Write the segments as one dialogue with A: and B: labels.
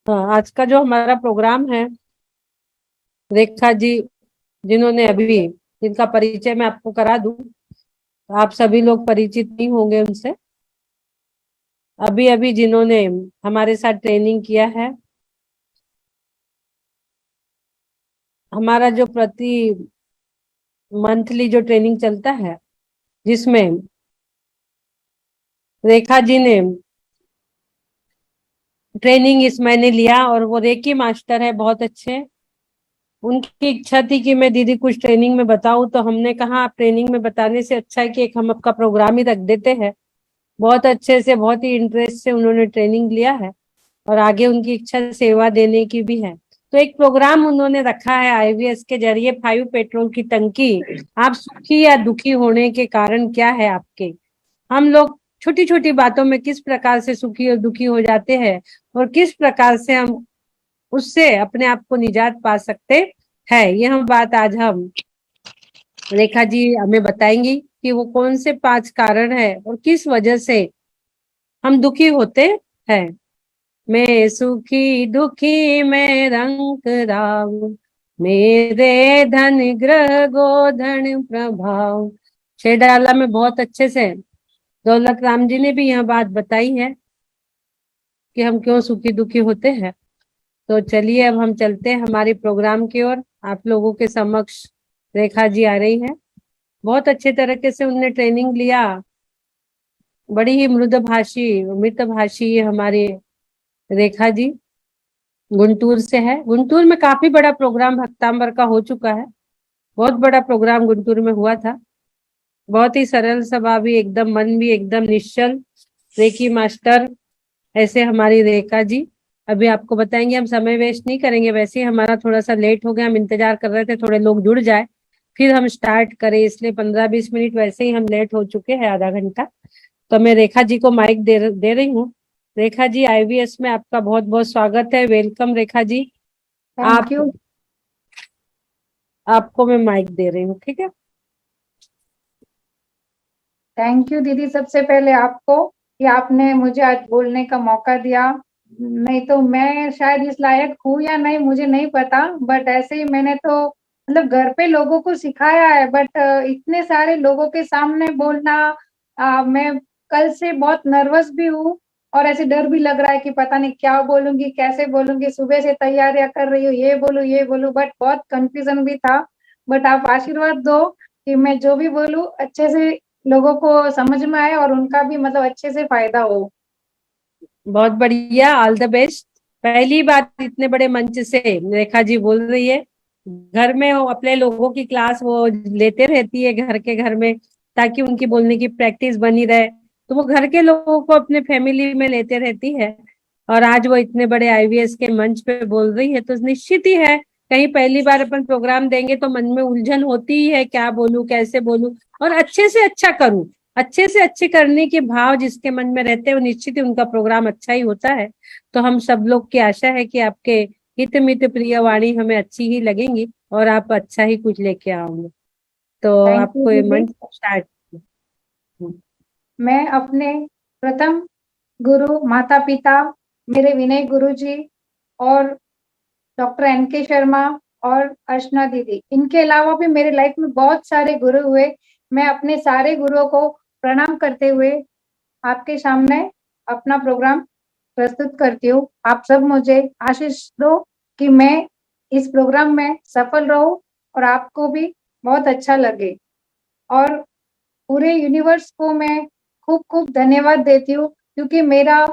A: हाँ, आज का जो हमारा प्रोग्राम है, रेखा जी जिन्होंने अभी, जिनका परिचय मैं आपको करा दूं, आप सभी लोग परिचित नहीं होंगे उनसे। अभी अभी जिन्होंने हमारे साथ ट्रेनिंग किया है, हमारा जो प्रति मंथली जो ट्रेनिंग चलता है, जिसमें रेखा जी ने ट्रेनिंग इस महीने लिया, और वो रेकी मास्टर है, बहुत अच्छे। उनकी इच्छा थी कि मैं दीदी कुछ ट्रेनिंग में बताऊं, तो हमने कहा आप ट्रेनिंग में बताने से अच्छा है कि एक हम आपका प्रोग्राम ही रख देते हैं। बहुत अच्छे से, बहुत ही इंटरेस्ट से उन्होंने ट्रेनिंग लिया है, और आगे उनकी इच्छा सेवा देने की भी है। तो एक प्रोग्राम उन्होंने रखा है आईवीएस के जरिए, 5 पेट्रोल की टंकी। आप सुखी या दुखी होने के कारण क्या है आपके। हम लोग छोटी छोटी बातों में किस प्रकार से सुखी और दुखी हो जाते हैं, और किस प्रकार से हम उससे अपने आप को निजात पा सकते हैं, यह बात आज हम रेखा जी हमें बताएंगी कि वो कौन से 5 कारण है और किस वजह से हम दुखी होते हैं। मैं सुखी दुखी मैं रंग राव, मेरे धन ग्रह गोधन प्रभाव। शेडाला में बहुत अच्छे से दौलत राम जी ने भी यह बात बताई है कि हम क्यों सुखी दुखी होते हैं। तो चलिए अब हम चलते हैं हमारे प्रोग्राम की ओर। आप लोगों के समक्ष रेखा जी आ रही है। बहुत अच्छे तरीके से उनने ट्रेनिंग लिया। बड़ी ही मृदभाषी हमारे रेखा जी गुंटूर से है। गुंटूर में काफी बड़ा प्रोग्राम भक्तांबर का हो चुका है। बहुत बड़ा प्रोग्राम गुंटूर में हुआ था। बहुत ही सरल स्वभाव भी, एकदम मन भी एकदम निश्चल। रेकी मास्टर ऐसे हमारी रेखा जी अभी आपको बताएंगे। हम समय वेस्ट नहीं करेंगे, वैसे ही हमारा थोड़ा सा लेट हो गया, हम इंतजार कर रहे थे थोड़े लोग जुड़ जाए फिर हम स्टार्ट करें, इसलिए 15-20 मिनट वैसे ही हम लेट हो चुके हैं, आधा घंटा। तो मैं रेखा जी को माइक दे रही हूँ। रेखा जी, आईवीएस में आपका बहुत बहुत स्वागत है। Welcome Rekha ji.
B: Thank you.
A: आपको मैं माइक दे रही हूँ, ठीक है।
B: थैंक यू दीदी, सबसे पहले आपको कि आपने मुझे आज बोलने का मौका दिया। नहीं तो मैं शायद इस लायक हूँ या नहीं मुझे नहीं पता, बट ऐसे ही मैंने तो मतलब घर पे लोगों को सिखाया है, बट इतने सारे लोगों के सामने बोलना, मैं कल से बहुत नर्वस भी हूँ और ऐसे डर भी लग रहा है कि पता नहीं क्या बोलूंगी, कैसे बोलूंगी। सुबह से तैयारियां कर रही हूँ, ये बोलूं, बट बहुत कंफ्यूजन भी था। बट आप आशीर्वाद दो कि मैं जो भी बोलूं अच्छे से लोगों को समझ में आए और उनका भी मतलब अच्छे से फायदा हो।
A: बहुत बढ़िया, ऑल द बेस्ट। पहली बात, इतने बड़े मंच से रेखा जी बोल रही है। घर में वो अपने लोगों की क्लास वो लेते रहती है घर के घर में, ताकि उनकी बोलने की प्रैक्टिस बनी रहे। तो वो घर के लोगों को अपने फैमिली में लेते रहती है, और आज वो इतने बड़े आईवीएस के मंच पे बोल रही है, तो निश्चित ही है कहीं पहली बार अपन प्रोग्राम देंगे तो मन में उलझन होती ही है, क्या बोलूं कैसे बोलूं, और अच्छे से अच्छा करूं। अच्छे से अच्छे करने के भाव जिसके मन में रहते हैं, वो निश्चित ही उनका प्रोग्राम अच्छा ही होता है। तो हम सब लोग की आशा है कि आपके हित मित प्रिय वाणी हमें अच्छी ही लगेंगी, और आप अच्छा ही कुछ लेके आओगे। तो
B: थैंक यू
A: आपको ये
B: दीदी।
A: मंच स्टार्ट।
B: मैं अपने प्रथम गुरु माता पिता मेरे विनय गुरु जी और डॉक्टर एनके शर्मा और अर्चना दीदी, इनके अलावा भी मेरे लाइफ में बहुत सारे गुरु हुए। मैं अपने सारे गुरुओं को प्रणाम करते हुए आपके सामने अपना प्रोग्राम प्रस्तुत करती हूँ। आप सब मुझे आशीष दो कि मैं इस प्रोग्राम में सफल रहूं और आपको भी बहुत अच्छा लगे। और पूरे यूनिवर्स को मैं खूब खूब धन्यवाद देती हूँ, क्योंकि मेरा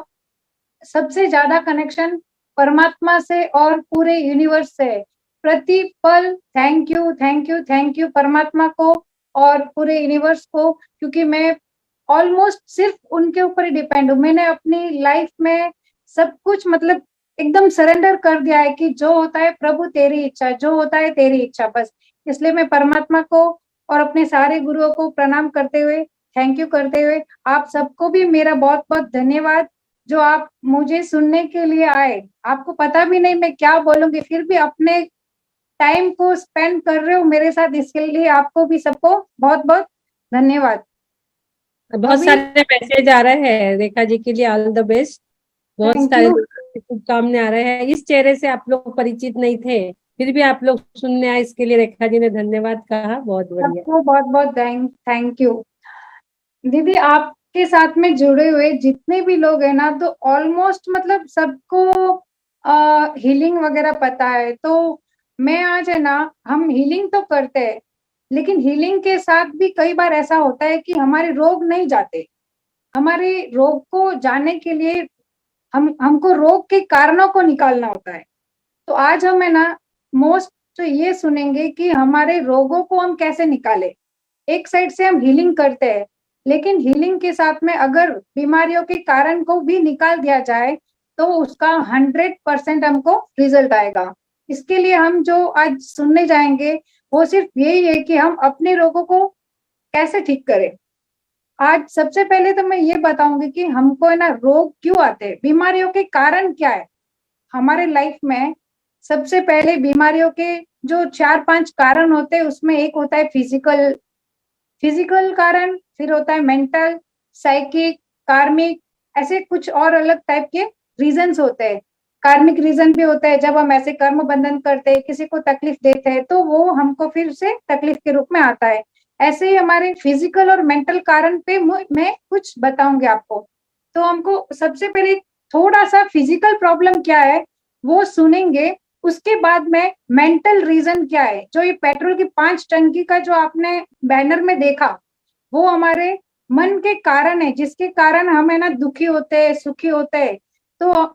B: सबसे ज्यादा कनेक्शन परमात्मा से और पूरे यूनिवर्स से है। प्रति पल thank you thank you thank you परमात्मा को और पूरे यूनिवर्स को, क्योंकि मैं ऑलमोस्ट सिर्फ उनके ऊपर ही डिपेंड हूँ। मैंने अपनी लाइफ में सब कुछ मतलब एकदम सरेंडर कर दिया है कि जो होता है प्रभु तेरी इच्छा, जो होता है तेरी इच्छा, बस। इसलिए मैं परमात्मा को और अपने सारे गुरुओं को प्रणाम करते हुए, थैंक यू करते हुए, आप सबको भी मेरा बहुत बहुत धन्यवाद जो आप मुझे सुनने के लिए आए। आपको पता भी नहीं मैं क्या बोलूंगी, फिर भी अपने टाइम को स्पेंड कर रहे हो मेरे साथ, इसके लिए आपको भी सबको बहुत बहुत धन्यवाद।
A: बहुत
B: अभी
A: सारे मैसेज आ रहे हैं रेखा जी के लिए, ऑल द बेस्ट। बहुत
B: थैंक
A: सारे
B: यू।
A: सामने आ रहे हैं। इस चेहरे से आप लोग परिचित नहीं थे, फिर भी आप लोग सुनने आए, इसके लिए रेखा जी ने धन्यवाद कहा। बहुत बढ़िया।
B: सबको बहुत बहुत थैंक यू दीदी। आपके साथ में जुड़े हुए जितने भी लोग हैं ना, तो ऑलमोस्ट मतलब सबको हीलिंग वगैरह पता है। तो मैं आज है ना, हम हीलिंग तो करते हैं, लेकिन हीलिंग के साथ भी कई बार ऐसा होता है कि हमारे रोग नहीं जाते। हमारे रोग को जानने के लिए हमको रोग के कारणों को निकालना होता है। तो आज हम है ना, मोस्ट ये सुनेंगे कि हमारे रोगों को हम कैसे निकालें। एक साइड से हम हीलिंग करते हैं, लेकिन हीलिंग के साथ में अगर बीमारियों के कारण को भी निकाल दिया जाए तो उसका 100% हमको रिजल्ट आएगा। इसके लिए हम जो आज सुनने जाएंगे वो सिर्फ यही है कि हम अपने रोगों को कैसे ठीक करें। आज सबसे पहले तो मैं ये बताऊंगी कि हमको है ना रोग क्यों आते हैं, बीमारियों के कारण क्या है हमारे लाइफ में। सबसे पहले बीमारियों के जो 4-5 कारण होते हैं, उसमें एक होता है फिजिकल कारण, फिर होता है मेंटल, साइकिक, कार्मिक, ऐसे कुछ और अलग टाइप के रीजंस होते हैं। कार्मिक रीजन भी होता है जब हम ऐसे कर्म बंधन करते हैं, किसी को तकलीफ देते हैं, तो वो हमको फिर से तकलीफ के रूप में आता है। ऐसे ही हमारे फिजिकल और मेंटल कारण पे मैं कुछ बताऊंगी आपको। तो हमको सबसे पहले थोड़ा सा फिजिकल प्रॉब्लम क्या है वो सुनेंगे, उसके बाद में मेंटल रीजन क्या है। जो ये पेट्रोल की 5 टंकी का जो आपने बैनर में देखा, वो हमारे मन के कारण है, जिसके कारण हम है ना दुखी होते हैं, सुखी होते हैं। तो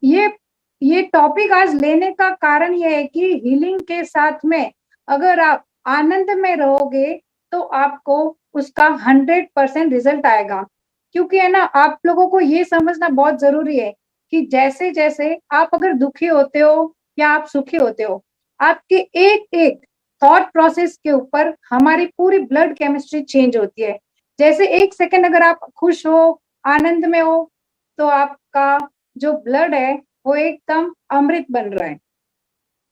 B: ये टॉपिक आज लेने का कारण ये है कि हीलिंग के साथ में अगर आप आनंद में रहोगे तो आपको उसका 100% रिजल्ट आएगा। क्योंकि है ना, आप लोगों को ये समझना बहुत जरूरी है कि जैसे जैसे आप अगर दुखी होते हो या आप सुखी होते हो, आपके एक एक थॉट प्रोसेस के ऊपर हमारी पूरी ब्लड केमिस्ट्री चेंज होती है। जैसे एक सेकंड अगर आप खुश हो, आनंद में हो, तो आपका जो ब्लड है वो एकदम अमृत बन रहा है।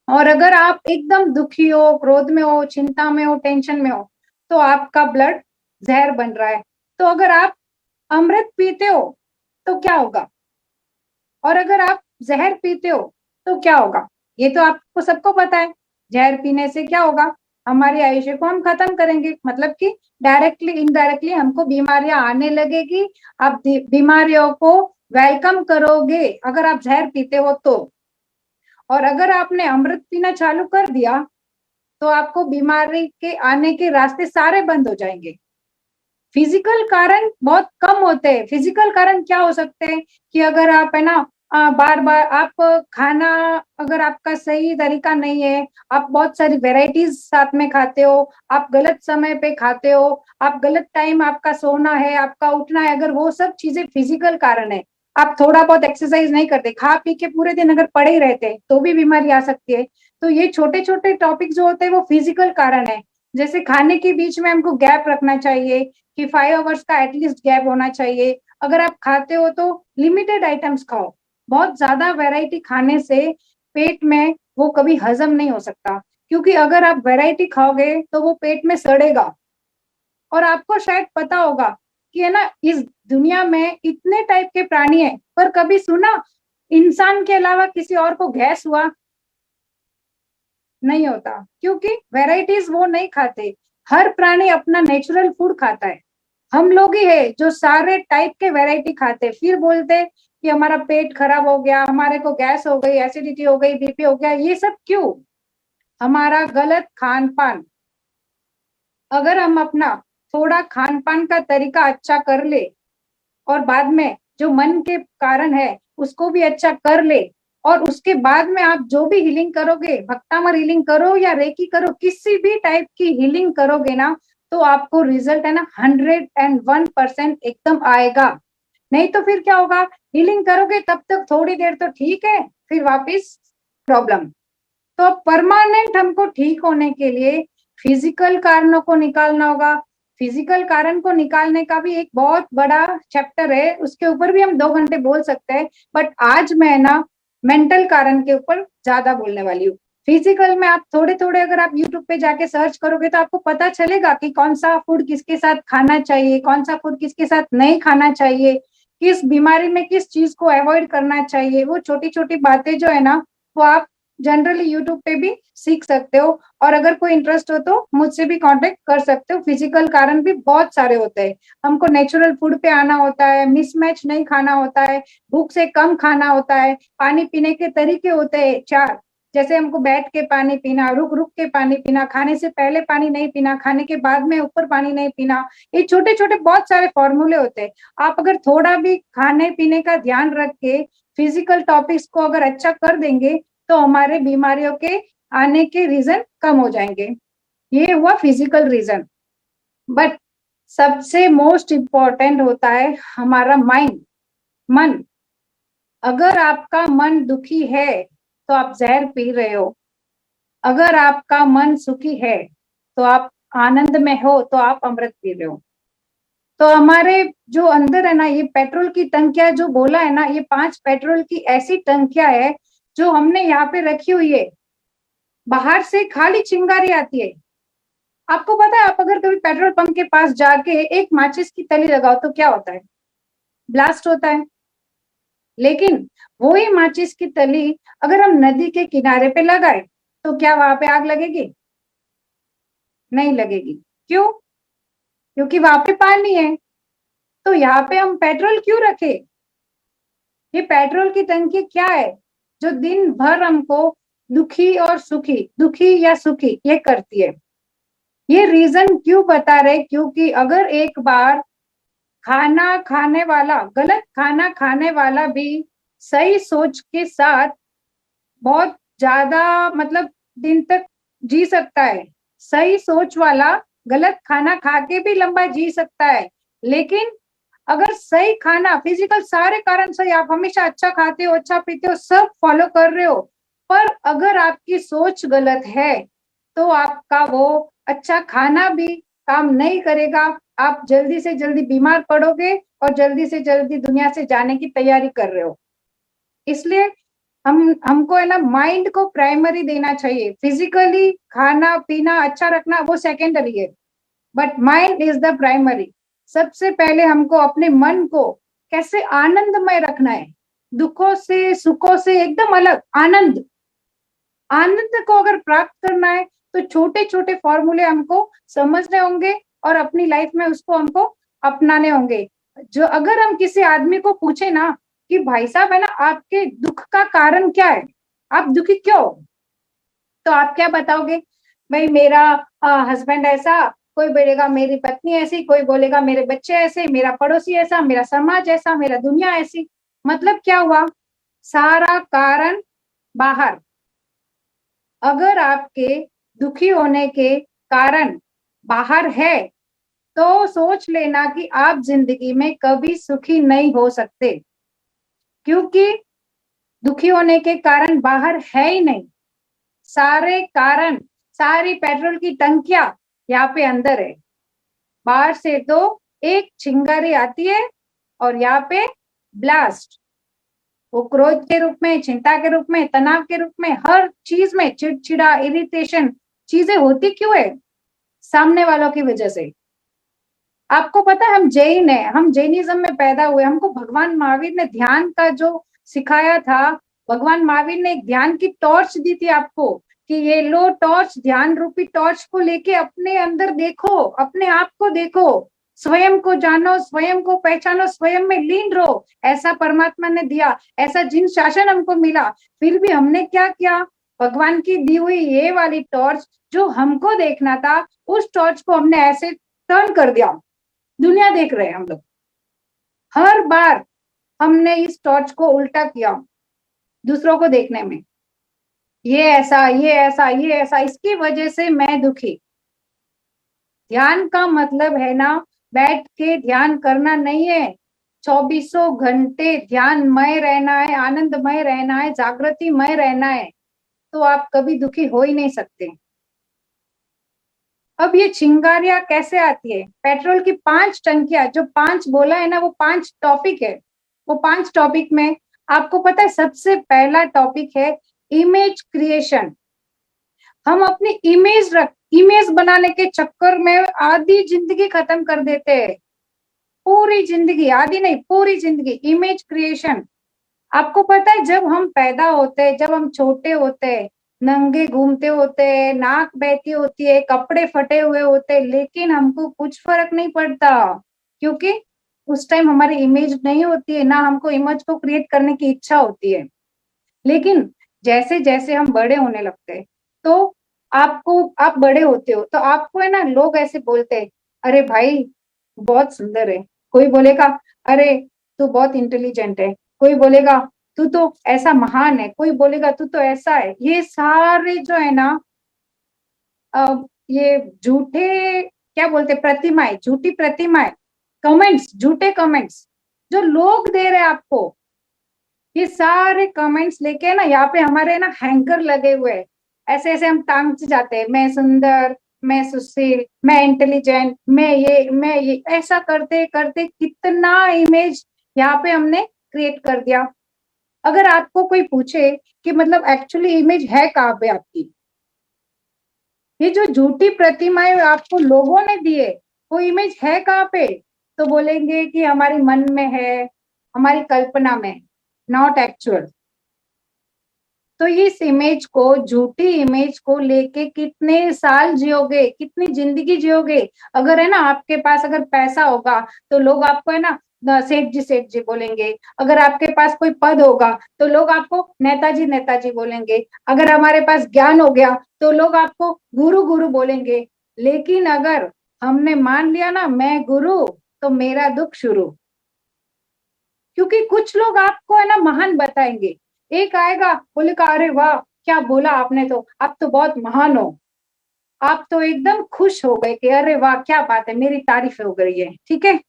B: और अगर आप एकदम दुखी हो, क्रोध में हो, चिंता में हो, टेंशन में हो, तो आपका ब्लड जहर बन रहा है। तो अगर आप अमृत पीते हो तो क्या होगा, और अगर आप जहर पीते हो तो क्या होगा, ये तो आपको सबको पता है। जहर पीने से क्या होगा, हमारी आयुष्य को हम खत्म करेंगे, मतलब कि डायरेक्टली इनडायरेक्टली हमको बीमारियां आने लगेगी। आप बीमारियों को वेलकम करोगे अगर आप जहर पीते हो तो। और अगर आपने अमृत पीना चालू कर दिया तो आपको बीमारी के आने के रास्ते सारे बंद हो जाएंगे। फिजिकल कारण बहुत कम होते हैं। फिजिकल कारण क्या हो सकते हैं कि अगर आप है ना बार बार आप खाना, अगर आपका सही तरीका नहीं है, आप बहुत सारी वेराइटीज साथ में खाते हो, आप गलत समय पे खाते हो, आप गलत टाइम, आपका सोना है, आपका उठना है, अगर वो सब चीजें फिजिकल कारण है। आप थोड़ा बहुत एक्सरसाइज नहीं करते, खा पी के पूरे दिन अगर पड़े ही रहते तो भी बीमारी आ सकती है। तो ये छोटे छोटे टॉपिक जो होते हैं वो फिजिकल कारण है। जैसे खाने के बीच में हमको गैप रखना चाहिए कि 5 आवर्स का एटलीस्ट गैप होना चाहिए। अगर आप खाते हो तो लिमिटेड आइटम्स खाओ। बहुत ज्यादा वैरायटी खाने से पेट में वो कभी हजम नहीं हो सकता, क्योंकि अगर आप वैरायटी खाओगे तो वो पेट में सड़ेगा। और आपको शायद पता होगा कि है ना, इस दुनिया में इतने टाइप के प्राणी है, पर कभी सुना इंसान के अलावा किसी और को गैस हुआ? नहीं होता, क्योंकि वैरायटीज वो नहीं खाते। हर प्राणी अपना नेचुरल फूड खाता है। हम लोग ही है जो सारे टाइप के वैरायटी खाते, फिर बोलते कि हमारा पेट खराब हो गया, हमारे को गैस हो गई, एसिडिटी हो गई, बीपी हो गया। ये सब क्यों? हमारा गलत खान पान। अगर हम अपना थोड़ा खान पान का तरीका अच्छा कर ले और बाद में जो मन के कारण है उसको भी अच्छा कर ले, और उसके बाद में आप जो भी हीलिंग करोगे, भक्तामर हीलिंग करो या रेकी करो, किसी भी टाइप की हीलिंग करोगे ना, तो आपको रिजल्ट है ना 101% एकदम आएगा। नहीं तो फिर क्या होगा, हीलिंग करोगे तब तक थोड़ी देर तो ठीक है, फिर वापिस प्रॉब्लम। तो परमानेंट हमको ठीक होने के लिए फिजिकल कारणों को निकालना होगा। फिजिकल कारण को निकालने का भी एक बहुत बड़ा चैप्टर है, उसके ऊपर भी हम 2 घंटे बोल सकते हैं, बट आज मैं ना मेंटल कारण के ऊपर ज्यादा बोलने वाली हूँ। फिजिकल में आप थोड़े थोड़े अगर आप यूट्यूब पे जाके सर्च करोगे तो आपको पता चलेगा कि कौन सा फूड किसके साथ खाना चाहिए, कौन सा फूड किसके साथ नहीं खाना चाहिए। किस बीमारी में किस चीज को अवॉइड करना चाहिए, वो छोटी छोटी बातें जो है ना, वो आप जनरली यूट्यूब पे भी सीख सकते हो। और अगर कोई इंटरेस्ट हो तो मुझसे भी कांटेक्ट कर सकते हो। फिजिकल कारण भी बहुत सारे होते हैं, हमको नेचुरल फूड पे आना होता है, मिसमैच नहीं खाना होता है, भूख से कम खाना होता है, पानी पीने के तरीके होते हैं 4, जैसे हमको बैठ के पानी पीना, रुक रुक के पानी पीना, खाने से पहले पानी नहीं पीना, खाने के बाद में ऊपर पानी नहीं पीना। ये छोटे छोटे बहुत सारे फॉर्मूले होते हैं। आप अगर थोड़ा भी खाने पीने का ध्यान रख के फिजिकल टॉपिक्स को अगर अच्छा कर देंगे तो हमारे बीमारियों के आने के रीजन कम हो जाएंगे। ये हुआ फिजिकल रीजन। बट सबसे मोस्ट इम्पोर्टेंट होता है हमारा माइंड, मन। अगर आपका मन दुखी है तो आप जहर पी रहे हो, अगर आपका मन सुखी है तो आप आनंद में हो तो आप अमृत पी रहे हो। तो हमारे जो अंदर है ना, ये पेट्रोल की टंकियां जो बोला है ना, ये 5 पेट्रोल की ऐसी टंकियां है जो हमने यहाँ पे रखी हुई है। बाहर से खाली चिंगारी आती है। आपको पता है, आप अगर कभी पेट्रोल पंप के पास जाके एक माचिस की तली लगाओ तो क्या होता है? ब्लास्ट होता है। लेकिन वही माचिस की तली अगर हम नदी के किनारे पे लगाए तो क्या वहां पे आग लगेगी? नहीं लगेगी। क्यों? क्योंकि वहां पे पानी है। तो यहाँ पे हम पेट्रोल क्यों रखे? ये पेट्रोल की टंकी क्या है जो दिन भर हमको दुखी और सुखी, दुखी या सुखी ये करती है। ये रीजन क्यों बता रहे? क्योंकि अगर एक बार खाना खाने वाला, गलत खाना खाने वाला भी सही सोच के साथ बहुत ज्यादा मतलब दिन तक जी सकता है। सही सोच वाला गलत खाना खा के भी लंबा जी सकता है। लेकिन अगर सही खाना, फिजिकल सारे कारण सही, आप हमेशा अच्छा खाते हो, अच्छा पीते हो, सब फॉलो कर रहे हो, पर अगर आपकी सोच गलत है तो आपका वो अच्छा खाना भी काम नहीं करेगा। आप जल्दी से जल्दी बीमार पड़ोगे और जल्दी से जल्दी दुनिया से जाने की तैयारी कर रहे हो। इसलिए हमको है ना माइंड को प्राइमरी देना चाहिए। फिजिकली खाना पीना अच्छा रखना वो सेकेंडरी है, but mind is the primary. सबसे पहले हमको अपने मन को कैसे आनंदमय रखना है, दुखों से सुखों से एकदम अलग। आनंद, आनंद को अगर प्राप्त करना है तो छोटे छोटे फॉर्मूले हमको समझने होंगे और अपनी लाइफ में उसको हमको अपनाने होंगे। जो अगर हम किसी आदमी को पूछे ना कि भाई साहब है ना, आपके दुख का कारण क्या है, आप दुखी क्यों, तो आप क्या बताओगे? भाई मेरा हस्बैंड ऐसा, कोई बोलेगा मेरी पत्नी ऐसी, कोई बोलेगा मेरे बच्चे ऐसे, मेरा पड़ोसी ऐसा, मेरा समाज ऐसा, मेरा दुनिया ऐसी। मतलब क्या हुआ? सारा कारण बाहर। अगर आपके दुखी होने के कारण बाहर है तो सोच लेना कि आप जिंदगी में कभी सुखी नहीं हो सकते, क्योंकि दुखी होने के कारण बाहर है ही नहीं। सारे कारण, सारी पेट्रोल की टंकियां यहाँ पे अंदर है। बाहर से तो एक चिंगारी आती है और यहाँ पे ब्लास्ट। वो क्रोध के रूप में, चिंता के रूप में, तनाव के रूप में, हर चीज में चिड़चिड़ा, इरिटेशन चीजें होती क्यों है? सामने वालों की वजह से। आपको पता है, हम जैन है, हम जैनिज्म में पैदा हुए। हमको भगवान महावीर ने ध्यान का जो सिखाया था, भगवान महावीर ने एक ध्यान की टॉर्च दी थी आपको कि ये लो टॉर्च, ध्यान रूपी टॉर्च को लेके अपने अंदर देखो, अपने आप को देखो, स्वयं को जानो, स्वयं को पहचानो, स्वयं में लीन रहो। ऐसा परमात्मा ने दिया, ऐसा जिन शासन हमको मिला। फिर भी हमने क्या किया? भगवान की दी हुई ये वाली टॉर्च जो हमको देखना था, उस टॉर्च को हमने ऐसे टर्न कर दिया। दुनिया देख रहे हैं हम लोग। हर बार हमने इस टॉर्च को उल्टा किया दूसरों को देखने में। ये ऐसा, ये ऐसा, ये ऐसा, इसकी वजह से मैं दुखी। ध्यान का मतलब है ना बैठ के ध्यान करना नहीं है, 24 घंटे ध्यानमय रहना है, आनंदमय रहना है, जागृतिमय रहना है। तो आप कभी दुखी हो ही नहीं सकते। अब ये चिंगारियां कैसे आती है? पेट्रोल की 5 टंकियां, जो 5 बोला है ना, वो 5 टॉपिक है। वो 5 टॉपिक में आपको पता है सबसे पहला टॉपिक है इमेज क्रिएशन। हम अपनी इमेज बनाने के चक्कर में आधी जिंदगी खत्म कर देते हैं। पूरी जिंदगी, आधी नहीं पूरी जिंदगी इमेज क्रिएशन। आपको पता है जब हम पैदा होते हैं, जब हम छोटे होते हैं, नंगे घूमते होते हैं, नाक बहती होती है, कपड़े फटे हुए होते हैं, लेकिन हमको कुछ फर्क नहीं पड़ता, क्योंकि उस टाइम हमारी इमेज नहीं होती है, ना हमको इमेज को क्रिएट करने की इच्छा होती है। लेकिन जैसे जैसे हम बड़े होने लगते हैं, तो आप बड़े होते हो तो आपको है ना, लोग ऐसे बोलते हैं, अरे भाई बहुत सुंदर है, कोई बोलेगा अरे तू बहुत इंटेलिजेंट है, कोई बोलेगा तू तो ऐसा महान है, कोई बोलेगा तू तो ऐसा है। ये सारे जो है ना, ये झूठे क्या बोलते, प्रतिमाएं, झूठी प्रतिमाएं, कमेंट्स, झूठे कमेंट्स जो लोग दे रहे हैं आपको, ये सारे कमेंट्स लेके ना यहाँ पे हमारे ना हैंकर लगे हुए हैं, ऐसे ऐसे हम टांग से जाते हैं, मैं सुंदर, मैं सुशील, मैं इंटेलिजेंट, मैं ये ऐसा करते करते कितना इमेज यहाँ पे हमने क्रिएट कर दिया। अगर आपको कोई पूछे कि मतलब एक्चुअली इमेज है कहाँ पे आपकी, ये जो झूठी प्रतिमाएं आपको लोगों ने दिए, वो इमेज है कहाँ पे, तो बोलेंगे कि हमारी मन में है, हमारी कल्पना में, नॉट एक्चुअल। तो इस इमेज को, झूठी इमेज को लेके कितने साल जियोगे, कितनी जिंदगी जियोगे। अगर है ना आपके पास अगर पैसा होगा तो लोग आपको है ना सेठ जी बोलेंगे, अगर आपके पास कोई पद होगा तो लोग आपको नेताजी बोलेंगे, अगर हमारे पास ज्ञान हो गया तो लोग आपको गुरु गुरु बोलेंगे। लेकिन अगर हमने मान लिया ना मैं गुरु, तो मेरा दुख शुरू। क्योंकि कुछ लोग आपको है ना महान बताएंगे, एक आएगा बोलेगा अरे वाह क्या बोला आपने, तो आप तो बहुत महान हो, आप तो एकदम खुश हो गए कि अरे वाह क्या बात है, मेरी तारीफ हो गई है, ठीक है।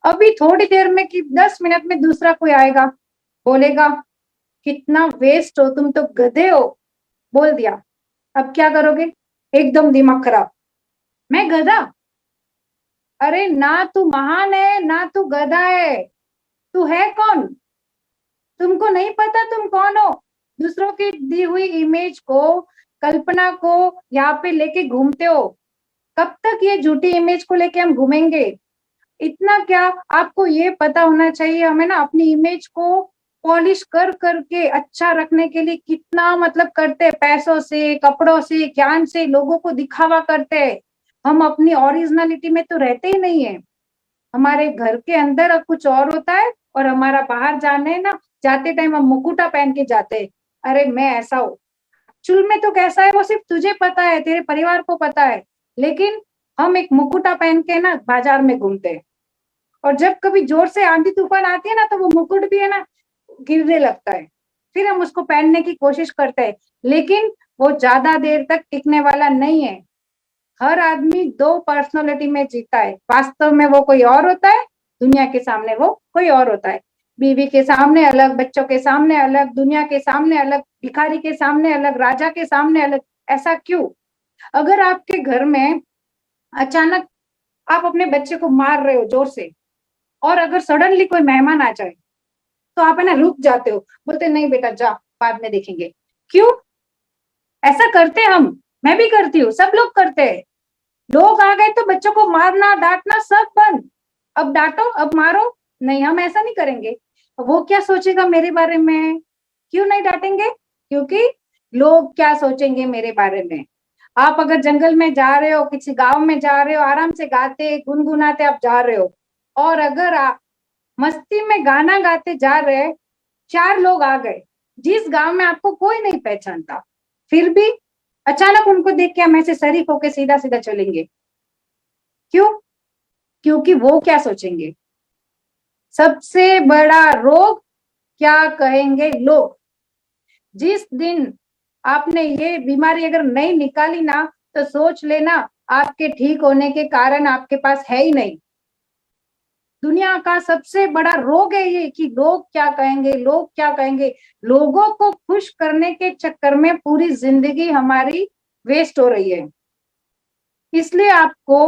B: अभी थोड़ी देर में कि 10 मिनट में दूसरा कोई आएगा, बोलेगा कितना वेस्ट हो तुम, तो गधे हो, बोल दिया। अब क्या करोगे, एकदम दिमाग खराब, मैं गधा, अरे ना तू महान है ना तू गधा है, तू है कौन, तुमको नहीं पता तुम कौन हो। दूसरों की दी हुई इमेज को, कल्पना को यहाँ पे लेके घूमते हो। कब तक ये झूठी इमेज को लेके हम घूमेंगे। इतना क्या, आपको ये पता होना चाहिए हमें ना अपनी इमेज को पॉलिश कर करके अच्छा रखने के लिए कितना मतलब करते हैं, पैसों से, कपड़ों से, ज्ञान से, लोगों को दिखावा करते हैं। हम अपनी ओरिजिनलिटी में तो रहते ही नहीं है। हमारे घर के अंदर कुछ और होता है और हमारा बाहर जाने ना, जाते टाइम हम मुकुटा पहन के जाते हैं, अरे मैं ऐसा हूँ। चुल में तो कैसा है वो सिर्फ तुझे पता है, तेरे परिवार को पता है, लेकिन हम एक मुकुटा पहन के ना बाजार में घूमते हैं। और जब कभी जोर से आंधी तूफान आती है ना, तो वो मुकुट भी है ना गिरने लगता है, फिर हम उसको पहनने की कोशिश करते हैं, लेकिन वो ज्यादा देर तक टिकने वाला नहीं है। हर आदमी दो पर्सनालिटी में जीता है, वास्तव में वो कोई और होता है, दुनिया के सामने वो कोई और होता है। बीवी के सामने अलग, बच्चों के सामने अलग, दुनिया के सामने अलग, भिखारी के सामने अलग, राजा के सामने अलग। ऐसा क्यों? अगर आपके घर में अचानक आप अपने बच्चे को मार रहे हो जोर से, और अगर सडनली कोई मेहमान आ जाए, तो आप है ना रुक जाते हो, बोलते नहीं बेटा जा, बाद में देखेंगे। क्यों ऐसा करते हम? मैं भी करती हूँ, सब लोग करते हैं। लोग आ गए तो बच्चों को मारना डांटना सब बंद, अब डांटो अब मारो, नहीं हम ऐसा नहीं करेंगे। वो क्या सोचेगा मेरे बारे में, क्यों नहीं डांटेंगे? क्योंकि लोग क्या सोचेंगे मेरे बारे में। आप अगर जंगल में जा रहे हो, किसी गांव में जा रहे हो, आराम से गाते गुनगुनाते आप जा रहे हो, और अगर आप मस्ती में गाना गाते जा रहे, 4 लोग आ गए जिस गांव में आपको कोई नहीं पहचानता, फिर भी अचानक उनको देख के हम ऐसे शरीफ होके सीधा सीधा चलेंगे। क्यों? क्योंकि वो क्या सोचेंगे। सबसे बड़ा रोग, क्या कहेंगे लोग। जिस दिन आपने ये बीमारी अगर नहीं निकाली ना, तो सोच लेना आपके ठीक होने के कारण आपके पास है ही नहीं। दुनिया का सबसे बड़ा रोग है ये कि लोग क्या कहेंगे, लोग क्या कहेंगे। लोगों को खुश करने के चक्कर में पूरी जिंदगी हमारी वेस्ट हो रही है। इसलिए आपको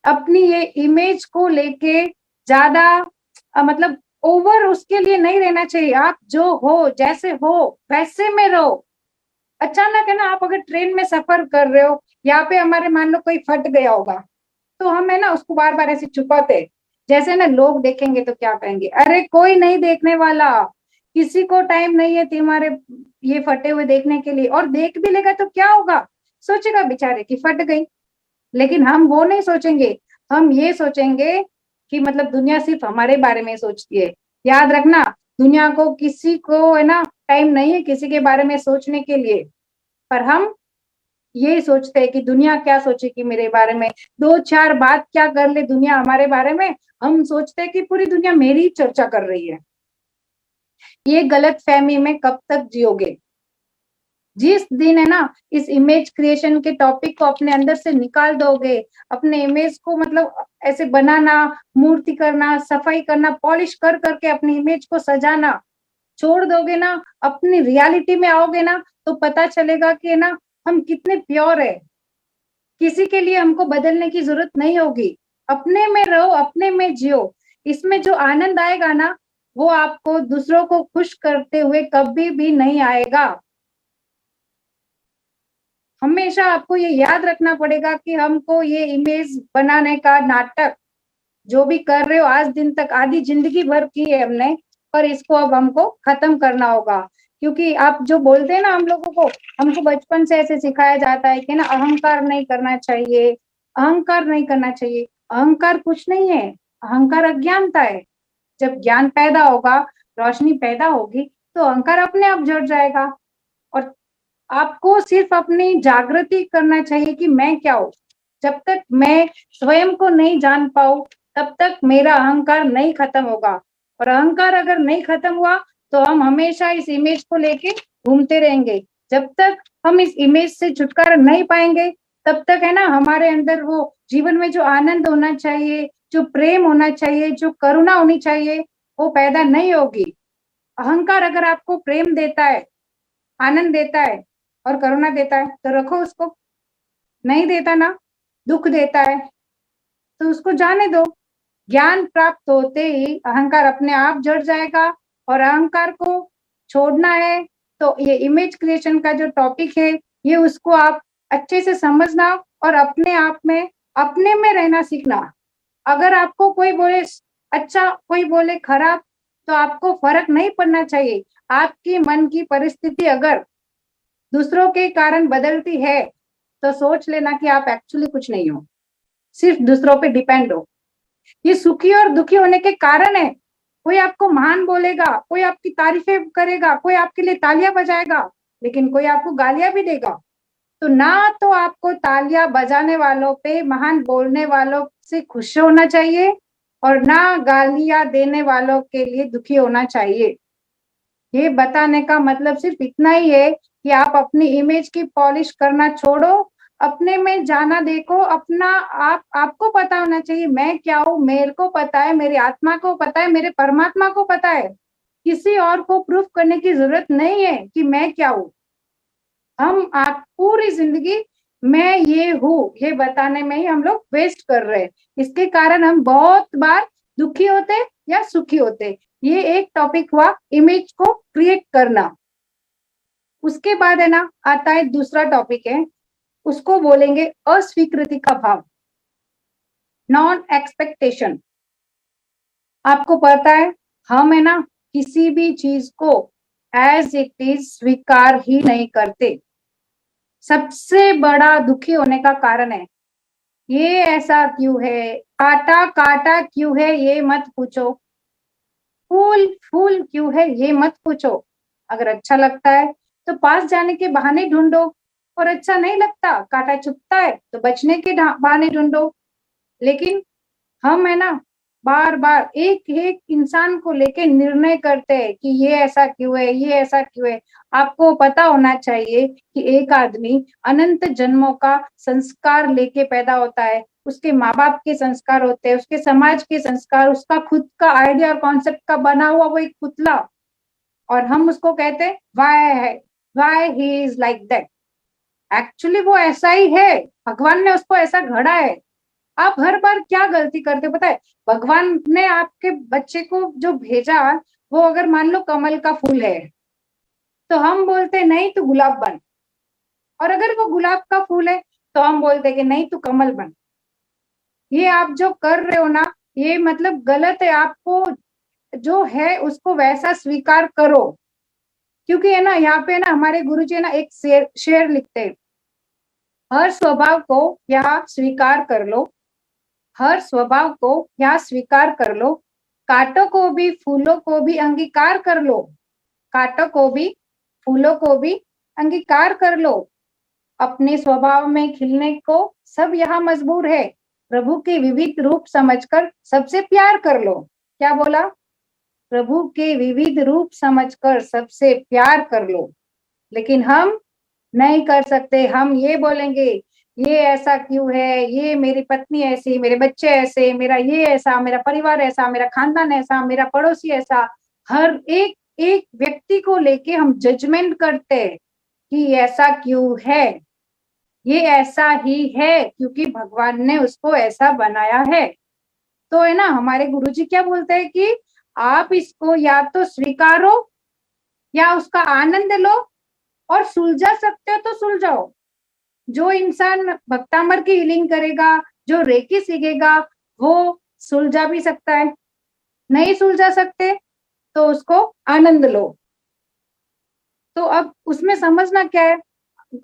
B: अपनी ये इमेज को लेके ज्यादा मतलब ओवर उसके लिए नहीं रहना चाहिए। आप जो हो, जैसे हो वैसे में रहो। अचानक है ना, आप अगर ट्रेन में सफर कर रहे हो, यहाँ पे हमारे मान लो कोई फट गया होगा, तो हम है ना उसको बार बार ऐसे छुपाते, जैसे ना लोग देखेंगे तो क्या कहेंगे, अरे कोई नहीं देखने वाला, किसी को टाइम नहीं है तुम्हारे ये फटे हुए देखने के लिए, और देख भी लेगा तो क्या होगा, सोचेगा बेचारे की फट गई। लेकिन हम वो नहीं सोचेंगे, हम ये सोचेंगे कि मतलब दुनिया सिर्फ हमारे बारे में सोचती है। याद रखना, दुनिया को किसी को है ना टाइम नहीं है किसी के बारे में सोचने के लिए, पर हम ये सोचते हैं कि दुनिया क्या सोचेगी मेरे बारे में, दो चार बात क्या कर ले दुनिया हमारे बारे में, हम सोचते हैं कि पूरी दुनिया मेरी चर्चा कर रही है। ये गलत फहमी में कब तक जियोगे? जिस दिन है ना इस इमेज क्रिएशन के टॉपिक को अपने अंदर से निकाल दोगे, अपने इमेज को मतलब ऐसे बनाना, मूर्ति करना, सफाई करना, पॉलिश कर करके अपनी इमेज को सजाना छोड़ दोगे ना, अपनी रियलिटी में आओगे ना, तो पता चलेगा कि ना हम कितने प्योर है। किसी के लिए हमको बदलने की जरूरत नहीं होगी, अपने में रहो, अपने में जियो। इसमें जो आनंद आएगा ना, वो आपको दूसरों को खुश करते हुए कभी भी नहीं आएगा। हमेशा आपको ये याद रखना पड़ेगा कि हमको ये इमेज बनाने का नाटक जो भी कर रहे हो आज दिन तक, आधी जिंदगी भर की है हमने, पर इसको अब हमको खत्म करना होगा। क्योंकि आप जो बोलते हैं ना हम लोगों को, हमको बचपन से ऐसे सिखाया जाता है कि ना अहंकार नहीं करना चाहिए, अहंकार नहीं करना चाहिए। अहंकार कुछ नहीं है, अहंकार अज्ञानता है। जब ज्ञान पैदा होगा, रोशनी पैदा होगी, तो अहंकार अपने आप जड़ जाएगा। और आपको सिर्फ अपनी जागृति करना चाहिए कि मैं क्या हूँ। जब तक मैं स्वयं को नहीं जान पाऊं, तब तक मेरा अहंकार नहीं खत्म होगा। और अहंकार अगर नहीं खत्म हुआ, तो हम हमेशा इस इमेज को लेके घूमते रहेंगे। जब तक हम इस इमेज से छुटकारा नहीं पाएंगे, तब तक है ना हमारे अंदर वो जीवन में जो आनंद होना चाहिए, जो प्रेम होना चाहिए, जो करुणा होनी चाहिए, वो पैदा नहीं होगी। अहंकार अगर आपको प्रेम देता है, आनंद देता है और करुणा देता है, तो रखो उसको। नहीं देता ना, दुख देता है, तो उसको जाने दो। ज्ञान प्राप्त होते ही अहंकार अपने आप जड़ जाएगा। और अहंकार को छोड़ना है, तो ये इमेज क्रिएशन का जो टॉपिक है, ये उसको आप अच्छे से समझना और अपने आप में, अपने में रहना सीखना। अगर आपको कोई बोले अच्छा, कोई बोले खराब, तो आपको फर्क नहीं पड़ना चाहिए। आपकी मन की परिस्थिति अगर दूसरों के कारण बदलती है, तो सोच लेना कि आप एक्चुअली कुछ नहीं हो, सिर्फ दूसरों पे डिपेंड हो। ये सुखी और दुखी होने के कारण है। कोई आपको महान बोलेगा, कोई आपकी तारीफें करेगा, कोई आपके लिए तालियां बजाएगा, लेकिन कोई आपको गालियां भी देगा। तो ना तो आपको तालियां बजाने वालों पे, महान बोलने वालों से खुश होना चाहिए, और ना गालियां देने वालों के लिए दुखी होना चाहिए। ये बताने का मतलब सिर्फ इतना ही है कि आप अपनी इमेज की पॉलिश करना छोड़ो, अपने में जाना देखो। अपना आपको पता होना चाहिए मैं क्या हूँ, मेरे को पता है, मेरी आत्मा को पता है, मेरे परमात्मा को पता है। किसी और को प्रूफ करने की जरूरत नहीं है कि मैं क्या हूँ। हम आप पूरी जिंदगी मैं ये हूँ ये बताने में ही हम लोग वेस्ट कर रहे हैं। इसके कारण हम बहुत बार दुखी होते या सुखी होते। ये एक टॉपिक हुआ इमेज को क्रिएट करना। उसके बाद है ना आता है दूसरा टॉपिक है, उसको बोलेंगे अस्वीकृति का भाव, नॉन एक्सपेक्टेशन। आपको पता है हम है ना किसी भी चीज को एज इट इज स्वीकार ही नहीं करते। सबसे बड़ा दुखी होने का कारण है ये ऐसा क्यों है, काटा काटा क्यों है ये मत पूछो, फूल फूल क्यों है ये मत पूछो। अगर अच्छा लगता है तो पास जाने के बहाने ढूंढो, और अच्छा नहीं लगता, कांटा चुभता है, तो बचने के बहाने ढूंढो। लेकिन हम है ना बार बार एक एक इंसान को लेके निर्णय करते हैं कि ये ऐसा क्यों है, ये ऐसा क्यों है। आपको पता होना चाहिए कि एक आदमी अनंत जन्मों का संस्कार लेके पैदा होता है। उसके माँ बाप के संस्कार होते हैं, उसके समाज के संस्कार, उसका खुद का आइडिया और कॉन्सेप्ट का बना हुआ वो एक पुतला। और हम उसको कहते हैं why he is like that. Actually वो ऐसा ही है, भगवान ने उसको ऐसा गढ़ा है। आप हर बार क्या गलती करते पता है, भगवान ने आपके बच्चे को जो भेजा, वो अगर मान लो कमल का फूल है, तो हम बोलते नहीं तू गुलाब बन। और अगर वो गुलाब का फूल है, तो हम बोलते कि नहीं तू कमल बन। ये आप जो कर रहे हो ना, ये मतलब गलत है। आपको जो है उसको वैसा स्वीकार करो, क्योंकि है ना यहाँ पे ना हमारे गुरुजी है ना एक शेर लिखते हैं, हर स्वभाव को यहाँ स्वीकार कर लो, हर स्वभाव को यहाँ स्वीकार कर लो, कांटों को भी फूलों को भी अंगीकार कर लो, कांटों को भी फूलों को भी अंगीकार कर लो, अपने स्वभाव में खिलने को सब यहाँ मजबूर है, प्रभु के विविध रूप समझकर सबसे प्यार कर लो। क्या बोला? प्रभु के विविध रूप समझकर सबसे प्यार कर लो। लेकिन हम नहीं कर सकते। हम ये बोलेंगे ये ऐसा क्यों है, ये मेरी पत्नी ऐसी, मेरे बच्चे ऐसे, मेरा ये ऐसा, मेरा परिवार ऐसा, मेरा खानदान ऐसा, मेरा पड़ोसी ऐसा। हर एक एक व्यक्ति को लेके हम जजमेंट करते हैं कि ऐसा क्यों है, ये ऐसा ही है क्योंकि भगवान ने उसको ऐसा बनाया है। तो है ना हमारे गुरुजी क्या बोलते हैं कि आप इसको या तो स्वीकारो या उसका आनंद लो, और सुलझा सकते हो तो सुलझाओ। जो इंसान भक्तामर की हीलिंग करेगा, जो रेकी सीखेगा, वो सुलझा भी सकता है। नहीं सुलझा सकते तो उसको आनंद लो। तो अब उसमें समझना क्या है,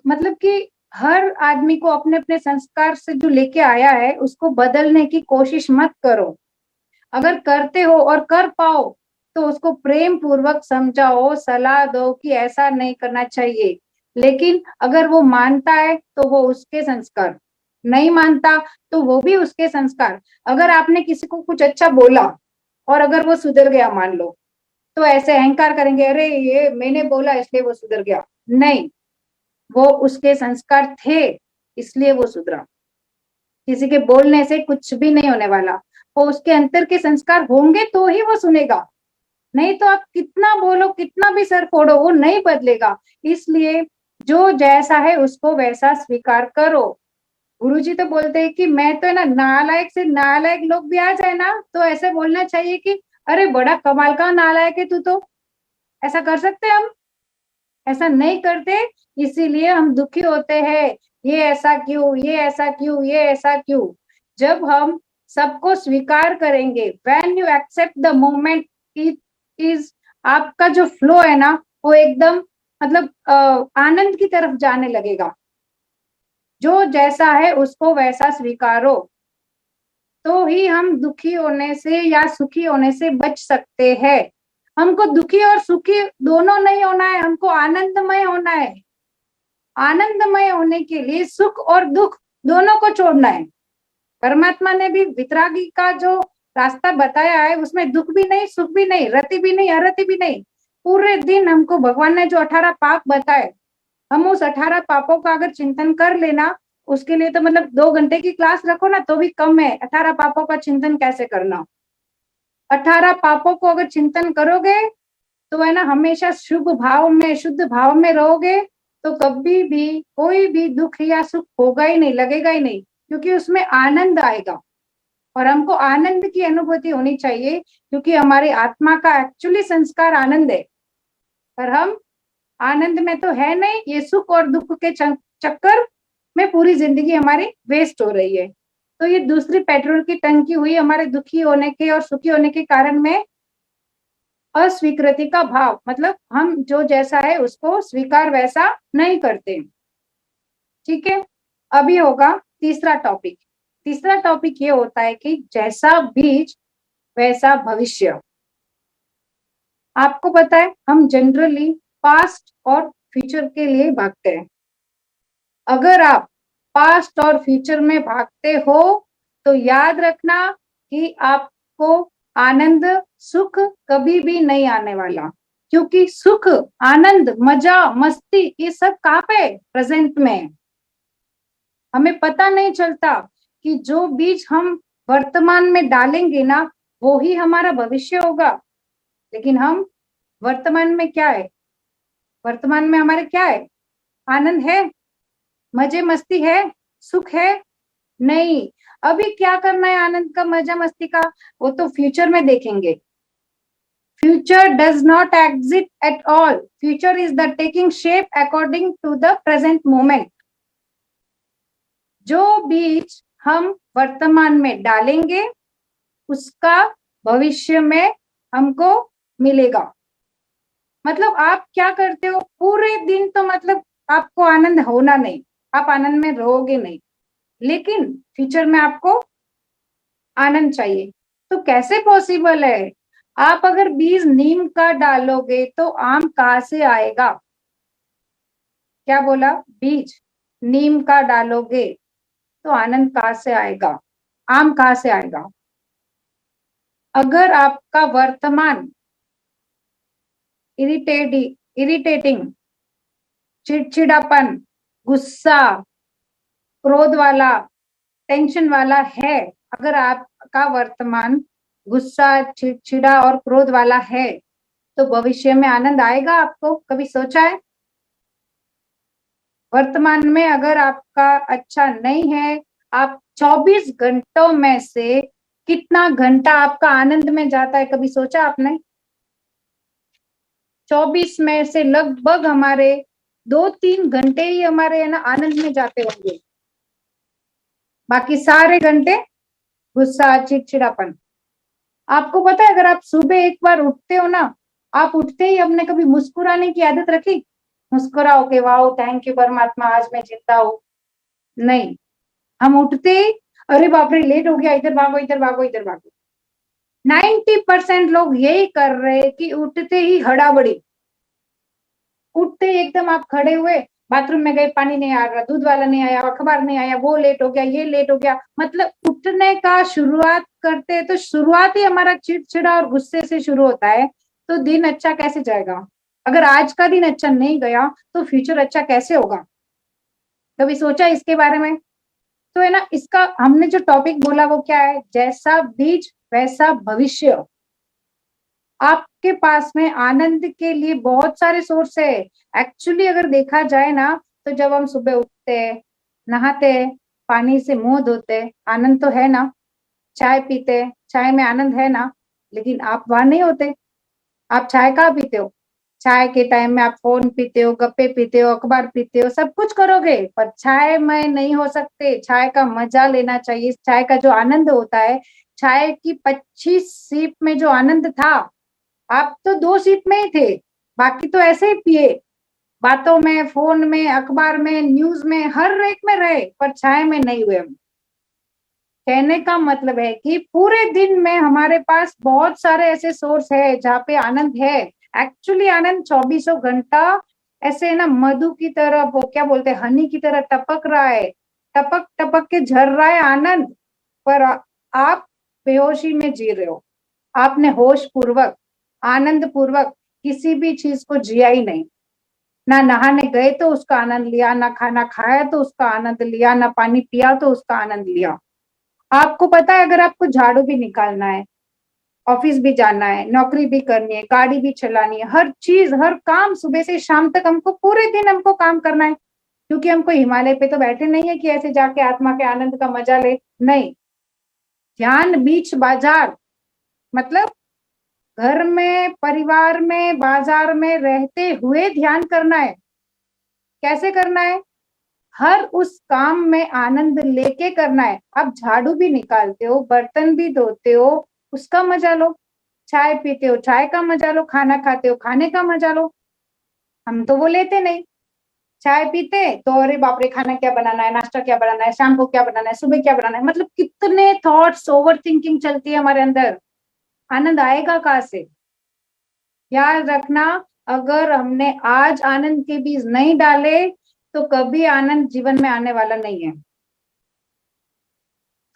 B: मतलब कि हर आदमी को अपने अपने संस्कार से जो लेके आया है उसको बदलने की कोशिश मत करो। अगर करते हो और कर पाओ तो उसको प्रेम पूर्वक समझाओ, सलाह दो कि ऐसा नहीं करना चाहिए। लेकिन अगर वो मानता है तो वो उसके संस्कार, नहीं मानता तो वो भी उसके संस्कार। अगर आपने किसी को कुछ अच्छा बोला और अगर वो सुधर गया मान लो, तो ऐसे अहंकार करेंगे, अरे ये मैंने बोला इसलिए वो सुधर गया। नहीं, वो उसके संस्कार थे इसलिए वो सुधरा। किसी के बोलने से कुछ भी नहीं होने वाला, वो उसके अंतर के संस्कार होंगे तो ही वो सुनेगा। नहीं तो आप कितना बोलो, कितना भी सर फोड़ो, वो नहीं बदलेगा। इसलिए जो जैसा है उसको वैसा स्वीकार करो। गुरुजी तो बोलते हैं कि मैं तो है ना, नालायक से नालायक लोग भी आ जाए ना तो ऐसे बोलना चाहिए कि अरे बड़ा कमाल का नालायक है तू तो। ऐसा कर सकते हैं हम? ऐसा नहीं करते, इसीलिए हम दुखी होते हैं। ये ऐसा क्यों, ये ऐसा क्यों, ये ऐसा क्यों। जब हम सबको स्वीकार करेंगे, when you accept the moment, it is, आपका जो फ्लो है ना वो एकदम मतलब आनंद की तरफ जाने लगेगा। जो जैसा है उसको वैसा स्वीकारो, तो ही हम दुखी होने से या सुखी होने से बच सकते हैं। हमको दुखी और सुखी दोनों नहीं होना है, हमको आनंदमय होना है। आनंदमय होने के लिए सुख और दुख दोनों को छोड़ना है। परमात्मा ने भी वितरागी का जो रास्ता बताया है उसमें दुख भी नहीं, सुख भी नहीं, रति भी नहीं, अरति भी नहीं। पूरे दिन हमको भगवान ने जो 18 पाप बताए, हम उस 18 पापों का अगर चिंतन कर लेना, उसके लिए तो मतलब 2 घंटे की क्लास रखो ना तो भी कम है। 18 पापों का चिंतन कैसे करना, 18 पापों को अगर चिंतन करोगे तो है ना हमेशा शुभ भाव में, शुद्ध भाव में रहोगे, तो कभी भी कोई भी दुख या सुख होगा ही नहीं, लगेगा ही नहीं, क्योंकि उसमें आनंद आएगा। और हमको आनंद की अनुभूति होनी चाहिए, क्योंकि हमारी आत्मा का एक्चुअली संस्कार आनंद है। पर हम आनंद में तो है नहीं, ये सुख और दुख के चक्कर में पूरी जिंदगी हमारी वेस्ट हो रही है। तो ये दूसरी पेट्रोल की टंकी हुई हमारे दुखी होने के और सुखी होने के कारण में अस्वीकृति का भाव, मतलब हम जो जैसा है उसको स्वीकार वैसा नहीं करते। ठीक है, अभी होगा तीसरा टॉपिक। तीसरा टॉपिक ये होता है कि जैसा बीज वैसा भविष्य। आपको पता है हम जनरली पास्ट और फ्यूचर के लिए भागते हैं। अगर आप पास्ट और फ्यूचर में भागते हो तो याद रखना कि आपको आनंद सुख कभी भी नहीं आने वाला, क्योंकि सुख, आनंद, मजा, मस्ती ये सब कहाँ पे? प्रेजेंट में। हमें पता नहीं चलता कि जो बीज हम वर्तमान में डालेंगे ना वो ही हमारा भविष्य होगा। लेकिन हम वर्तमान में क्या है? वर्तमान में हमारे क्या है? आनंद है, मजे मस्ती है, सुख है? नहीं। अभी क्या करना है आनंद का, मजा मस्ती का, वो तो फ्यूचर में देखेंगे। Future does not exist at all, future is the taking shape according to the present moment. जो बीज हम वर्तमान में डालेंगे उसका भविष्य में हमको मिलेगा। मतलब आप क्या करते हो पूरे दिन, तो मतलब आपको आनंद होना नहीं, आप आनंद में रहोगे नहीं, लेकिन फ्यूचर में आपको आनंद चाहिए। तो कैसे पॉसिबल है? आप अगर बीज नीम का डालोगे तो आम कहाँ से आएगा? क्या बोला? बीज नीम का डालोगे तो आनंद कहाँ से आएगा? आम कहाँ से आएगा? अगर आपका वर्तमान इरिटेटिंग, चिड़चिड़ापन, गुस्सा, क्रोध वाला, टेंशन वाला है, अगर आपका वर्तमान गुस्सा, चिड़चिड़ा और क्रोध वाला है, तो भविष्य में आनंद आएगा आपको? कभी सोचा है? वर्तमान में अगर आपका अच्छा नहीं है, आप 24 घंटों में से कितना घंटा आपका आनंद में जाता है, कभी सोचा आपने? 24 में से लगभग हमारे 2-3 घंटे ही हमारे है ना आनंद में जाते होंगे, बाकी सारे घंटे गुस्सा, चिड़चिड़ापन। आपको पता है अगर आप सुबह एक बार उठते हो ना, आप उठते ही हमने कभी मुस्कुराने की आदत रखी? मुस्कुराओ के वाओ थैंक यू परमात्मा आज मैं जिंदा हूं? नहीं, हम उठते ही अरे बाप रे लेट हो गया, इधर भागो इधर भागो इधर भागो। 90% लोग यही कर रहे हैं कि उठते ही हड़ाबड़ी, उठते ही एकदम आप खड़े हुए, बाथरूम में गए, पानी नहीं आ रहा, दूध वाला नहीं आया, अखबार नहीं आया, वो लेट हो गया, ये लेट हो गया। मतलब उठने का शुरुआत करते तो शुरुआत ही हमारा चिड़चिड़ा और गुस्से से शुरू होता है, तो दिन अच्छा कैसे जाएगा? अगर आज का दिन अच्छा नहीं गया तो फ्यूचर अच्छा कैसे होगा? कभी सोचा इसके बारे में? तो है ना, इसका हमने जो टॉपिक बोला वो क्या है? जैसा बीज वैसा भविष्य। आपके पास में आनंद के लिए बहुत सारे सोर्स है। एक्चुअली अगर देखा जाए ना, तो जब हम सुबह उठते हैं, नहाते हैं, पानी से मुंह धोते, आनंद तो है ना। चाय पीते, चाय में आनंद है ना। लेकिन आप वहां नहीं होते। आप चाय कहाँ पीते हो? चाय के टाइम में आप फोन पीते हो, गप्पे पीते हो, अखबार पीते हो, सब कुछ करोगे, पर चाय में नहीं हो सकते। चाय का मजा लेना चाहिए। चाय का जो आनंद होता है, चाय की 25 सीप में जो आनंद था, आप तो 2 सीट में ही थे, बाकी तो ऐसे ही पिए, बातों में, फोन में, अखबार में, न्यूज में, हर एक में रहे, पर चाय में नहीं हुए हम। कहने का मतलब है कि पूरे दिन में हमारे पास बहुत सारे ऐसे सोर्स है जहाँ पे आनंद है। एक्चुअली आनंद 24 घंटा ऐसे ना मधु की तरह, वो क्या बोलते हैं, हनी की तरह टपक रहा है, टपक टपक के झर रहा है आनंद। पर आप बेहोशी में जी रहे हो। आपने होश पूर्वक, आनंद पूर्वक किसी भी चीज को जिया ही नहीं। ना नहाने गए तो उसका आनंद लिया, ना खाना खाया तो उसका आनंद लिया, ना पानी पिया तो उसका आनंद लिया। आपको पता है अगर आपको झाड़ू भी निकालना है, ऑफिस भी जाना है, नौकरी भी करनी है, गाड़ी भी चलानी है, हर चीज, हर काम सुबह से शाम तक हमको, पूरे दिन हमको काम करना है। क्योंकि हमको हिमालय पे तो बैठे नहीं है कि ऐसे जाके आत्मा के आनंद का मजा ले। नहीं, ध्यान बीच बाजार, मतलब घर में, परिवार में, बाजार में रहते हुए ध्यान करना है। कैसे करना है? हर उस काम में आनंद लेके करना है। आप झाड़ू भी निकालते हो, बर्तन भी धोते हो, उसका मजा लो। चाय पीते हो, चाय का मजा लो। खाना खाते हो, खाने का मजा लो। हम तो वो लेते नहीं। चाय पीते तो अरे बाप रे, खाना क्या बनाना है, नाश्ता क्या बनाना है, शाम को क्या बनाना है, सुबह क्या बनाना है, मतलब कितने थॉट्स, ओवर थिंकिंग चलती है हमारे अंदर। आनंद आएगा कहाँ से? याद रखना, अगर हमने आज आनंद के बीज नहीं डाले तो कभी आनंद जीवन में आने वाला नहीं है।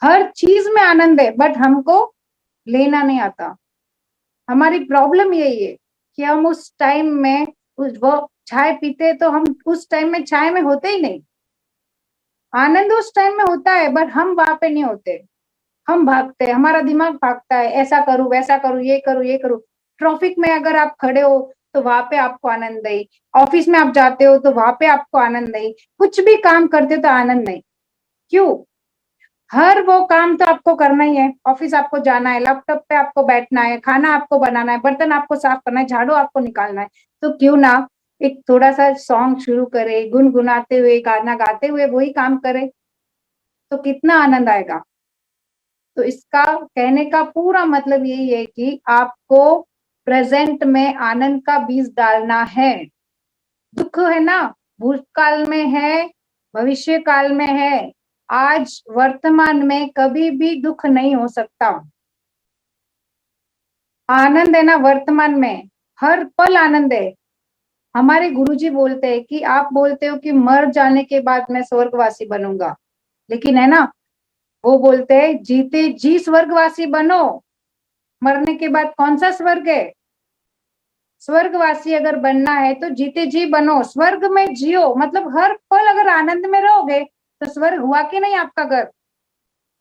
B: हर चीज में आनंद है, बट हमको लेना नहीं आता। हमारी प्रॉब्लम यही है कि हम उस टाइम में, उस वो चाय पीते तो हम उस टाइम में चाय में होते ही नहीं। आनंद उस टाइम में होता है, बट हम वहां पे नहीं होते। हम भागते हैं, हमारा दिमाग भागता है, ऐसा करूं, वैसा करूं, ये करूं, ये करूं। ट्रैफिक में अगर आप खड़े हो तो वहां पे आपको आनंद नहीं, ऑफिस में आप जाते हो तो वहां पे आपको आनंद नहीं, कुछ भी काम करते हो तो आनंद नहीं। क्यों? हर वो काम तो आपको करना ही है। ऑफिस आपको जाना है, लैपटॉप पे आपको बैठना है, खाना आपको बनाना है, बर्तन आपको साफ करना है, झाड़ू आपको निकालना है। तो क्यों ना एक थोड़ा सा सॉन्ग शुरू करे, गुनगुनाते हुए, गाना गाते हुए वही काम करे, तो कितना आनंद आएगा। तो इसका कहने का पूरा मतलब यही है कि आपको प्रेजेंट में आनंद का बीज डालना है। दुख है ना, भूतकाल में है, भविष्य काल में है, आज वर्तमान में कभी भी दुख नहीं हो सकता। आनंद है ना वर्तमान में, हर पल आनंद है। हमारे गुरुजी बोलते हैं कि आप बोलते हो कि मर जाने के बाद मैं स्वर्गवासी बनूंगा, लेकिन है ना, वो बोलते हैं जीते जी स्वर्गवासी बनो। मरने के बाद कौन सा स्वर्ग है? स्वर्गवासी अगर बनना है तो जीते जी बनो, स्वर्ग में जियो, मतलब हर पल अगर आनंद में रहोगे तो स्वर्ग हुआ कि नहीं आपका घर?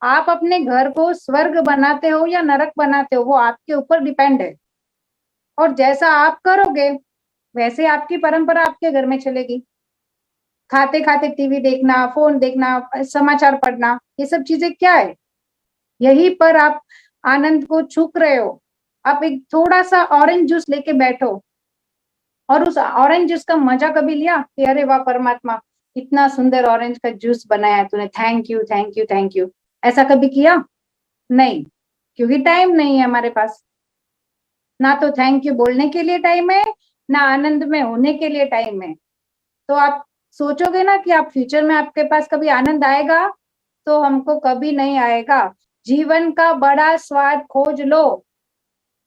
B: आप अपने घर को स्वर्ग बनाते हो या नरक बनाते हो, वो आपके ऊपर डिपेंड है। और जैसा आप करोगे वैसे आपकी परंपरा आपके घर में चलेगी। खाते खाते टीवी देखना, फोन देखना, समाचार पढ़ना, ये सब चीजें क्या है? यही पर आप आनंद को छूक रहे हो। आप एक थोड़ा सा ऑरेंज जूस लेके बैठो और उस ऑरेंज जूस का मजा कभी लिया कि अरे वाह परमात्मा, इतना सुंदर ऑरेंज का जूस बनाया तूने, thank you thank you thank you, ऐसा कभी किया? नहीं, क्योंकि टाइम नहीं है हमारे पास। ना तो थैंक यू बोलने के लिए टाइम है, ना आनंद में होने के लिए टाइम है। तो आप सोचोगे ना कि आप फ्यूचर में आपके पास कभी आनंद आएगा, तो हमको कभी नहीं आएगा। जीवन का बड़ा स्वाद खोज लो,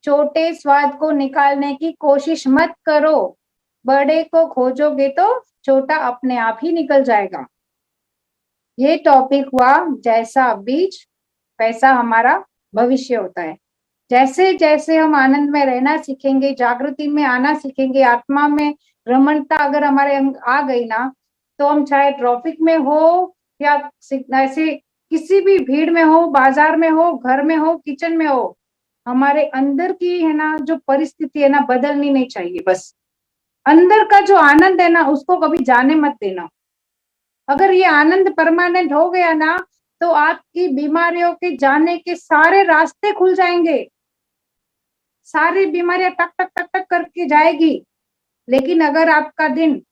B: छोटे स्वाद को निकालने की कोशिश मत करो। बड़े को खोजोगे तो छोटा अपने आप ही निकल जाएगा। ये टॉपिक हुआ जैसा बीज वैसा हमारा भविष्य होता है। जैसे जैसे हम आनंद में रहना सीखेंगे, जागृति में आना सीखेंगे, आत्मा में रमणता अगर हमारे आ गई ना, तो हम चाहे ट्रैफिक में हो या ऐसे किसी भी भीड़ में हो, बाजार में हो, घर में हो, किचन में हो, हमारे अंदर की है ना जो परिस्थिति है ना बदलनी नहीं चाहिए। बस अंदर का जो आनंद है ना उसको कभी जाने मत देना। अगर ये आनंद परमानेंट हो गया ना, तो आपकी बीमारियों के जाने के सारे रास्ते खुल जाएंगे, सारी बीमारियां टक टक टक टक करके जाएगी। लेकिन अगर आपका दिन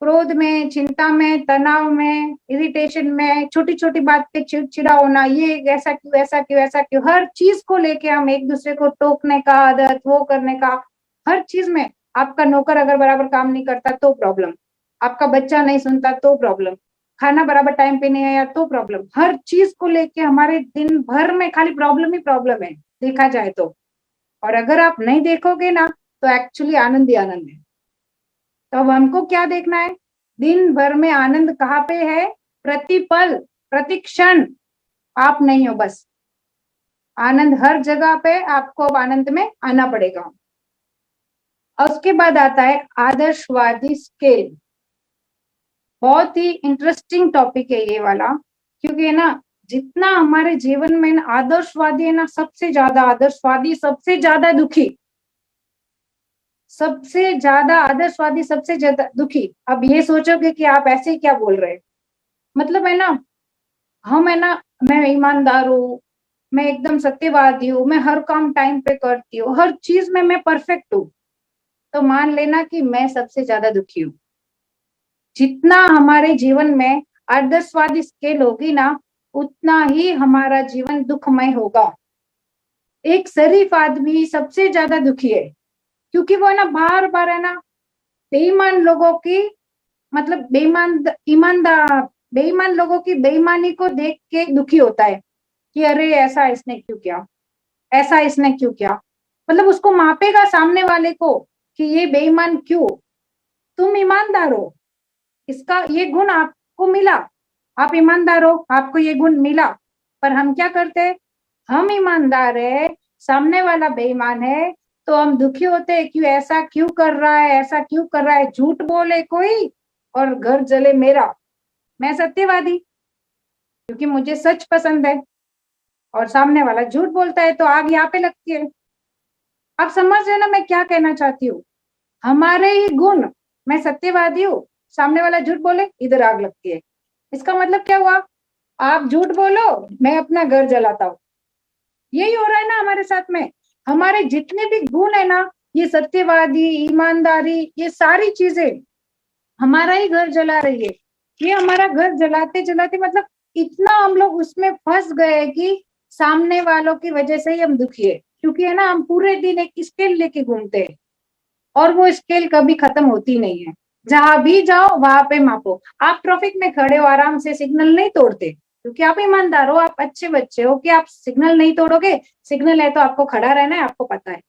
B: क्रोध में, चिंता में, तनाव में, इरिटेशन में, छोटी छोटी बात पे चिड़चिड़ा होना, ये ऐसा क्यों, ऐसा क्यों, ऐसा क्यों, हर चीज को लेके हम एक दूसरे को टोकने का आदत, वो करने का, हर चीज में आपका नौकर अगर बराबर काम नहीं करता तो प्रॉब्लम, आपका बच्चा नहीं सुनता तो प्रॉब्लम, खाना बराबर टाइम पे नहीं आया तो प्रॉब्लम, हर चीज को लेके हमारे दिन भर में खाली प्रॉब्लम ही प्रॉब्लम है देखा जाए तो। और अगर आप नहीं देखोगे ना तो एक्चुअली आनंद ही आनंद है। तो अब हमको क्या देखना है? दिन भर में आनंद कहाँ पे है? प्रतिपल, प्रतिक्षण आप नहीं हो, बस आनंद हर जगह पे। आपको अब आनंद में आना पड़ेगा। और उसके बाद आता है आदर्शवादी स्केल। बहुत ही इंटरेस्टिंग टॉपिक है ये वाला, क्योंकि है ना जितना हमारे जीवन में ना आदर्शवादी है ना, सबसे ज्यादा आदर्शवादी सबसे ज्यादा दुखी, सबसे ज्यादा आदर्शवादी सबसे ज्यादा दुखी। अब ये सोचोगे कि आप ऐसे क्या बोल रहे हैं, मतलब है ना, हम है ना, मैं ईमानदार हूँ, मैं एकदम सत्यवादी हूँ, मैं हर काम टाइम पे करती हूँ, हर चीज में मैं परफेक्ट हूँ, तो मान लेना कि मैं सबसे ज्यादा दुखी हूँ। जितना हमारे जीवन में आदर्शवादी स्केल होगी ना, उतना ही हमारा जीवन दुखमय होगा। एक शरीफ आदमी सबसे ज्यादा दुखी है, क्योंकि वो है ना बार बार है ना बेईमान लोगों की, मतलब बेईमान लोगों की बेईमानी को देख के दुखी होता है कि अरे ऐसा इसने क्यों किया, ऐसा इसने क्यों किया। मतलब उसको मापेगा सामने वाले को कि ये बेईमान क्यों, तुम ईमानदार हो, इसका ये गुण आपको मिला, आप ईमानदार हो, आपको ये गुण मिला। पर हम क्या करते हैं? हम ईमानदार है, सामने वाला बेईमान है, तो हम दुखी होते हैं क्यों, ऐसा क्यों कर रहा है, ऐसा क्यों कर रहा है। झूठ बोले कोई और घर जले मेरा, मैं सत्यवादी क्योंकि मुझे सच पसंद है, और सामने वाला झूठ बोलता है तो आग यहाँ पे लगती है। आप समझ रहे ना मैं क्या कहना चाहती हूँ? हमारे ही गुण, मैं सत्यवादी हूँ, सामने वाला झूठ बोले, इधर आग लगती है। इसका मतलब क्या हुआ? आप झूठ बोलो, मैं अपना घर जलाता हूँ। यही हो रहा है ना हमारे साथ में। हमारे जितने भी गुण है ना, ये सत्यवादी, ईमानदारी, ये सारी चीजें हमारा ही घर जला रही है। ये हमारा घर जलाते जलाते मतलब इतना हम लोग उसमें फंस गए कि सामने वालों की वजह से ही हम दुखी है, क्योंकि है ना हम पूरे दिन एक स्केल लेके घूमते हैं और वो स्केल कभी खत्म होती नहीं है। जहां भी जाओ वहां पे मापो। आप ट्रैफिक में खड़े हो आराम से, सिग्नल नहीं तोड़ते, क्योंकि आप ईमानदार हो, आप अच्छे बच्चे हो कि आप सिग्नल नहीं तोड़ोगे। सिग्नल है तो आपको खड़ा रहना है, आपको पता है।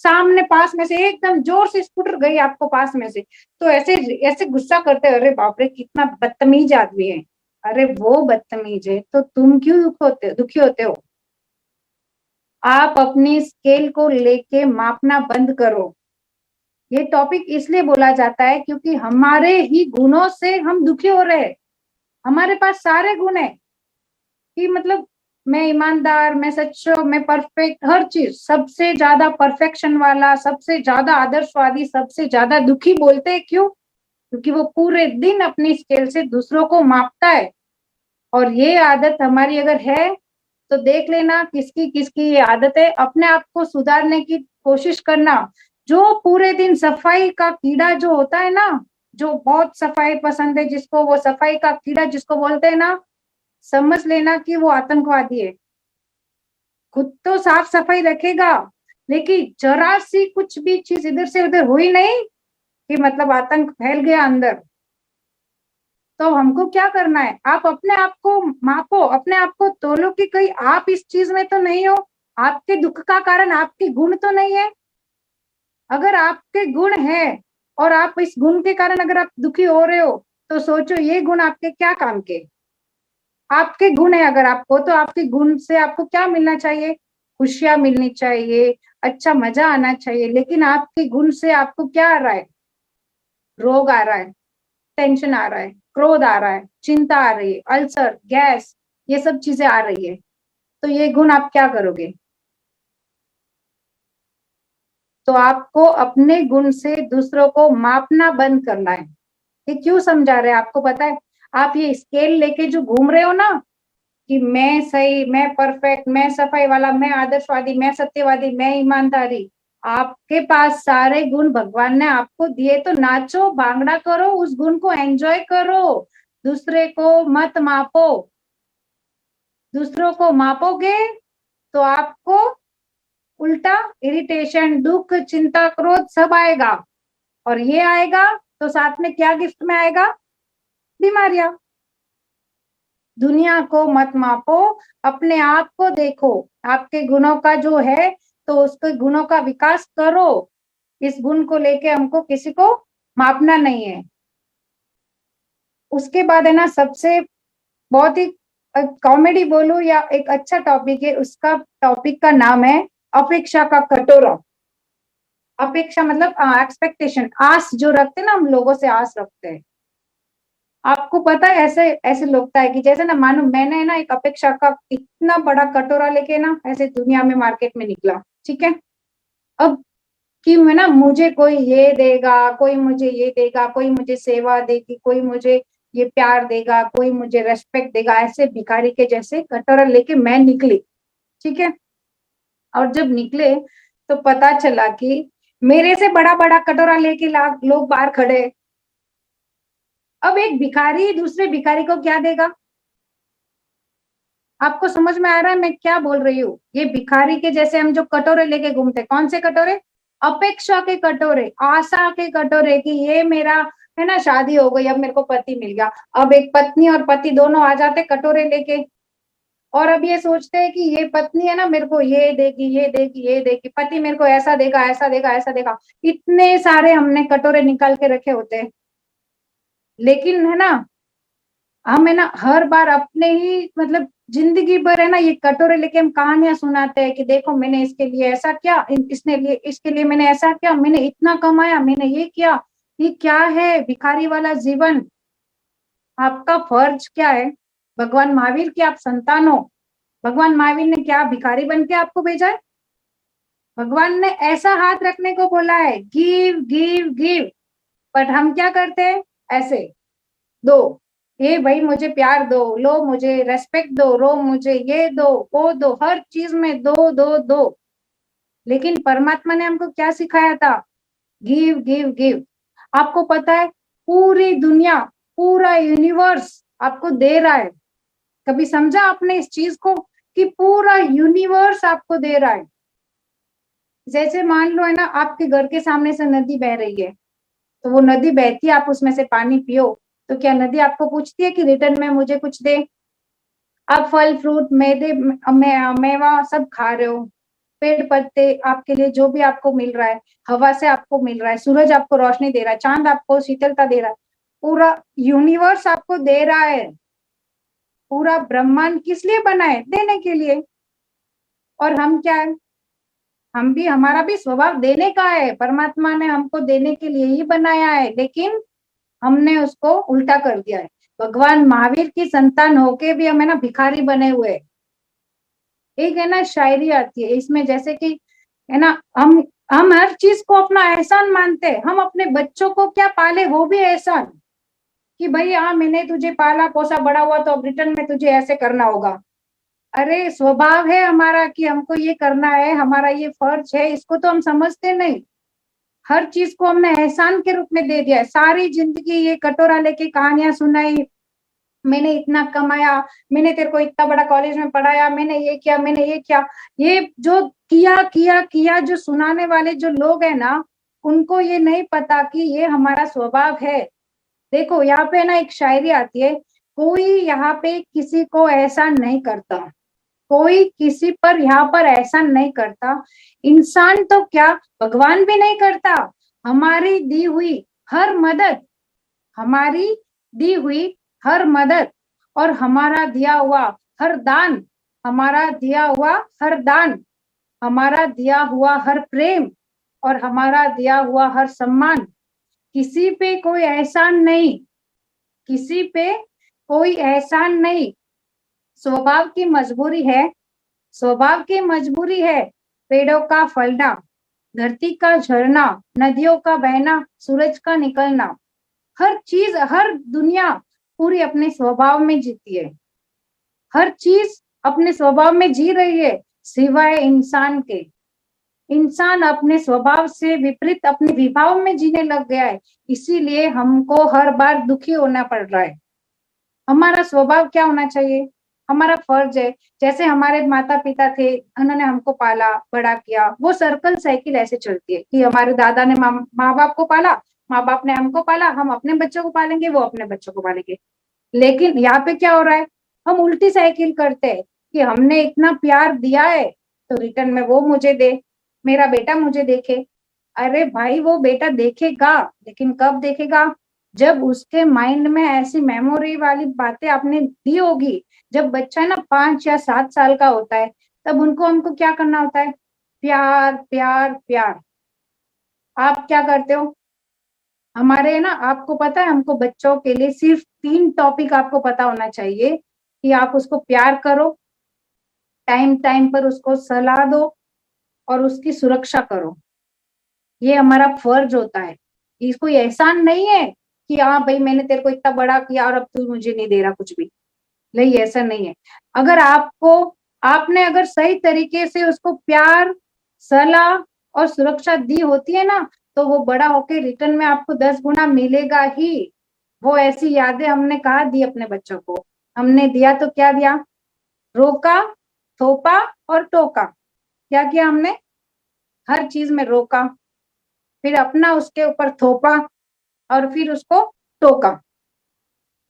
B: सामने पास में से एकदम जोर से स्कूटर गई आपको पास में से, तो ऐसे ऐसे गुस्सा करते, अरे बाप रे कितना बदतमीज आदमी है। अरे वो बदतमीज है तो तुम क्यों दुखी होते हो? आप अपनी स्केल को लेके मापना बंद करो। ये टॉपिक इसलिए बोला जाता है क्योंकि हमारे ही गुणों से हम दुखी हो रहे हैं। हमारे पास सारे गुण है कि मतलब मैं ईमानदार, मैं सच्चा, मैं परफेक्ट, हर चीज। सबसे ज्यादा परफेक्शन वाला, सबसे ज्यादा आदर्शवादी, सबसे ज्यादा दुखी बोलते हैं, क्यों? क्योंकि वो पूरे दिन अपनी स्केल से दूसरों को मापता है। और ये आदत हमारी अगर है तो देख लेना किसकी किसकी ये आदत है। अपने आप को सुधारने की कोशिश करना। जो पूरे दिन सफाई का कीड़ा जो होता है ना, जो बहुत सफाई पसंद है, जिसको वो सफाई का कीड़ा जिसको बोलते हैं ना, समझ लेना कि वो आतंकवादी है। खुद तो साफ सफाई रखेगा, लेकिन जरा सी कुछ भी चीज इधर से उधर हुई नहीं कि मतलब आतंक फैल गया अंदर। तो हमको क्या करना है? आप अपने आप को मापो, अपने आप को तोलो कि कहीं आप इस चीज में तो नहीं हो। आपके दुख का कारण आपके गुण तो नहीं है। अगर आपके गुण है और आप इस गुण के कारण अगर आप दुखी हो रहे हो, तो सोचो ये गुण आपके क्या काम के? आपके गुण है अगर आपको, तो आपके गुण से आपको क्या मिलना चाहिए? खुशियां मिलनी चाहिए, अच्छा मजा आना चाहिए। लेकिन आपके गुण से आपको क्या आ रहा है? रोग आ रहा है, टेंशन आ रहा है, क्रोध आ रहा है, चिंता आ रही है, अल्सर, गैस, ये सब चीजें आ रही है। तो ये गुण आप क्या करोगे? तो आपको अपने गुण से दूसरों को मापना बंद करना है। ये क्यों समझा रहे हैं आपको पता है? आप ये स्केल लेके जो घूम रहे हो ना कि मैं सही, मैं परफेक्ट, मैं सफाई वाला, मैं आदर्शवादी, मैं सत्यवादी, मैं ईमानदारी, आपके पास सारे गुण भगवान ने आपको दिए। तो नाचो, भांगड़ा करो, उस गुण को एंजॉय करो। दूसरे को मत मापो। दूसरों को मापोगे तो आपको उल्टा इरिटेशन, दुख, चिंता, क्रोध सब आएगा। और ये आएगा तो साथ में क्या गिफ्ट में आएगा? बीमारियां। दुनिया को मत मापो, अपने आप को देखो। आपके गुणों का जो है तो उसके गुणों का विकास करो। इस गुण को लेके हमको किसी को मापना नहीं है। उसके बाद है ना, सबसे बहुत ही कॉमेडी बोलूं या एक अच्छा टॉपिक है, उसका टॉपिक का नाम है अपेक्षा का कटोरा। अपेक्षा मतलब एक्सपेक्टेशन, आस जो रखते हैं ना, हम लोगों से आस रखते हैं। आपको पता है ऐसे ऐसे लगता है कि जैसे ना, मानो मैंने ना एक अपेक्षा का इतना बड़ा कटोरा लेके ना ऐसे दुनिया में मार्केट में निकला, ठीक है। अब कि मैं ना, मुझे कोई ये देगा, कोई मुझे ये देगा, कोई मुझे सेवा देगी, कोई मुझे ये प्यार देगा, कोई मुझे रेस्पेक्ट देगा, ऐसे भिखारी के जैसे कटोरा लेके मैं निकली, ठीक है। और जब निकले तो पता चला कि मेरे से बड़ा बड़ा कटोरा लेके लोग बाहर खड़े। अब एक भिखारी दूसरे भिखारी को क्या देगा? आपको समझ में आ रहा है मैं क्या बोल रही हूँ? ये भिखारी के जैसे हम जो कटोरे लेके घूमते, कौन से कटोरे? अपेक्षा के कटोरे, आशा के कटोरे कि ये मेरा है ना, शादी हो गई, अब मेरे को पति मिल गया। अब एक पत्नी और पति दोनों आ जाते कटोरे लेके, और अब ये सोचते हैं कि ये पत्नी है ना मेरे को ये देगी, ये देगी, ये देगी, पति मेरे को ऐसा देगा, ऐसा देगा, ऐसा देगा। इतने सारे हमने कटोरे निकाल के रखे होते हैं। लेकिन है ना, हम है ना हर बार अपने ही मतलब जिंदगी भर है ना ये कटोरे लेके हम कहानियां सुनाते हैं कि देखो मैंने इसके लिए ऐसा किया, इसने लिए इसके लिए मैंने ऐसा किया, मैंने इतना कमाया, मैंने ये किया। ये क्या है भिखारी वाला जीवन? आपका फर्ज क्या है? भगवान महावीर की आप संतान हो। भगवान महावीर ने क्या भिखारी बन के आपको भेजा है? भगवान ने ऐसा हाथ रखने को बोला है, गिव गिव गिव। बट हम क्या करते हैं? ऐसे दो, ये भाई मुझे प्यार दो, लो मुझे रेस्पेक्ट दो, रो मुझे ये दो, वो दो, हर चीज में दो दो दो। लेकिन परमात्मा ने हमको क्या सिखाया था? Give give give. आपको पता है पूरी दुनिया, पूरा यूनिवर्स आपको दे रहा है। कभी समझा आपने इस चीज को कि पूरा यूनिवर्स आपको दे रहा है। जैसे मान लो है ना, आपके घर के सामने से नदी बह रही है, तो वो नदी बहती है, आप उसमें से पानी पियो, तो क्या नदी आपको पूछती है कि रिटर्न में मुझे कुछ दे? आप फल फ्रूट मेवा सब खा रहे हो, पेड़ पत्ते आपके लिए जो भी आपको मिल रहा है, हवा से आपको मिल रहा है, सूरज आपको रोशनी दे रहा है, चांद आपको शीतलता दे रहा है, पूरा यूनिवर्स आपको दे रहा है। पूरा ब्रह्मांड किस लिए बना है? देने के लिए। और हम क्या है? हमारा भी स्वभाव देने का है। परमात्मा ने हमको देने के लिए ही बनाया है, लेकिन हमने उसको उल्टा कर दिया है। भगवान महावीर की संतान होके भी हमें ना भिखारी बने हुए। एक है ना शायरी आती है इसमें, जैसे कि है ना, हम हर चीज को अपना एहसान मानते हैं। हम अपने बच्चों को क्या पाले, वो भी एहसान, कि भाई हाँ मैंने तुझे पाला पोसा बड़ा हुआ, तो अब रिटर्न में तुझे ऐसे करना होगा। अरे स्वभाव है हमारा कि हमको ये करना है, हमारा ये फर्ज है, इसको तो हम समझते नहीं। हर चीज को हमने एहसान के रूप में दे दिया है। सारी जिंदगी ये कटोरा लेके कहानियां सुनाई, मैंने इतना कमाया, मैंने तेरे को इतना बड़ा कॉलेज में पढ़ाया, मैंने ये किया, मैंने ये किया। ये जो किया किया किया जो सुनाने वाले जो लोग हैं ना, उनको ये नहीं पता कि ये हमारा स्वभाव है। देखो यहाँ पे ना एक शायरी आती है, कोई यहाँ पे किसी को एहसान नहीं करता, कोई किसी पर यहाँ पर एहसान नहीं करता। इंसान तो क्या, भगवान भी नहीं करता। हमारी दी हुई हर मदद, हमारी दी हुई हर मदद और हमारा दिया हुआ हर दान, हमारा दिया हुआ हर दान, हमारा दिया हुआ हर प्रेम और हमारा दिया हुआ हर सम्मान, किसी पे कोई एहसान नहीं, किसी पे कोई एहसान नहीं। स्वभाव की मजबूरी है, स्वभाव की मजबूरी है पेड़ों का फलना, धरती का झरना, नदियों का बहना, सूरज का निकलना। हर चीज, हर दुनिया पूरी अपने स्वभाव में जीती है। हर चीज अपने स्वभाव में जी रही है, सिवाय इंसान के। इंसान अपने स्वभाव से विपरीत अपने विभाव में जीने लग गया है, इसीलिए हमको हर बार दुखी होना पड़ रहा है। हमारा स्वभाव क्या होना चाहिए? हमारा फर्ज है, जैसे हमारे माता पिता थे, उन्होंने हमको पाला बड़ा किया, वो सर्कल साइकिल ऐसे चलती है कि हमारे दादा ने माँ बाप को पाला, माँ बाप ने हमको पाला, हम अपने बच्चों को पालेंगे, वो अपने बच्चों को पालेंगे। लेकिन यहाँ पे क्या हो रहा है, हम उल्टी साइकिल करते हैं कि हमने इतना प्यार दिया है तो रिटर्न में वो मुझे दे, मेरा बेटा मुझे देखे। अरे भाई वो बेटा देखेगा, लेकिन कब देखेगा? जब उसके माइंड में ऐसी मेमोरी वाली बातें आपने दी होगी। जब बच्चा ना 5 या 7 साल का होता है, तब उनको हमको क्या करना होता है? प्यार प्यार प्यार। आप क्या करते हो? हमारे ना, आपको पता है, हमको बच्चों के लिए सिर्फ 3 टॉपिक आपको पता होना चाहिए कि आप उसको प्यार करो, टाइम टाइम पर उसको सलाह दो और उसकी सुरक्षा करो। ये हमारा फर्ज होता है। ये कोई एहसान नहीं है कि हाँ भाई मैंने तेरे को इतना बड़ा किया और अब तू मुझे नहीं दे रहा कुछ भी। नहीं, ऐसा नहीं है। अगर आपने अगर सही तरीके से उसको प्यार, सलाह और सुरक्षा दी होती है ना, तो वो बड़ा होके रिटर्न में आपको 10 गुना मिलेगा ही। वो ऐसी यादें हमने कहा दी अपने बच्चों को? हमने दिया तो क्या दिया? रोका, थोपा और टोका। क्या किया हमने? हर चीज में रोका, फिर अपना उसके ऊपर थोपा और फिर उसको टोका।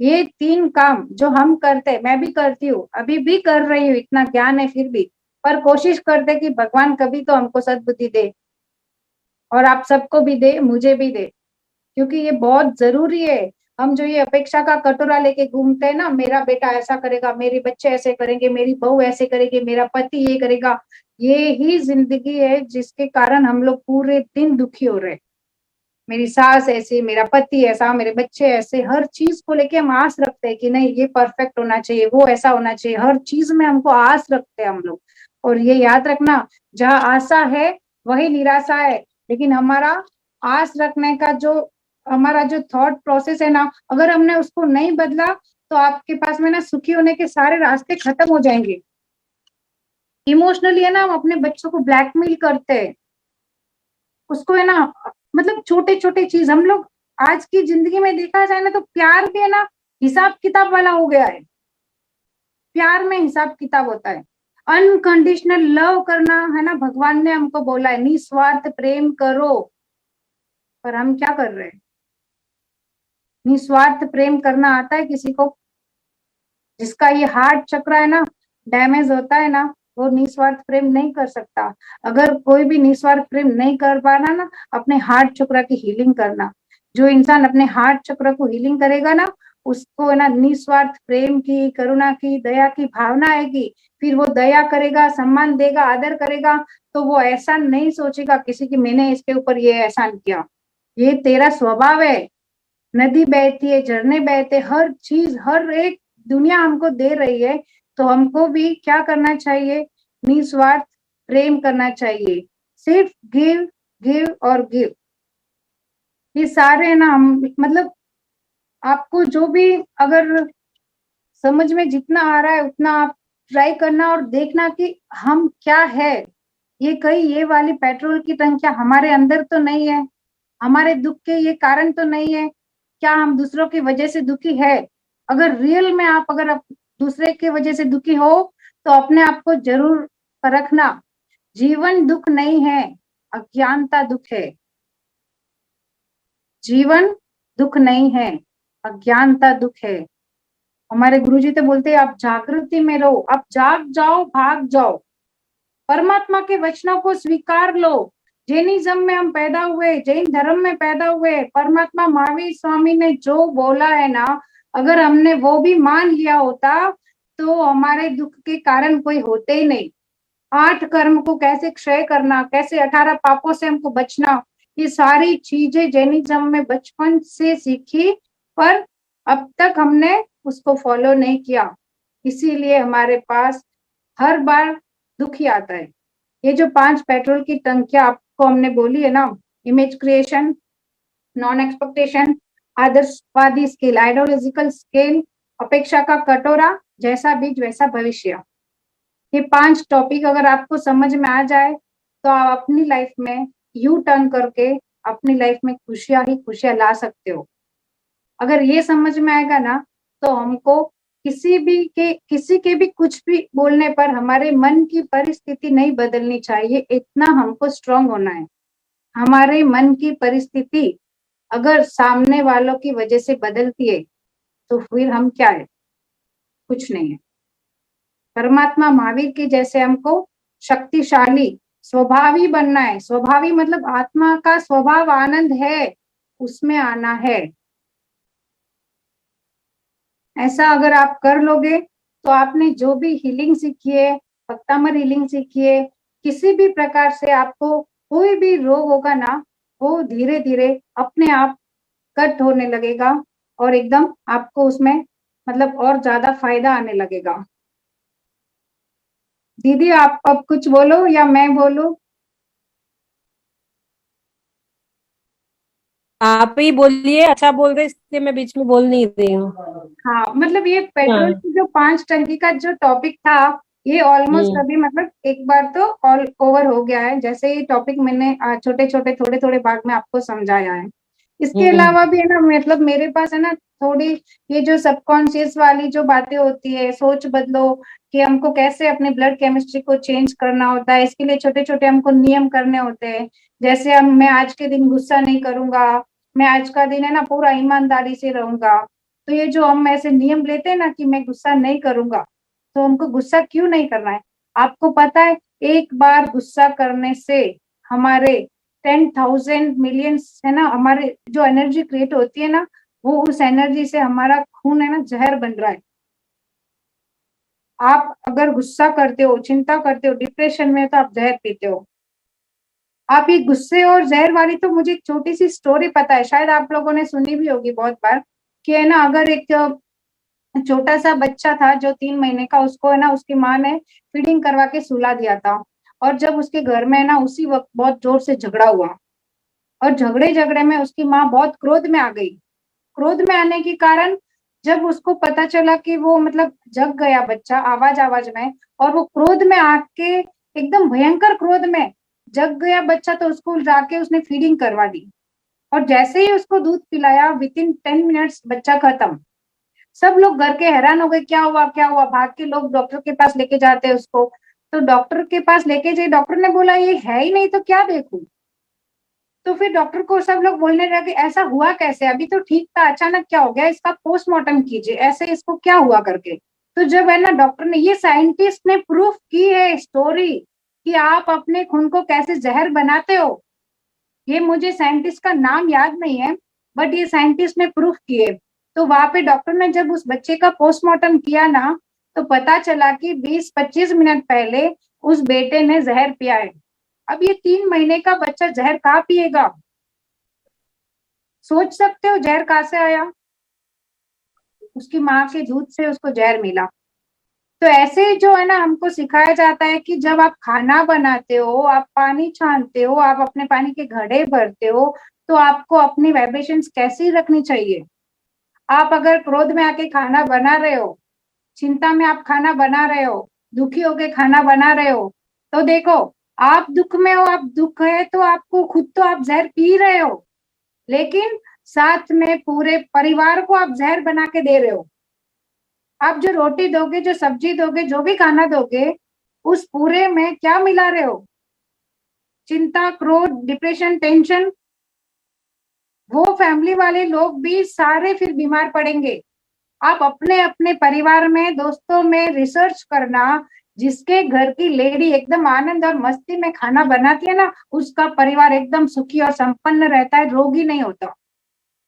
B: ये 3 काम जो हम करते, मैं भी करती हूँ, अभी भी कर रही हूँ, इतना ज्ञान है फिर भी, पर कोशिश करते कि भगवान कभी तो हमको सद्बुद्धि दे और आप सबको भी दे, मुझे भी दे, क्योंकि ये बहुत जरूरी है। हम जो ये अपेक्षा का कटोरा लेके घूमते हैं ना, मेरा बेटा ऐसा करेगा, मेरे बच्चे ऐसे करेंगे, मेरी बहू ऐसे करेगी, मेरा पति ये करेगा, ये ही जिंदगी है जिसके कारण हम लोग पूरे दिन दुखी हो रहे हैं। मेरी सास ऐसी, मेरा पति ऐसा, मेरे बच्चे ऐसे, हर चीज को लेके हम आस रखते हैं कि नहीं ये परफेक्ट होना चाहिए, वो ऐसा होना चाहिए, हर चीज में हमको आस रखते हैं हम लोग। और ये याद रखना, जहाँ आशा है वही निराशा है। लेकिन हमारा आस रखने का जो, हमारा जो थॉट प्रोसेस है ना, अगर हमने उसको नहीं बदला, तो आपके पास में ना सुखी होने के सारे रास्ते खत्म हो जाएंगे। इमोशनली है ना, हम अपने बच्चों को ब्लैकमेल करते हैं, उसको है ना, मतलब छोटे छोटे चीज हम लोग, आज की जिंदगी में देखा जाए ना, तो प्यार भी है ना हिसाब किताब वाला हो गया है। प्यार में हिसाब किताब होता है। अनकंडीशनल लव करना है ना, भगवान ने हमको बोला है निस्वार्थ प्रेम करो, पर हम क्या कर रहे हैं? निस्वार्थ प्रेम करना आता है किसी को? जिसका ये हार्ट चक्र है ना डैमेज होता है ना, वो निस्वार्थ प्रेम नहीं कर सकता। अगर कोई भी निस्वार्थ प्रेम नहीं कर पाना ना, अपने हार्ट चक्र की हीलिंग करना। जो इंसान अपने हार्ट चक्र को हीलिंग करेगा ना, उसको है ना निस्वार्थ प्रेम की, करुणा की, दया की भावना आएगी। फिर वो दया करेगा, सम्मान देगा, आदर करेगा, तो वो ऐसा नहीं सोचेगा किसी की मैंने इसके ऊपर ये एहसान किया। ये तेरा स्वभाव है। नदी बहती है, झरने बहते, हर चीज, हर एक दुनिया हमको दे रही है, तो हमको भी क्या करना चाहिए? निस्वार्थ प्रेम करना चाहिए। सिर्फ गिव गिव और गिव। ये सारे ना हम मतलब आपको जो भी अगर समझ में जितना आ रहा है उतना आप ट्राई करना और देखना कि हम क्या है। ये कहीं ये वाली पेट्रोल की टंकियां हमारे अंदर तो नहीं है, हमारे दुख के ये कारण तो नहीं है। क्या हम दूसरों की वजह से दुखी है? अगर रियल में आप अगर आप दूसरे की वजह से दुखी हो, तो अपने आप को जरूर परखना। जीवन दुख नहीं है, अज्ञानता दुख है। जीवन दुख नहीं है, अज्ञानता दुख है। हमारे गुरुजी तो बोलते हैं आप जागृति में रहो, आप जाग जाओ, भाग जाओ, परमात्मा के वचनों को स्वीकार लो। जैनिज्म में हम पैदा हुए, जैन धर्म में पैदा हुए, परमात्मा महावीर स्वामी ने जो बोला है ना, अगर हमने वो भी मान लिया होता तो हमारे दुख के कारण कोई होते ही नहीं। 8 कर्म को कैसे क्षय करना, कैसे 18 पापों से हमको बचना, ये सारी चीजें जैनिज्म में बचपन से सीखी, पर अब तक हमने उसको फॉलो नहीं किया। इसीलिए हमारे पास हर बार दुख ही आता है। ये जो 5 पेट्रोल की टंकियां आपको हमने बोली है ना, इमेज क्रिएशन, नॉन एक्सपेक्टेशन, आदर्शवादी स्केल, आइडियोलॉजिकल स्केल, अपेक्षा का कटोरा, जैसा बीज वैसा भविष्य। ये 5 टॉपिक अगर आपको समझ में आ जाए तो आप अपनी लाइफ में यू टर्न करके अपनी लाइफ में खुशियां ही खुशियां ला सकते हो। अगर ये समझ में आएगा ना, तो हमको किसी के भी कुछ भी बोलने पर हमारे मन की परिस्थिति नहीं बदलनी चाहिए, इतना हमको स्ट्रांग होना है। हमारे मन की परिस्थिति अगर सामने वालों की वजह से बदलती है, तो फिर हम क्या है? कुछ नहीं है। परमात्मा महावीर के जैसे हमको शक्तिशाली स्वभावी बनना है। स्वभावी मतलब आत्मा का स्वभाव आनंद है, उसमें आना है। ऐसा अगर आप कर लोगे, तो आपने जो भी हीलिंग सीखी है, भक्तामर हीलिंग सीखी है, किसी भी प्रकार से आपको कोई भी रोग होगा ना, वो धीरे धीरे अपने आप कट होने लगेगा और एकदम आपको उसमें मतलब और ज्यादा फायदा आने लगेगा। दीदी आप अब कुछ बोलो या मैं बोलूं?
A: आप ही बोलिए, अच्छा बोल रहे इसलिए मैं बीच में बोल नहीं रही हूँ।
B: हाँ मतलब ये पेट्रोल
A: हाँ।
B: की जो 5 टंकी का जो टॉपिक था, ये ऑलमोस्ट
A: हम्म।
B: अभी मतलब एक बार तो ऑल ओवर हो गया है। जैसे ये टॉपिक मैंने छोटे छोटे थोड़े थोड़े भाग में आपको समझाया है। इसके
A: हम्म।
B: अलावा भी है ना, मतलब मेरे पास है ना थोड़ी ये जो सबकॉन्शियस वाली जो बातें होती है, सोच बदलो, कि हमको कैसे अपने ब्लड केमिस्ट्री को चेंज करना होता है, इसके लिए छोटे छोटे हमको नियम करने होते हैं। जैसे हम मैं आज के दिन गुस्सा नहीं करूंगा, मैं आज का दिन है ना पूरा ईमानदारी से रहूंगा। तो ये जो हम ऐसे नियम लेते हैं ना कि मैं गुस्सा नहीं करूंगा, तो हमको गुस्सा क्यों नहीं करना है? आपको पता है एक बार गुस्सा करने से हमारे 10,000 मिलियंस है ना, हमारे जो एनर्जी क्रिएट होती है ना, वो उस एनर्जी से हमारा खून है ना जहर बन रहा है। आप अगर गुस्सा करते हो, चिंता करते हो, डिप्रेशन में हो, तो आप जहर पीते हो। आप ये गुस्से और जहर वाली तो मुझे एक छोटी सी स्टोरी पता है, शायद आप लोगों ने सुनी भी होगी बहुत बार, कि है ना अगर एक छोटा सा बच्चा था जो 3 महीने का, उसको है ना उसकी माँ ने फीडिंग करवा के सुला दिया था। और जब उसके घर में है ना उसी वक्त बहुत जोर से झगड़ा हुआ, और झगड़े झगड़े में उसकी माँ बहुत क्रोध में आ गई। क्रोध में आने के कारण जब उसको पता चला कि वो मतलब जग गया बच्चा आवाज आवाज में, और वो क्रोध में आके एकदम भयंकर क्रोध में जग गया बच्चा, तो उसको जाके उसने फीडिंग करवा दी। और जैसे ही उसको दूध पिलाया, विद इन 10 मिनट्स बच्चा खत्म। सब लोग घर के हैरान हो गए, क्या हुआ क्या हुआ, भाग के लोग डॉक्टर के पास लेके जाते हैं उसको। तो डॉक्टर के पास लेके गए, डॉक्टर ने बोला ये है ही नहीं तो क्या देखूं। तो फिर डॉक्टर को सब लोग बोलने लगे ऐसा हुआ कैसे, अभी तो ठीक था, अचानक क्या हो गया, इसका पोस्टमार्टम कीजिए, ऐसे इसको क्या हुआ करके। तो जब है ना डॉक्टर ने, ये साइंटिस्ट ने प्रूफ की है स्टोरी कि आप अपने खून को कैसे जहर बनाते हो। ये मुझे साइंटिस्ट का नाम याद नहीं है, बट ये साइंटिस्ट ने प्रूफ किए। तो वहां पे डॉक्टर ने जब उस बच्चे का पोस्टमार्टम किया ना, तो पता चला कि 20-25 मिनट पहले उस बेटे ने जहर पिया है। अब ये 3 महीने का बच्चा जहर कहाँ पिएगा। सोच सकते हो जहर कहाँ से आया, उसकी माँ के दूध से उसको जहर मिला। तो ऐसे जो है ना हमको सिखाया जाता है कि जब आप खाना बनाते हो, आप पानी छानते हो, आप अपने पानी के घड़े भरते हो, तो आपको अपनी वाइब्रेशंस कैसी रखनी चाहिए। आप अगर क्रोध में आके खाना बना रहे हो, चिंता में आप खाना बना रहे हो, दुखी होके खाना बना रहे हो, तो देखो आप दुख में हो, आप दुख है तो आपको खुद तो आप जहर पी रहे हो, लेकिन साथ में पूरे परिवार को आप जहर बना के दे रहे हो। आप जो रोटी दोगे, जो सब्जी दोगे, जो भी खाना दोगे, उस पूरे में क्या मिला रहे हो, चिंता, क्रोध, डिप्रेशन, टेंशन। वो फैमिली वाले लोग भी सारे फिर बीमार पड़ेंगे। आप अपने अपने परिवार में, दोस्तों में रिसर्च करना, जिसके घर की लेडी एकदम आनंद और मस्ती में खाना बनाती है ना, उसका परिवार एकदम सुखी और संपन्न रहता है, रोगी नहीं होता।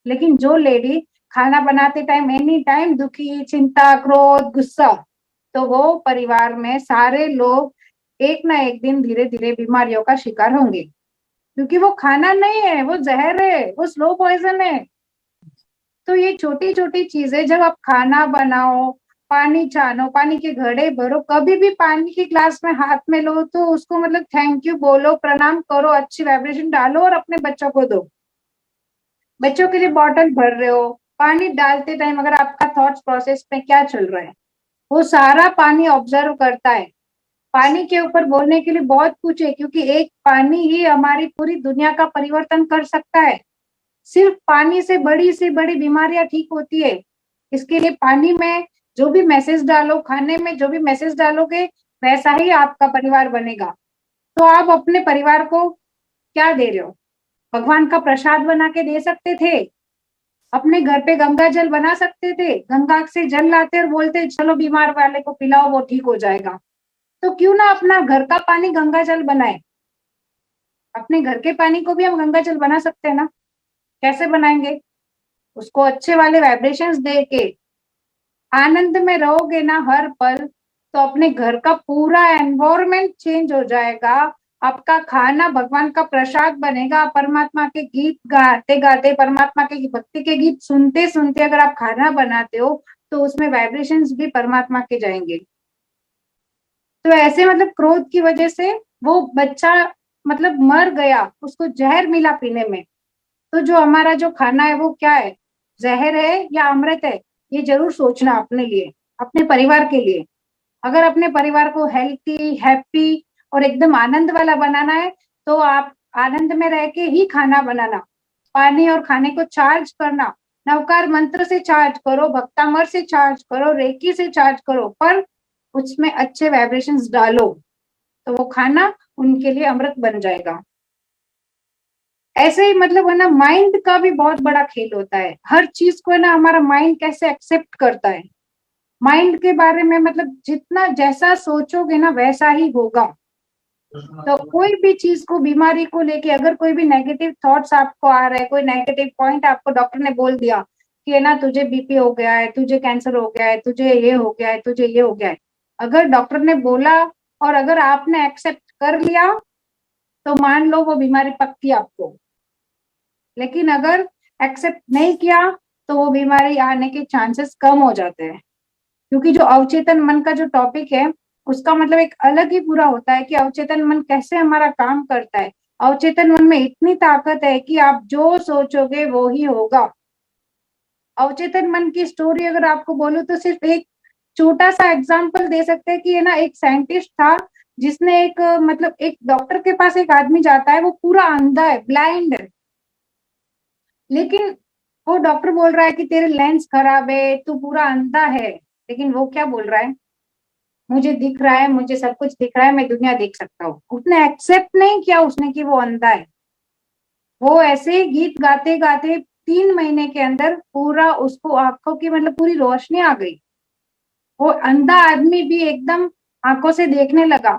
B: लेकिन जो लेडी खाना बनाते टाइम एनी टाइम दुखी, चिंता, क्रोध, गुस्सा, तो वो परिवार में सारे लोग एक ना एक दिन धीरे धीरे बीमारियों का शिकार होंगे, क्योंकि वो खाना नहीं है, वो जहर है, वो स्लो पॉइजन है। तो ये छोटी छोटी चीजें, जब आप खाना बनाओ, पानी छानो, पानी के घड़े भरो, कभी भी पानी की ग्लास में हाथ में लो तो उसको मतलब थैंक यू बोलो, प्रणाम करो, अच्छी वाइब्रेशन डालो और अपने बच्चों को दो। बच्चों के लिए बॉटल भर रहे हो, पानी डालते टाइम अगर आपका थॉट्स प्रोसेस में क्या चल रहा है, वो सारा पानी ऑब्जर्व करता है। पानी के ऊपर बोलने के लिए बहुत कुछ है, क्योंकि एक पानी ही हमारी पूरी दुनिया का परिवर्तन कर सकता है। सिर्फ पानी से बड़ी बीमारियां ठीक होती है। इसके लिए पानी में जो भी मैसेज डालो, खाने में जो भी मैसेज डालोगे, वैसा ही आपका परिवार बनेगा। तो आप अपने परिवार को क्या दे रहे हो, भगवान का प्रसाद बना के दे सकते थे, अपने घर पे गंगा जल बना सकते थे, गंगा से जल लाते और बोलते चलो बीमार वाले को पिलाओ वो ठीक हो जाएगा। तो क्यों ना अपना घर का पानी गंगा जल बनाए। अपने घर के पानी को भी हम गंगा जल बना सकते हैं ना। कैसे बनाएंगे, उसको अच्छे वाले वाइब्रेशंस दे के आनंद में रहोगे ना हर पल, तो अपने घर का पूरा एनवायरमेंट चेंज हो जाएगा। आपका खाना भगवान का प्रसाद बनेगा। परमात्मा के गीत गाते गाते, परमात्मा के भक्ति के गीत सुनते सुनते अगर आप खाना बनाते हो, तो उसमें वाइब्रेशंस भी परमात्मा के जाएंगे। तो ऐसे मतलब क्रोध की वजह से वो बच्चा मतलब मर गया, उसको जहर मिला पीने में। तो जो हमारा जो खाना है वो क्या है, जहर है या अमृत है, ये जरूर सोचना अपने लिए, अपने परिवार के लिए। अगर अपने परिवार को हेल्थी, हैप्पी और एकदम आनंद वाला बनाना है, तो आप आनंद में रह के ही खाना बनाना, पानी और खाने को चार्ज करना, नवकार मंत्र से चार्ज करो, भक्तामर से चार्ज करो, रेकी से चार्ज करो, पर उसमें अच्छे वाइब्रेशंस डालो, तो वो खाना उनके लिए अमृत बन जाएगा। ऐसे ही मतलब है ना, माइंड का भी बहुत बड़ा खेल होता है। हर चीज को है ना हमारा माइंड कैसे एक्सेप्ट करता है। माइंड के बारे में मतलब जितना जैसा सोचोगे ना वैसा ही होगा। तो कोई भी चीज को, बीमारी को लेके अगर कोई भी नेगेटिव थॉट्स आपको आ रहा है, कोई नेगेटिव पॉइंट आपको डॉक्टर ने बोल दिया कि है ना तुझे बीपी हो गया है, तुझे कैंसर हो गया है, तुझे ये हो गया है, तुझे ये हो गया है, अगर डॉक्टर ने बोला और अगर आपने एक्सेप्ट कर लिया, तो मान लो वो बीमारी पक्की आपको। लेकिन अगर एक्सेप्ट नहीं किया, तो वो बीमारी आने के चांसेस कम हो जाते हैं। क्योंकि जो अवचेतन मन का जो टॉपिक है, उसका मतलब एक अलग ही पूरा होता है कि अवचेतन मन कैसे हमारा काम करता है। अवचेतन मन में इतनी ताकत है कि आप जो सोचोगे वो ही होगा। अवचेतन मन की स्टोरी अगर आपको बोलूं तो सिर्फ एक छोटा सा एग्जांपल दे सकते हैं कि है ना, एक साइंटिस्ट था जिसने एक मतलब एक डॉक्टर के पास एक आदमी जाता है, वो पूरा अंधा है, ब्लाइंड है, लेकिन वो डॉक्टर बोल रहा है कि तेरे लेंस खराब है, तू पूरा अंधा है, लेकिन वो क्या बोल रहा है, मुझे दिख रहा है, मुझे सब कुछ दिख रहा है, मैं दुनिया देख सकता हूँ। उसने एक्सेप्ट नहीं किया उसने कि वो अंधा है। वो ऐसे गीत गाते गाते 3 महीने के अंदर पूरा उसको आंखों की मतलब पूरी रोशनी आ गई। वो अंधा आदमी भी एकदम आंखों से देखने लगा।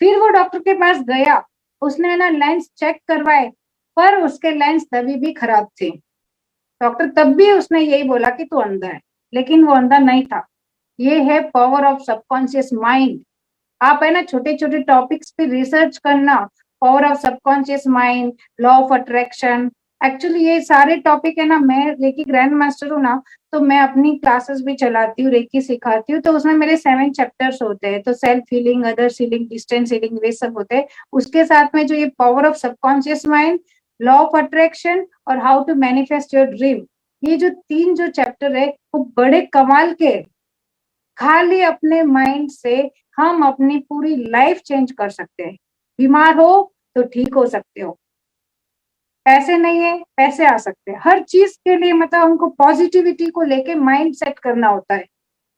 B: फिर वो डॉक्टर के पास गया, उसने ना लेंस चेक करवाए, पर उसके लेंस तभी भी खराब थे। डॉक्टर तब भी उसने यही बोला कि तू अंधा है, लेकिन वो अंधा नहीं था। ये है पावर ऑफ सबकॉन्शियस माइंड। आप है ना छोटे छोटे टॉपिक्स पे रिसर्च करना, power of subconscious mind, law of attraction. Actually ये सारे टॉपिक है ना, मैं रेकी ग्रैंड मास्टर हूँ ना, तो मैं अपनी क्लासेस भी चलाती हूँ, रेकी सिखाती हूँ, तो उसमें मेरे 7 चैप्टर्स होते हैं। तो self healing, other healing, distance healing, वे सब होते हैं। उसके साथ में जो ये power of subconscious mind, law of attraction और how to manifest your dream, ये जो 3 चैप्टर है वो बड़े कमाल के। खाली अपने माइंड से हम अपनी पूरी लाइफ चेंज कर सकते हैं। बीमार हो तो ठीक हो सकते हो, पैसे नहीं है पैसे आ सकते हैं, हर चीज के लिए मतलब हमको पॉजिटिविटी को लेके माइंड सेट करना होता है।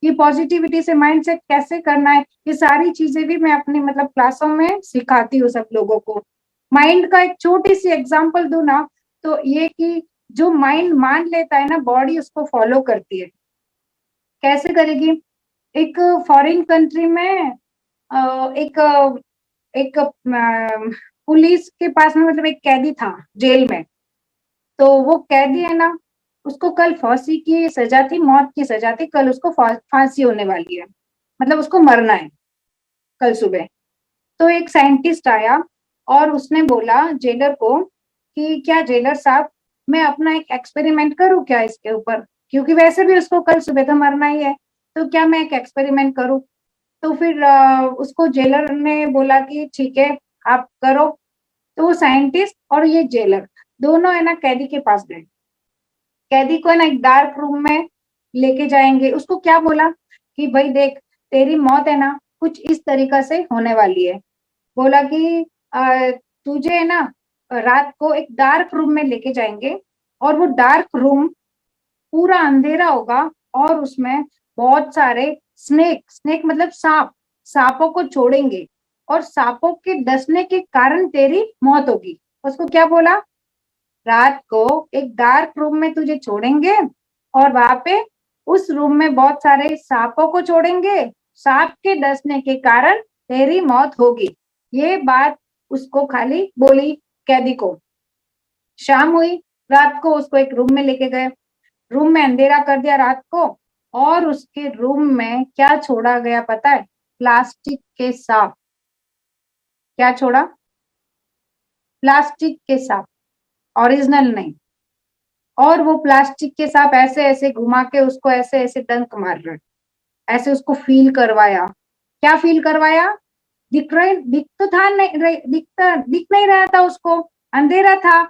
B: ये पॉजिटिविटी से माइंड सेट कैसे करना है, ये सारी चीजें भी मैं अपनी मतलब क्लासों में सिखाती हूँ सब लोगों को। माइंड का एक छोटी सी एग्जांपल दूं ना, तो ये कि जो माइंड मान लेता है ना, बॉडी उसको फॉलो करती है। कैसे करेगी? एक फॉरेन कंट्री में एक एक पुलिस के पास में मतलब एक कैदी था जेल में। तो वो कैदी है ना, उसको कल फांसी की सजा थी, मौत की सजा थी, कल उसको फांसी होने वाली है, मतलब उसको मरना है कल सुबह। तो एक साइंटिस्ट आया और उसने बोला जेलर को कि क्या जेलर साहब, मैं अपना एक एक्सपेरिमेंट करूं क्या इसके ऊपर, क्योंकि वैसे भी उसको कल सुबह तो मरना ही है, तो क्या मैं एक एक्सपेरिमेंट करूं? तो फिर उसको जेलर ने बोला कि ठीक है आप करो। तो वो साइंटिस्ट और ये जेलर दोनों है ना कैदी के पास गए। कैदी को है ना एक डार्क रूम में लेके जाएंगे। उसको क्या बोला कि भाई देख, तेरी मौत है ना कुछ इस तरीका से होने वाली है। बोला कि तुझे है ना रात को एक डार्क रूम में लेके जाएंगे, और वो डार्क रूम पूरा अंधेरा होगा, और उसमें बहुत सारे स्नेक, स्नेक मतलब सांप, सांपों को छोड़ेंगे, और सांपों के डसने के कारण तेरी मौत होगी। उसको क्या बोला? रात को एक डार्क रूम में तुझे छोड़ेंगे, और वहां पे उस रूम में बहुत सारे सांपों को छोड़ेंगे, सांप के डसने के कारण तेरी मौत होगी। ये बात उसको खाली बोली कैदी को। शाम हुई, रात को उसको एक रूम में लेके गए, रूम में अंधेरा कर दिया रात को, और उसके रूम में क्या छोड़ा गया पता है? प्लास्टिक के सांप। क्या छोड़ा? प्लास्टिक के सांप, ओरिजिनल नहीं। और वो प्लास्टिक के सांप ऐसे ऐसे घुमा के उसको ऐसे ऐसे डंक मार रहे, ऐसे उसको फील करवाया। क्या फील करवाया? दिख तो था नहीं, दिख नहीं रहा था उसको, अंधेरा था,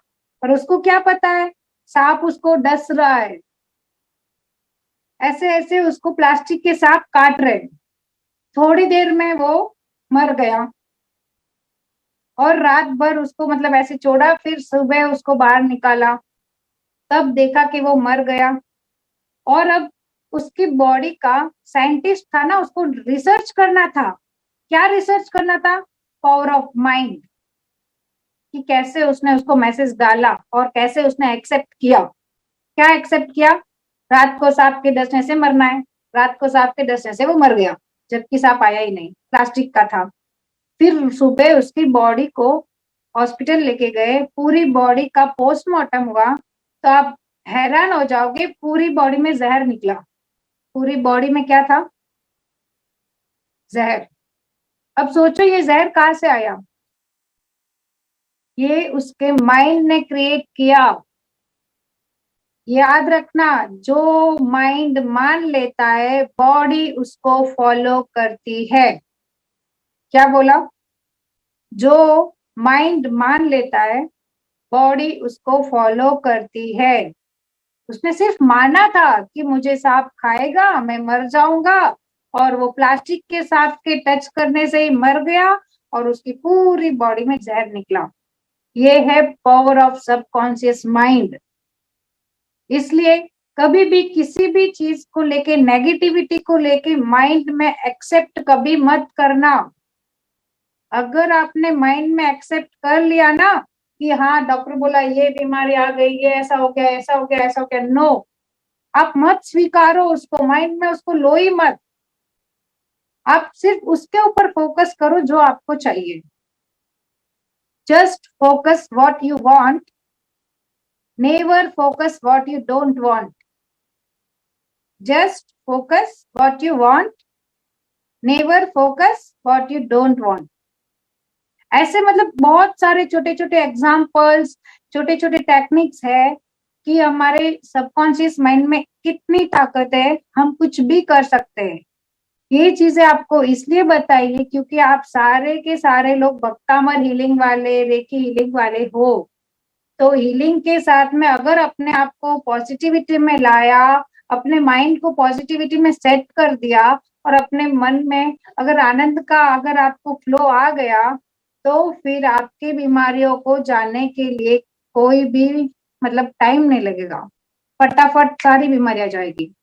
B: पर उसको क्या पता है सांप उसको डस रहा है। ऐसे ऐसे उसको प्लास्टिक के सांप काट रहे। थोड़ी देर में वो मर गया, और रात भर उसको मतलब ऐसे छोड़ा, फिर सुबह उसको बाहर निकाला, तब देखा कि वो मर गया। और अब उसकी बॉडी का साइंटिस्ट था ना, उसको रिसर्च करना था। क्या रिसर्च करना था? पावर ऑफ माइंड, कि कैसे उसने उसको मैसेज डाला और कैसे उसने एक्सेप्ट किया। क्या एक्सेप्ट किया? रात को सांप के डसने से मरना है, रात को सांप के डसने से वो मर गया, जबकि सांप आया ही नहीं, प्लास्टिक का था। फिर सुबह उसकी बॉडी को हॉस्पिटल लेके गए, पूरी बॉडी का पोस्टमार्टम हुआ, तो आप हैरान हो जाओगे, पूरी बॉडी में जहर निकला। पूरी बॉडी में क्या था? जहर। अब सोचो ये जहर कहाँ से आया? ये उसके माइंड ने क्रिएट किया। याद रखना, जो माइंड मान लेता है बॉडी उसको फॉलो करती है। क्या बोला? जो माइंड मान लेता है बॉडी उसको फॉलो करती है। उसने सिर्फ माना था कि मुझे सांप खाएगा, मैं मर जाऊंगा, और वो प्लास्टिक के सांप के टच करने से ही मर गया, और उसकी पूरी बॉडी में जहर निकला। ये है पावर ऑफ सबकॉन्शियस माइंड। इसलिए कभी भी किसी भी चीज को लेके, नेगेटिविटी को लेके माइंड में एक्सेप्ट कभी मत करना। अगर आपने माइंड में एक्सेप्ट कर लिया ना कि हाँ डॉक्टर बोला ये बीमारी आ गई, ये ऐसा हो गया, ऐसा हो गया, ऐसा हो गया, नो, आप मत स्वीकारो उसको, माइंड में उसको लो ही मत। आप सिर्फ उसके ऊपर फोकस करो जो आपको चाहिए। Just focus what you want, never focus what you don't want. Just focus what you want, never focus what you don't want. ऐसे मतलब बहुत सारे छोटे छोटे एग्जाम्पल्स, छोटे छोटे टेक्निक्स है कि हमारे सबकॉन्शियस माइंड में कितनी ताकत है, हम कुछ भी कर सकते हैं। ये चीजें आपको इसलिए बताई है क्योंकि आप सारे के सारे लोग भक्तामर हीलिंग वाले, रेकी हीलिंग वाले हो। तो हीलिंग के साथ में अगर अपने आप को पॉजिटिविटी में लाया, अपने माइंड को पॉजिटिविटी में सेट कर दिया और अपने मन में अगर आनंद का अगर आपको फ्लो आ गया, तो फिर आपकी बीमारियों को जानने के लिए कोई भी मतलब टाइम नहीं लगेगा, फटाफट सारी बीमारियां जाएगी।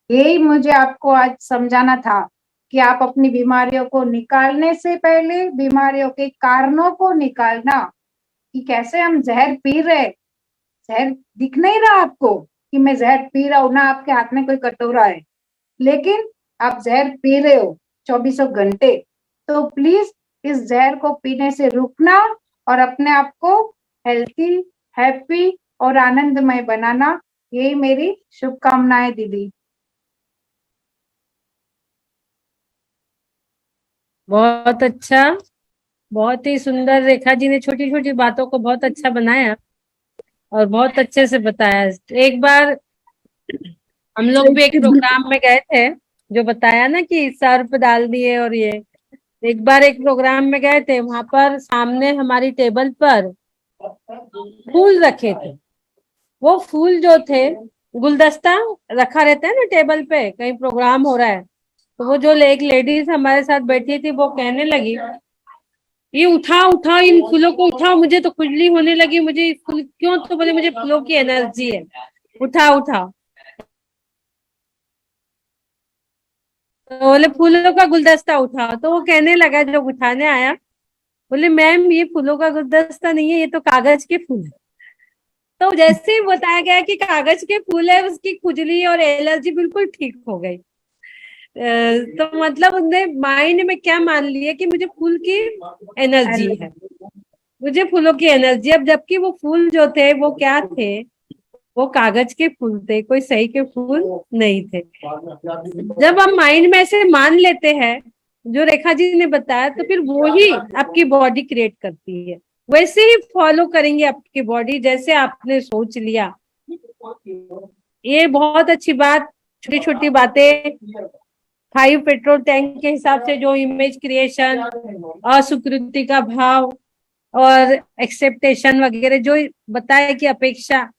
B: यही मुझे आपको आज समझाना था कि आप अपनी बीमारियों को निकालने से पहले बीमारियों के कारणों को निकालना, कि कैसे हम जहर पी रहे, जहर दिख नहीं रहा आपको कि मैं जहर पी रहा हूं ना, आपके हाथ में कोई कटोरा है, लेकिन आप जहर पी रहे हो 24 घंटे। तो प्लीज इस जहर को पीने से रुकना और अपने आप को हेल्थी, हैप्पी और आनंदमय बनाना। यही मेरी शुभकामनाएं दीदी।
A: बहुत अच्छा, बहुत ही सुंदर। रेखा जी ने छोटी छोटी बातों को बहुत अच्छा बनाया और बहुत अच्छे से बताया। एक बार हम लोग भी एक प्रोग्राम में गए थे, जो बताया ना कि सर्प डाल दिए, और ये एक बार एक प्रोग्राम में गए थे, वहां पर सामने हमारी टेबल पर फूल रखे थे। वो फूल जो थे, गुलदस्ता रखा रहता है ना टेबल पे, कहीं प्रोग्राम हो रहा है, तो वो जो एक लेडीज हमारे साथ बैठी थी, वो कहने लगी ये उठाओ उठाओ, इन फूलों को उठाओ, मुझे तो खुजली होने लगी, मुझे फूल क्यों? तो बोले मुझे फूलों की एनर्जी है, उठाओ उठाओ। तो बोले फूलों का गुलदस्ता उठाओ। तो वो कहने लगा, जो उठाने आया, बोले मैम ये फूलों का गुलदस्ता नहीं है, ये तो कागज के फूल है। तो जैसे ही बताया गया कि कागज के फूल है, उसकी खुजली और एलर्जी बिल्कुल ठीक हो गई। तो मतलब उनने माइंड में क्या मान लिया कि मुझे फूल की एनर्जी है, मुझे फूलों की एनर्जी। अब जबकि वो फूल जो थे वो क्या थे, वो कागज के फूल थे, कोई सही के फूल नहीं थे। जब हम माइंड में ऐसे मान लेते हैं, जो रेखा जी ने बताया, तो फिर वो ही आपकी बॉडी क्रिएट करती है, वैसे ही फॉलो करेंगे आपकी बॉडी, जैसे आपने सोच लिया। ये बहुत अच्छी बात, छोटी छोटी बातें, 5 पेट्रोल टैंक के हिसाब से जो इमेज क्रिएशन, अस्वीकृति का भाव और एक्सेप्टेशन वगैरह जो बताया कि अपेक्षा,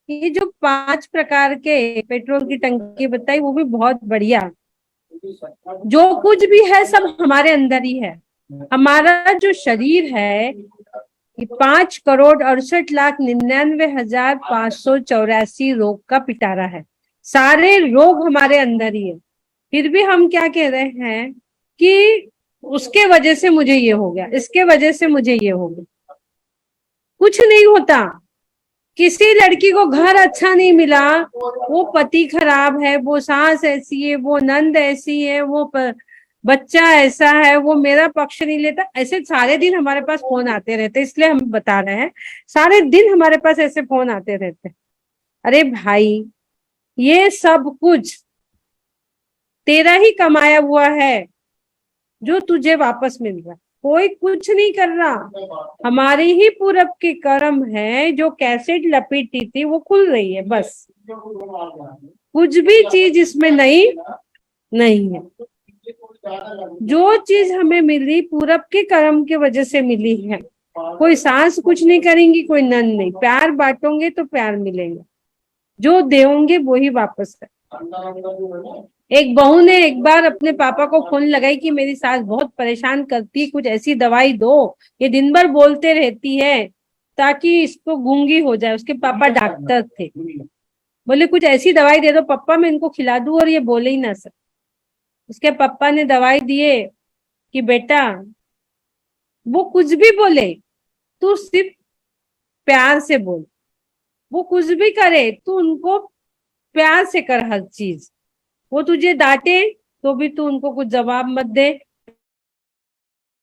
A: ये जो 5 प्रकार के पेट्रोल की टंकी बताई, वो भी बहुत बढ़िया। जो कुछ भी है सब हमारे अंदर ही है। हमारा जो शरीर है, 5,68,99,584 रोग का पिटारा है। सारे रोग हमारे अंदर ही है। फिर भी हम क्या कह रहे हैं कि उसके वजह से मुझे ये हो गया, इसके वजह से मुझे ये हो गया। कुछ नहीं होता। किसी लड़की को घर अच्छा नहीं मिला, वो पति खराब है, वो सास ऐसी है, वो नंद ऐसी है, वो बच्चा ऐसा है, वो मेरा पक्ष नहीं लेता, ऐसे सारे दिन हमारे पास फोन आते रहते, इसलिए हम बता रहे हैं, सारे दिन हमारे पास ऐसे फोन आते रहते। अरे भाई, ये सब कुछ तेरा ही कमाया हुआ है, जो तुझे वापस मिल रहा है। कोई कुछ नहीं कर रहा, हमारे ही पूरब के कर्म है, जो कैसेट लपेटी थी वो खुल रही है, बस। कुछ भी चीज इसमें नहीं है। जो चीज हमें मिली पूरब के कर्म की वजह से मिली है। कोई सांस कुछ नहीं करेंगी, कोई नन नहीं। प्यार बांटोगे तो प्यार मिलेगा, जो देंगे वो ही वापस है। एक बहू ने एक बार अपने पापा को फोन लगाई कि मेरी सास बहुत परेशान करती, कुछ ऐसी दवाई दो, ये दिन भर बोलते रहती है, ताकि इसको गूंगी हो जाए। उसके पापा डॉक्टर थे। बोले कुछ ऐसी दवाई दे दो पापा मैं इनको खिला दूं और ये बोले ही ना सर। उसके पापा ने दवाई दिए कि बेटा वो कुछ भी बोले तू सिर्फ प्यार से बोल, वो कुछ भी करे तू उनको प्यार से कर हर चीज। वो तुझे डांटे तो भी तू उनको कुछ जवाब मत दे,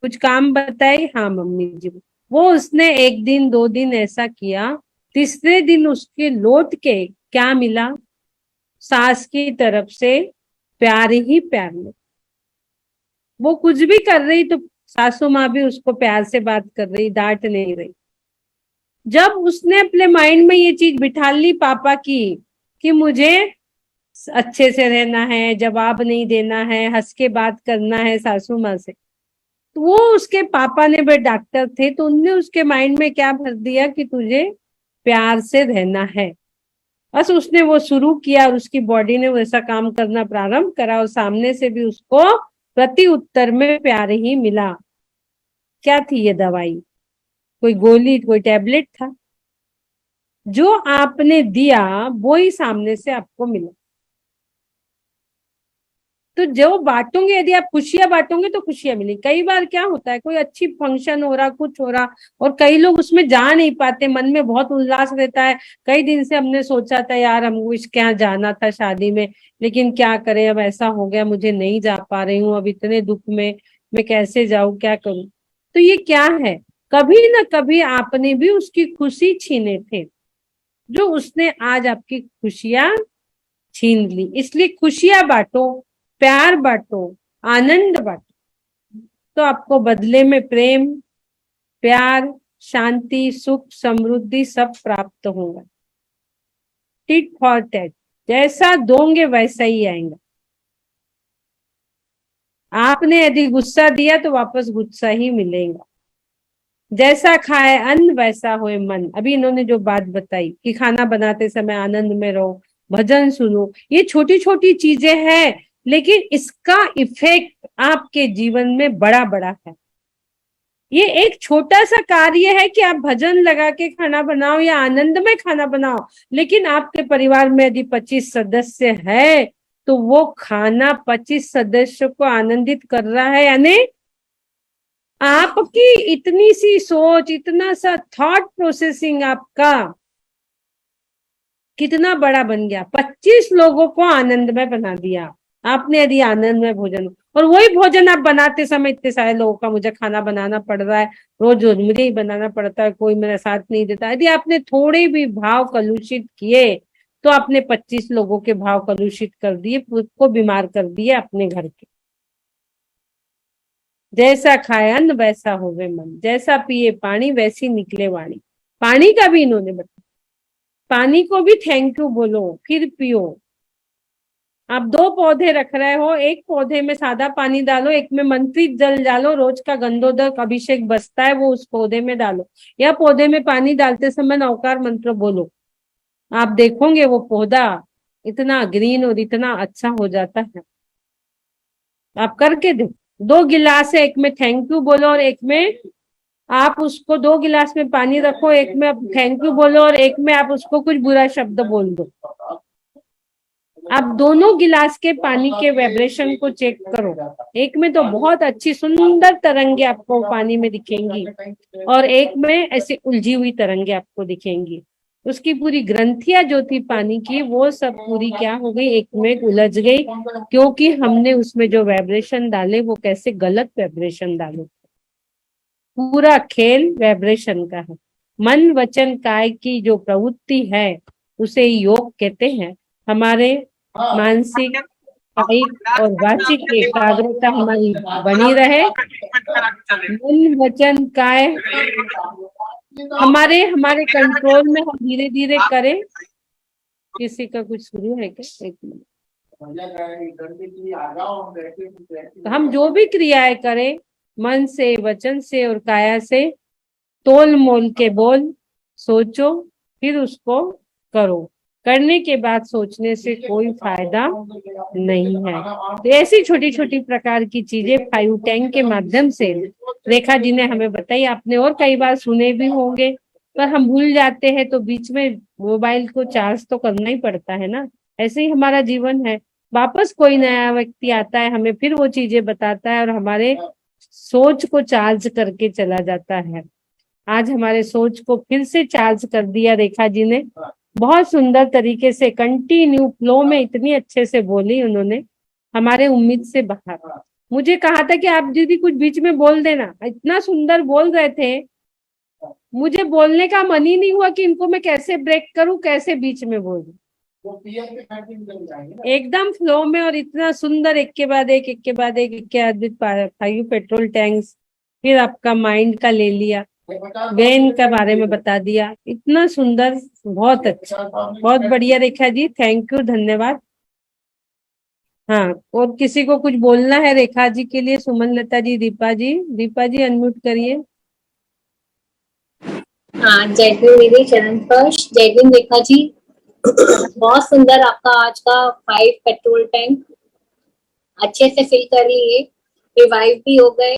A: कुछ काम बताए हाँ मम्मी जी। वो उसने 1 दिन 2 दिन ऐसा किया, तीसरे दिन उसके लौट के क्या मिला, सास की तरफ से प्यार ही प्यार मिला। वो कुछ भी कर रही तो सासू माँ भी उसको प्यार से बात कर रही, डांट नहीं रही। जब उसने अपने माइंड में ये चीज बिठा ली पापा की कि मुझे अच्छे से रहना है, जवाब नहीं देना है, हंस के बात करना है सासू माँ से, तो वो उसके पापा ने भी डॉक्टर थे तो उनने उसके माइंड में क्या भर दिया कि तुझे प्यार से रहना है। बस उसने वो शुरू किया और उसकी बॉडी ने वैसा काम करना प्रारंभ करा और सामने से भी उसको प्रति उत्तर में प्यार ही मिला। क्या थी ये दवाई? कोई गोली, कोई टैबलेट था। जो आपने दिया वो ही सामने से आपको मिला। तो जो बांटोगे, यदि आप खुशियां बांटोगे तो खुशियां मिली। कई बार क्या होता है, कोई अच्छी फंक्शन हो रहा, कुछ हो रहा और कई लोग उसमें जा नहीं पाते, मन में बहुत उल्लास रहता है। कई दिन से हमने सोचा था यार हमको इसके यहाँ जाना था शादी में, लेकिन क्या करें अब ऐसा हो गया, मुझे नहीं जा पा रही हूँ, अब इतने दुख में मैं कैसे जाऊं, क्या करूं। तो ये क्या है, कभी ना कभी आपने भी उसकी खुशी छीने थे, जो उसने आज आपकी खुशियां छीन ली। इसलिए खुशियां बांटो, प्यार बांटो, आनंद बांटो, तो आपको बदले में प्रेम, प्यार, शांति, सुख, समृद्धि सब प्राप्त होगा। टिट फॉर टैट, जैसा दोगे वैसा ही आएगा। आपने यदि गुस्सा दिया तो वापस गुस्सा ही मिलेगा। जैसा खाए अन्न वैसा होए मन। अभी इन्होंने जो बात बताई कि खाना बनाते समय आनंद में रहो, भजन सुनो, ये छोटी छोटी चीजें हैं, लेकिन इसका इफेक्ट आपके जीवन में बड़ा बड़ा है। ये एक छोटा सा कार्य है कि आप भजन लगा के खाना बनाओ या आनंद में खाना बनाओ, लेकिन आपके परिवार में यदि 25 सदस्य है तो वो खाना 25 सदस्य को आनंदित कर रहा है। यानी आपकी इतनी सी सोच, इतना सा थॉट प्रोसेसिंग आपका कितना बड़ा बन गया, 25 लोगों को आनंद में बना दिया आपने यदि आनंद में भोजन। और वही भोजन आप बनाते समय इतने सारे लोगों का मुझे खाना बनाना पड़ रहा है, रोज रोज मुझे ही बनाना पड़ता है, कोई मेरा साथ नहीं देता। यदि आपने थोड़े भी भाव कलुषित किए तो आपने 25 लोगों के भाव कलुषित कर दिए, खुद को बीमार कर दिए अपने घर के। जैसा खाए अन्न वैसा होवे मन, जैसा पिए पानी वैसी निकले वाणी। पानी का भी इन्होंने बताया, पानी को भी थैंक यू बोलो फिर पियो। आप 2 पौधे रख रहे हो, एक पौधे में सादा पानी डालो, एक में मंत्रित जल डालो, रोज का गंधोदक अभिषेक बसता है वो उस पौधे में डालो, या पौधे में पानी डालते समय नवकार मंत्र बोलो। आप देखोगे वो पौधा इतना ग्रीन और इतना अच्छा हो जाता है। आप करके देखो। 2 गिलास है, एक में थैंक यू बोलो और एक में आप उसको 2 गिलास में पानी रखो, एक में आप थैंक यू बोलो और एक में आप उसको कुछ बुरा शब्द बोल दो। आप दोनों गिलास के पानी के वाइब्रेशन को चेक करो। एक में तो बहुत अच्छी सुंदर तरंगे आपको पानी में दिखेंगी और एक में ऐसे उलझी हुई तरंगे आपको दिखेंगी। उसकी पूरी ग्रंथियां जो थी पानी की वो सब पूरी क्या हो गई, एक में उलझ गई, क्योंकि हमने उसमें जो वाइब्रेशन डाले वो कैसे गलत वाइब्रेशन डाले। पूरा खेल वाइब्रेशन का है। मन वचन काया की जो प्रवृत्ति है उसे योग कहते हैं। हमारे मानसिक, कायिक और वाचिक एकाग्रता हमारी बनी रहे। मन वचन काय हमारे कंट्रोल में हम धीरे धीरे करें। किसी का कुछ शुरू है क्या? 1 मिनट। तो हम जो भी क्रियाएं करें मन से, वचन से और काया से तोल मोल के बोल, सोचो फिर उसको करो। करने के बाद सोचने से कोई फायदा नहीं है। तो ऐसी छोटी छोटी प्रकार की चीजें 5 टैंक के माध्यम से रेखा जी ने हमें बताई। आपने और कई बार सुने भी होंगे। पर हम भूल जाते हैं, तो बीच में मोबाइल को चार्ज तो करना ही पड़ता है ना। ऐसे ही हमारा जीवन है, वापस कोई नया व्यक्ति आता है, हमें फिर वो चीजें बताता है और हमारे सोच को चार्ज करके चला जाता है। आज हमारे सोच को फिर से चार्ज कर दिया रेखा जी ने, बहुत सुंदर तरीके से कंटिन्यू फ्लो में इतनी अच्छे से बोली उन्होंने, हमारे उम्मीद से बाहर। मुझे कहा था कि आप दीदी कुछ बीच में बोल देना, इतना सुंदर बोल रहे थे, मुझे बोलने का मन ही नहीं हुआ कि इनको मैं कैसे ब्रेक करूं, कैसे बीच में बोलूं। एकदम फ्लो में, और इतना सुंदर, एक के बाद एक के बाद एक के बाद 5 पेट्रोल टैंक्स, फिर आपका माइंड का ले लिया, वेन के बारे में बता दिया, इतना सुंदर, बहुत अच्छा, बहुत बढ़िया रेखा जी, थैंक यू, धन्यवाद। हाँ, और किसी को कुछ बोलना है रेखा जी के लिए? सुमन लता जी, दीपा जी अनम्यूट करिए।
C: हाँ, जय हिंद मेरे चरण स्पर्श, जय हिंद रेखा जी। बहुत सुंदर आपका आज का 5 पेट्रोल टैंक, अच्छे से फिल कर लिए, रिवाइव भी हो गए।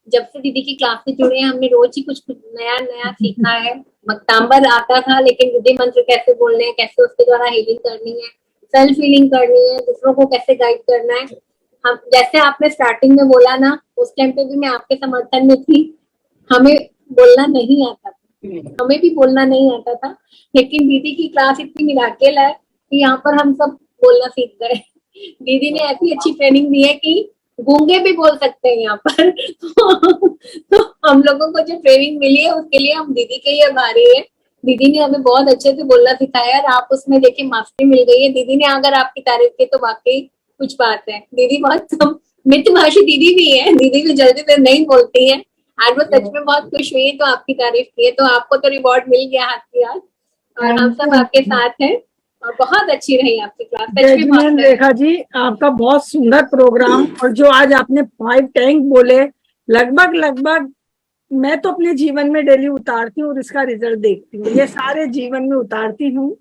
C: जब से दीदी की क्लास से जुड़े हैं, हमने रोज ही कुछ नया नया सीखा है। मक्तांबर आता था, लेकिन विधि मंत्र कैसे बोलने हैं, कैसे उसके द्वारा हीलिंग करनी है, सेल्फ हीलिंग करनी है, दूसरों को कैसे गाइड करना है। हम जैसे आपने स्टार्टिंग में बोला ना, उस टाइम पे भी मैं आपके समर्थन में थी। हमें बोलना नहीं आता था, हमें भी बोलना नहीं आता था, लेकिन दीदी की क्लास इतनी मिराकल है कि यहाँ पर हम सब बोलना सीख गए। दीदी ने ऐसी अच्छी ट्रेनिंग दी है कि गूंगे भी बोल सकते हैं यहाँ पर। तो हम लोगों को जो ट्रेनिंग मिली है, उसके लिए हम दीदी के ही आभारी है। दीदी ने हमें बहुत अच्छे से बोलना सिखाया और आप उसमें देखिए मास्टरी मिल गई है। दीदी ने अगर आपकी तारीफ की तो वाकई कुछ बात है। दीदी बहुत मितभाषी दीदी भी है, दीदी भी जल्दी से नहीं बोलती है, आज वो सच में बहुत खुश हुई तो आपकी तारीफ की है, तो आपको तो रिवॉर्ड मिल गया हाथ की हाथ, और हम सब आपके साथ हैं। और बहुत अच्छी रही आपकी क्लास, सच में बहुत।
D: रेखा जी, आपका बहुत सुंदर प्रोग्राम, और जो आज आपने 5 टैंक बोले, लगभग मैं तो अपने जीवन में डेली उतारती हूँ और इसका रिजल्ट देखती हूँ, ये सारे जीवन में उतारती हूँ।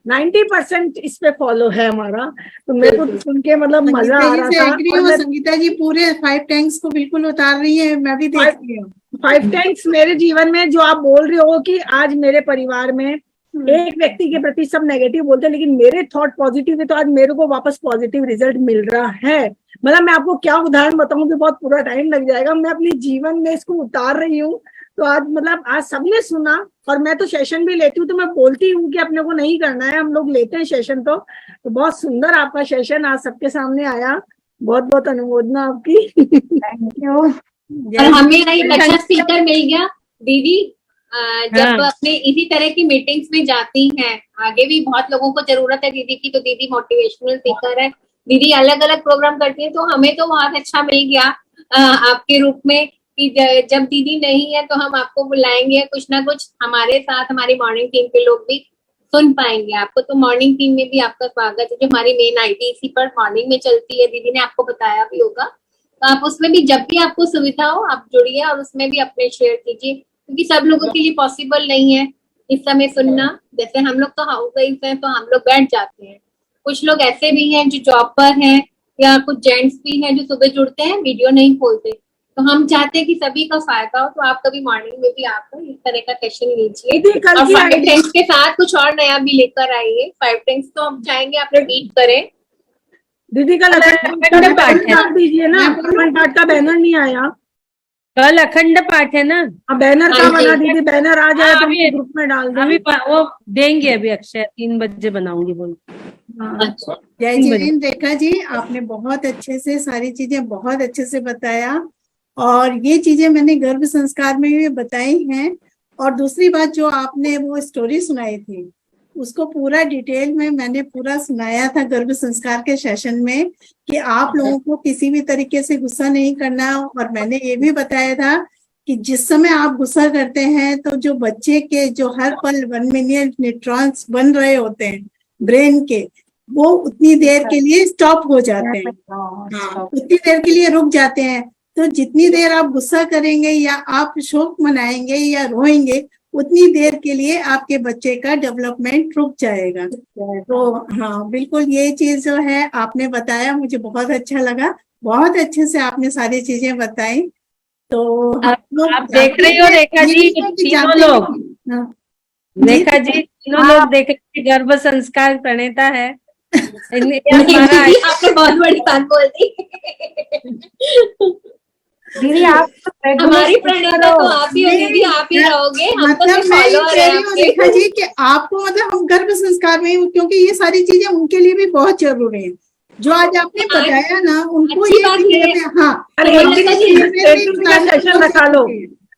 D: 90% इस पे फॉलो है हमारा, तो मेरे को सुन के मतलब मजा आ रहा था।
E: संगीता जी पूरे 5 टैंक्स को बिल्कुल उतार रही है, मैं भी देख रही हूँ।
D: 5 टैंक्स मेरे जीवन में, जो आप बोल रहे हो कि आज मेरे परिवार में एक व्यक्ति के प्रति सब नेगेटिव बोलते हैं, लेकिन मेरे थॉट पॉजिटिव है, तो आज मेरे को वापस पॉजिटिव रिजल्ट मिल रहा है। मतलब मैं आपको क्या उदाहरण बताऊं कि बहुत पूरा टाइम लग जाएगा, मैं अपने जीवन में इसको उतार रही हूँ। तो आज मतलब आज सबने सुना, और मैं तो सेशन भी लेती हूँ, तो मैं बोलती हूँ कि अपने को नहीं करना है, हम लोग लेते हैं सेशन। तो बहुत सुंदर आपका सेशन आज सबके सामने आया, बहुत बहुत अनुमोदना आपकी।
B: Thank you.
C: और हमें एक अच्छा स्पीकर मिल गया दीदी। जब अपने इसी तरह की मीटिंग्स में जाती हैं, आगे भी बहुत लोगों को जरूरत है दीदी की, तो दीदी मोटिवेशनल स्पीकर है, दीदी अलग अलग प्रोग्राम करती है, तो हमें तो बहुत अच्छा मिल गया आपके रूप में कि जब दीदी नहीं है तो हम आपको बुलाएंगे, कुछ ना कुछ हमारे साथ हमारी मॉर्निंग टीम के लोग भी सुन पाएंगे आपको। तो मॉर्निंग टीम में भी आपका स्वागत है, जो हमारी मेन आईटीसी पर मॉर्निंग में चलती है, दीदी ने आपको बताया भी होगा, तो आप उसमें भी जब भी आपको सुविधा हो आप जुड़िए और उसमें भी अपने शेयर कीजिए, क्योंकि सब लोगों के लिए पॉसिबल नहीं है इस समय सुनना। जैसे हम लोग तो हाउस वाइफ हैं, तो हम लोग बैठ जाते हैं, कुछ लोग ऐसे भी हैं जो जॉब पर हैं, या कुछ जेंट्स भी हैं जो सुबह जुड़ते हैं वीडियो नहीं खोलते, तो हम चाहते हैं कि सभी का फायदा हो। तो आप कभी मॉर्निंग में भी आप इस तरह का सेशन लीजिए, और 5 टैंक्स के साथ कुछ और नया भी लेकर आइए। 5 टैंक्स तो हम चाहेंगे आप रीड करें।
D: दीदी कल अखंड पाठ दीजिए ना, अखंड पाठ का बैनर नहीं आया,
A: कल अखंड पाठ है ना।
D: बैनर का बना दीदी, बैनर आ जाए तो ग्रुप में डाल दें।
A: अभी वो देंगे, अभी अक्षय 3 बजे बनाऊंगी बोल।
C: अच्छा,
E: जय जिनेंद्र रेखा जी, आपने बहुत अच्छे से सारी चीजें बहुत अच्छे से बताया, और ये चीजें मैंने गर्भ संस्कार में भी बताई हैं। और दूसरी बात, जो आपने वो स्टोरी सुनाई थी, उसको पूरा डिटेल में मैंने पूरा सुनाया था गर्भ संस्कार के सेशन में, कि आप लोगों को किसी भी तरीके से गुस्सा नहीं करना। और मैंने ये भी बताया था कि जिस समय आप गुस्सा करते हैं, तो जो बच्चे के जो हर पल 1 मिलियन न्यूट्रॉन्स बन रहे होते हैं ब्रेन के, वो उतनी देर के लिए स्टॉप हो जाते हैं, हाँ, उतनी देर के लिए रुक जाते हैं। तो जितनी देर आप गुस्सा करेंगे या आप शोक मनाएंगे या रोएंगे, उतनी देर के लिए आपके बच्चे का डेवलपमेंट रुक जाएगा। तो हाँ, बिल्कुल ये चीज जो है आपने बताया, मुझे बहुत अच्छा लगा, बहुत अच्छे से आपने सारी चीजें बताई।
A: आप देख रही हो रेखा जी, तीनों लोग,
E: हाँ,
A: रेखा जी तीनों लोग देख रहे हैं, गर्भ संस्कार प्रणेता है।
C: नहीं
A: हमारा
C: दीदी, आपने बहुत बड़ी बात बोल दी।
B: दीदी आप
C: हमारी प्रणेता तो आप ही हो दीदी, आप ही रहोगे, हम तो
E: मतलब
C: सिर्फ
E: मैं ये
C: फॉलोअर
E: कह
C: हैं
E: रही हूँ
C: आपके।
E: रेखा जी कि आपको मतलब हम गर्भ संस्कार में हूँ, क्योंकि ये सारी चीजें उनके लिए भी बहुत जरूरी है। जो आज आपने बताया ना, उनको
C: अच्छी
E: ये
C: बात
E: भी
C: ये है।
E: हाँ,
D: अरे
C: तो
D: एक दिन
C: रेखा जी,
D: एक दिन का सेशन रखा लो।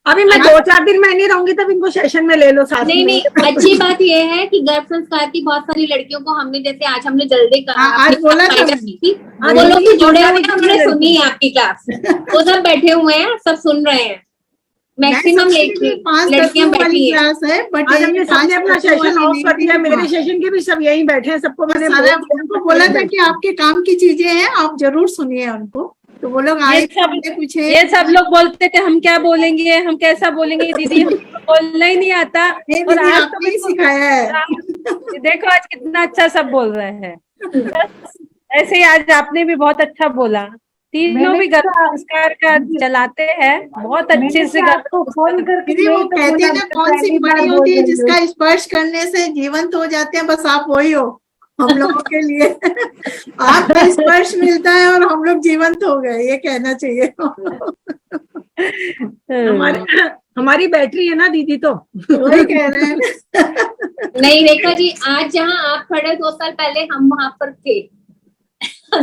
D: अभी मैं 2-4 दिन में नहीं रहूंगी, तब इनको सेशन में ले लो साथ
C: नहीं
D: में।
C: नहीं, अच्छी बात यह है कि गर्भ संस्कार की बहुत सारी लड़कियों को हमने, जैसे आज हमने जल्दी
E: हाँ, आज बोला था
C: की थी,
D: हाँ,
C: वो लोग भी जुड़े हुए
D: बहुत
C: हैं, उन्होंने
D: सारी
C: सुनी है आपकी क्लास, वो सब बैठे हुए हैं, सब सुन रहे हैं। मैक्सिमम लड़कियां बैठी हैं।
E: क्लास है, बट
D: आज हमने सबने अपना सेशन ऑफ कर दिया, मेरे सेशन के भी सब यहीं बैठे हैं, सबको मैंने
E: उनको बोला था कि आपके काम की चीजें हैं, आप जरूर सुनिए उनको। तो वो लोग आए, पूछे,
A: ये सब लोग बोलते थे हम क्या बोलेंगे, हम कैसा बोलेंगे, दीदी हमको बोलना ही नहीं आता। और आज
E: आपने ही सिखाया है।
A: देखो आज कितना अच्छा सब बोल रहे हैं। ऐसे ही आज आपने भी बहुत अच्छा बोला। तीनों भी गर्भ संस्कार का चलाते हैं बहुत अच्छे से।
B: आपको फोन करके
E: दीदी वो कहते हैं ना, कौन सी बड़ी होती है जिसका स्पर्श करने से जीवंत हो जाते हैं, बस आप वही हो हम लोगों के लिए। आपका स्पर्श मिलता है और हम लोग जीवंत हो गए, ये कहना चाहिए।
D: हमारी बैटरी है ना दीदी, तो
E: वही कह रहे हैं।
C: नहीं रेखा जी, आज जहाँ आप खड़े 2 साल पहले हम वहां पर थे।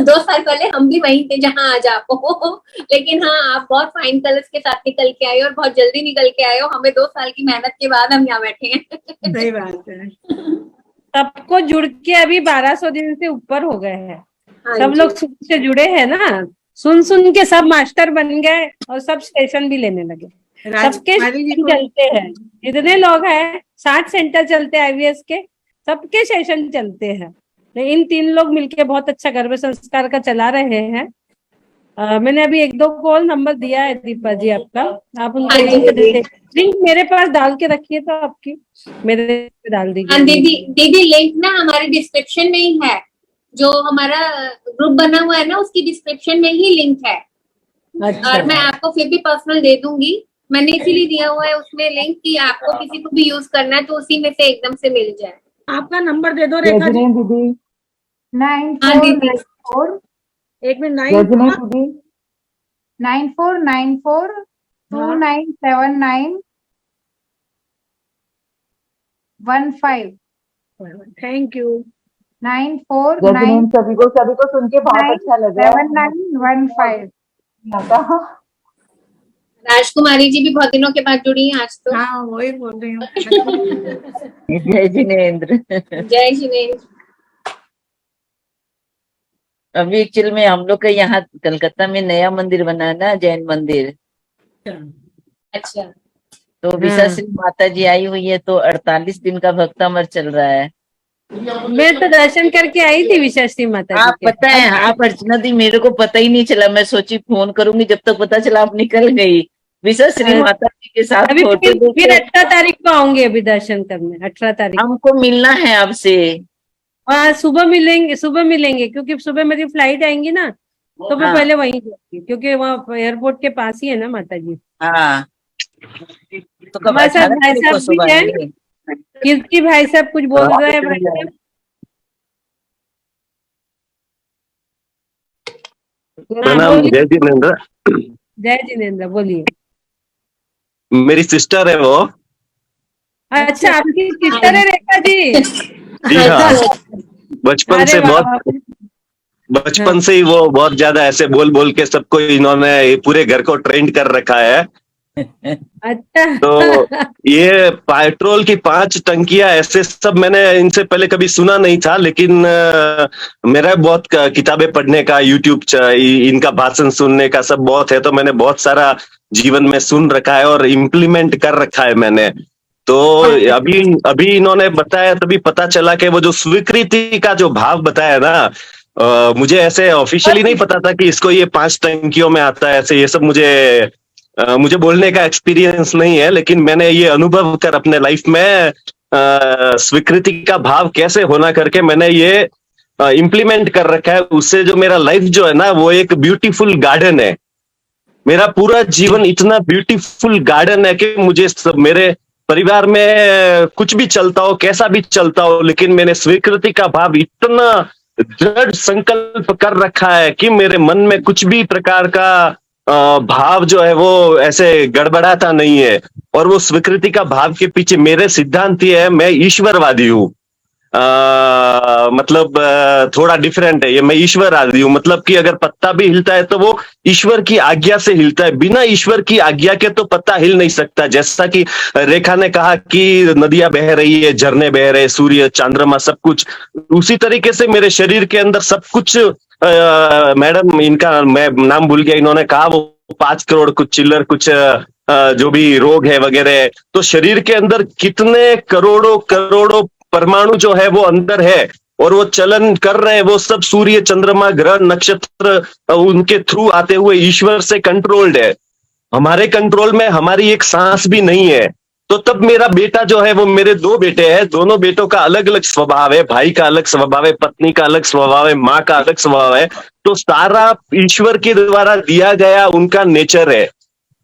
C: 2 साल पहले हम भी वहीं थे जहाँ आज आप हो। लेकिन हाँ, आप बहुत फाइन कलर्स के साथ निकल के आए और बहुत जल्दी निकल के आए हो। हमें 2 साल की मेहनत के बाद हम यहाँ बैठे हैं।
E: सही बात है।
A: सबको जुड़ के अभी 1200 दिन से ऊपर हो गए हैं।
C: हाँ
A: सब
C: जी।
A: लोग शुरू से जुड़े हैं ना, सुन के सब मास्टर बन गए और सब स्टेशन भी लेने लगे। सबके सेशन चलते हैं, जितने लोग हैं 60 सेंटर चलते हैं आईवीएस के, सबके सेशन चलते हैं। तो इन 3 लोग मिलके बहुत अच्छा गर्भ संस्कार का चला रहे हैं। मैंने अभी 1-2 कॉल नंबर दिया है दीपा जी आपका, आप उनको लिंक मेरे पास डाल के रखिए, तो आपकी मेरे पे डाल दीजिए।
C: हाँ दीदी लिंक ना हमारे डिस्क्रिप्शन में ही है, जो हमारा ग्रुप बना हुआ है ना, उसकी डिस्क्रिप्शन में ही लिंक है।
A: अच्छा।
C: और मैं आपको फिर भी पर्सनल दे दूंगी, मैंने इसीलिए दिया हुआ है उसमें लिंक कि आपको किसी को भी यूज करना है तो उसी में से एकदम से मिल जाए।
D: आपका नंबर दे दो रेखा जी।
B: 9494
D: एक मिनट
B: 9494 2979 15।
D: Thank you.
B: 9494
F: सभी को सुन के बहुत अच्छा लगा।
B: 7915।
C: राजकुमारी जी भी बहुत दिनों के बाद जुड़ी हैं आज तो।
E: हाँ, वही बोल रही हूँ।
F: जय जिनेंद्र।
C: जय जिनेंद्र।
F: अभी एक्चुअल में हम लोग का यहाँ कलकत्ता में नया मंदिर बना है ना, जैन मंदिर।
C: अच्छा।
F: तो विशा श्री माता जी आई हुई है, तो 48 दिन का भक्तामर चल रहा है।
A: मैं तो दर्शन करके आई थी विशा श्री माता जी
F: आप
A: के।
F: पता है, आप अर्चना दी, मेरे को पता ही नहीं चला, मैं सोची फोन करूंगी, जब तक पता चला आप निकल गई। विशा श्री माता जी के साथ
A: अभी
F: फोटो
A: फिर 18 तारीख को आऊंगे अभी दर्शन करने। 18 तारीख
F: हमको मिलना है आपसे।
A: हाँ, सुबह मिलेंगे क्योंकि सुबह मेरी फ्लाइट आएंगी ना, तो मैं पहले वहीं जाऊंगी, क्योंकि वहाँ एयरपोर्ट के पास ही है ना माता जी।
F: हाँ, तो कब
A: हमारे साथ
F: 18
A: भाई
F: तारीख को
A: साहब भी
F: सुबह
A: हैं,
F: आएंगे?
A: कीर्ति भाई साहब कुछ बोल रहे हैं। भाई साहब
G: प्रणाम। जय जिनेंद्र।
A: जय जिनेंद्र, बोलिए।
G: मेरी सिस्टर है वो।
A: अच्छा, आपकी सिस्टर है रेखा जी?
G: जी हाँ, बचपन
A: अरे
G: से
A: वाह,
G: बहुत, बचपन से ही वो बहुत ज्यादा ऐसे बोल बोल के सबको इन्होंने पूरे घर को ट्रेंड कर रखा है।
A: अच्छा।
G: तो ये पेट्रोल की 5 टंकियां ऐसे सब मैंने इनसे पहले कभी सुना नहीं था, लेकिन मेरा बहुत किताबें पढ़ने का, यूट्यूब इनका भाषण सुनने का सब बहुत है, तो मैंने बहुत सारा जीवन में सुन रखा है और इम्प्लीमेंट कर रखा है मैंने। तो अभी इन्होंने बताया तभी पता चला कि वो जो स्वीकृति का जो भाव बताया ना, मुझे ऐसे ऑफिशियली नहीं पता था कि इसको ये 5 टंकियों में आता है ऐसे। ये सब मुझे बोलने का एक्सपीरियंस नहीं है, लेकिन मैंने ये अनुभव कर अपने लाइफ में स्वीकृति का भाव कैसे होना करके मैंने ये इम्प्लीमेंट कर रखा है। उससे जो मेरा लाइफ जो है ना, वो एक ब्यूटीफुल गार्डन है। मेरा पूरा जीवन इतना ब्यूटीफुल गार्डन है कि मुझे मेरे परिवार में कुछ भी चलता हो, कैसा भी चलता हो, लेकिन मैंने स्वीकृति का भाव इतना दृढ़ संकल्प कर रखा है कि मेरे मन में कुछ भी प्रकार का भाव जो है वो ऐसे गड़बड़ाता नहीं है। और वो स्वीकृति का भाव के पीछे मेरे सिद्धांत ये है, मैं ईश्वरवादी हूँ। मतलब थोड़ा डिफरेंट है ये, मैं ईश्वरवादी हूँ। मतलब कि अगर पत्ता भी हिलता है तो वो ईश्वर की आज्ञा से हिलता है, बिना ईश्वर की आज्ञा के तो पत्ता हिल नहीं सकता। जैसा कि रेखा ने कहा कि नदियां बह रही है, झरने बह रहे, सूर्य चंद्रमा सब कुछ, उसी तरीके से मेरे शरीर के अंदर सब कुछ। मैडम इनका मैं नाम भूल गया, इन्होंने कहा वो 5 करोड़ कुछ चिल्लर कुछ जो भी रोग है वगैरह, तो शरीर के अंदर कितने करोड़ों करोड़ों परमाणु जो है वो अंदर है और वो चलन कर रहे हैं। वो सब सूर्य चंद्रमा ग्रह नक्षत्र उनके थ्रू आते हुए ईश्वर से कंट्रोल्ड है। हमारे कंट्रोल में हमारी एक सांस भी नहीं है। तो तब मेरा बेटा जो है वो, मेरे 2 बेटे हैं, दोनों बेटों का अलग अलग स्वभाव है, भाई का अलग स्वभाव है, पत्नी का अलग स्वभाव है, माँ का अलग स्वभाव है। तो सारा ईश्वर के द्वारा दिया गया उनका नेचर है।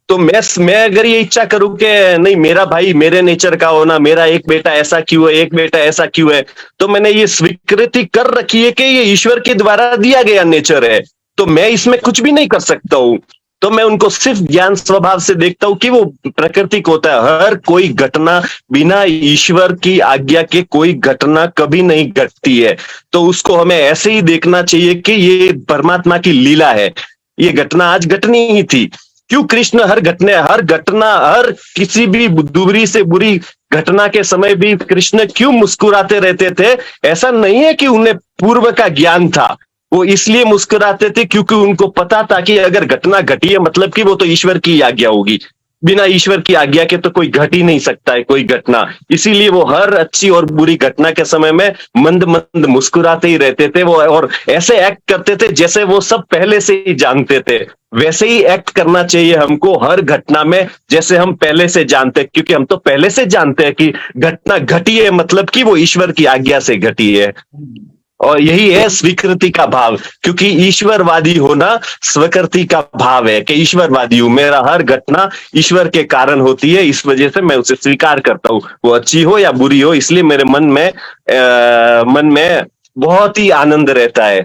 G: तो मैं अगर ये इच्छा करूं कि नहीं मेरा भाई मेरे नेचर का होना, मेरा एक बेटा ऐसा क्यों है, एक बेटा ऐसा क्यों है, तो मैंने ये स्वीकृति कर रखी है कि ये ईश्वर के द्वारा दिया गया नेचर है, तो मैं इसमें कुछ भी नहीं कर सकता हूं। तो मैं उनको सिर्फ ज्ञान स्वभाव से देखता हूं कि वो प्राकृतिक होता है। हर कोई घटना बिना ईश्वर की आज्ञा के कोई घटना कभी नहीं घटती है। तो उसको हमें ऐसे ही देखना चाहिए कि ये परमात्मा की लीला है, ये घटना आज घटनी ही थी। क्यों कृष्ण हर घटना हर किसी भी बुरी से बुरी घटना के समय भी कृष्ण क्यों मुस्कुराते रहते थे? ऐसा नहीं है कि उन्हें पूर्व का ज्ञान था, वो इसलिए मुस्कुराते थे क्योंकि उनको पता था कि अगर घटना घटी है मतलब कि वो तो ईश्वर की आज्ञा होगी। बिना ईश्वर की आज्ञा के तो कोई घट ही नहीं सकता है कोई घटना। इसीलिए वो हर अच्छी और बुरी घटना के समय में मंद मंद मुस्कुराते ही रहते थे वो, और ऐसे एक्ट करते थे जैसे वो सब पहले से ही जानते थे। वैसे ही एक्ट करना चाहिए हमको हर घटना में जैसे हम पहले से जानते, क्योंकि हम तो पहले से जानते हैं कि घटना घटी है मतलब कि वो ईश्वर की आज्ञा से घटी है। और यही है स्वीकृति का भाव, क्योंकि ईश्वरवादी होना स्वीकृति का भाव है कि ईश्वरवादी हूं, मेरा हर घटना ईश्वर के कारण होती है, इस वजह से मैं उसे स्वीकार करता हूं, वो अच्छी हो या बुरी हो। इसलिए मेरे मन में बहुत ही आनंद रहता है।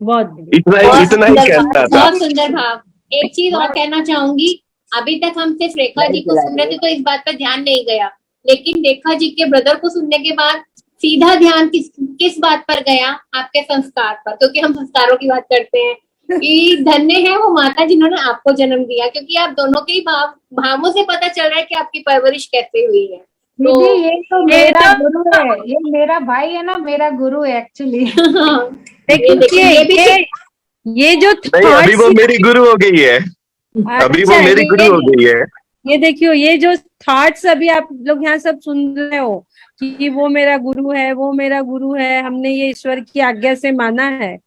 G: इतना ही कहता था।
C: बहुत सुंदर भाव। एक चीज और कहना चाहूंगी, अभी तक हम सिर्फ रेखा जी को सुन रहे थे तो इस बात पर ध्यान नहीं गया, लेकिन रेखा जी के ब्रदर को सुनने के बाद सीधा ध्यान किस बात पर गया? आपके संस्कार पर, क्योंकि हम संस्कारों की बात करते हैं कि धन्य है वो माता जिन्होंने आपको जन्म दिया, क्योंकि आप दोनों के ही भावों से पता चल रहा है कि आपकी परवरिश कैसे हुई है। तो
B: ये तो मेरा गुरु है, ये मेरा भाई है ना, मेरा गुरु है एक्चुअली।
A: ये जो
G: अभी वो मेरी गुरु हो गई है, अभी वो मेरी गुरु हो गई है।
A: ये देखियो, ये जो थॉट्स अभी आप लोग यहाँ सब सुन रहे हो कि वो मेरा गुरु है, वो मेरा गुरु है, हमने ये ईश्वर की आज्ञा से माना है,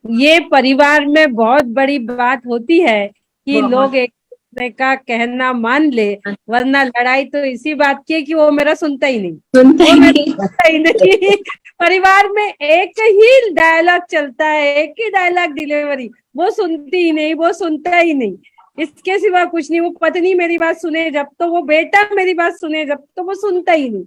A: ये परिवार में बहुत बड़ी बात होती है कि लोग एक दूसरे का कहना मान ले, वरना लड़ाई तो इसी बात की है कि वो मेरा सुनता ही नहीं। परिवार में एक ही डायलॉग चलता है, एक ही डायलॉग डिलीवरी, वो सुनती ही नहीं, वो सुनता ही नहीं, इसके सिवा कुछ नहीं। वो पत्नी मेरी बात सुने जब तो, वो बेटा मेरी बात सुने जब तो, वो सुनता ही नहीं।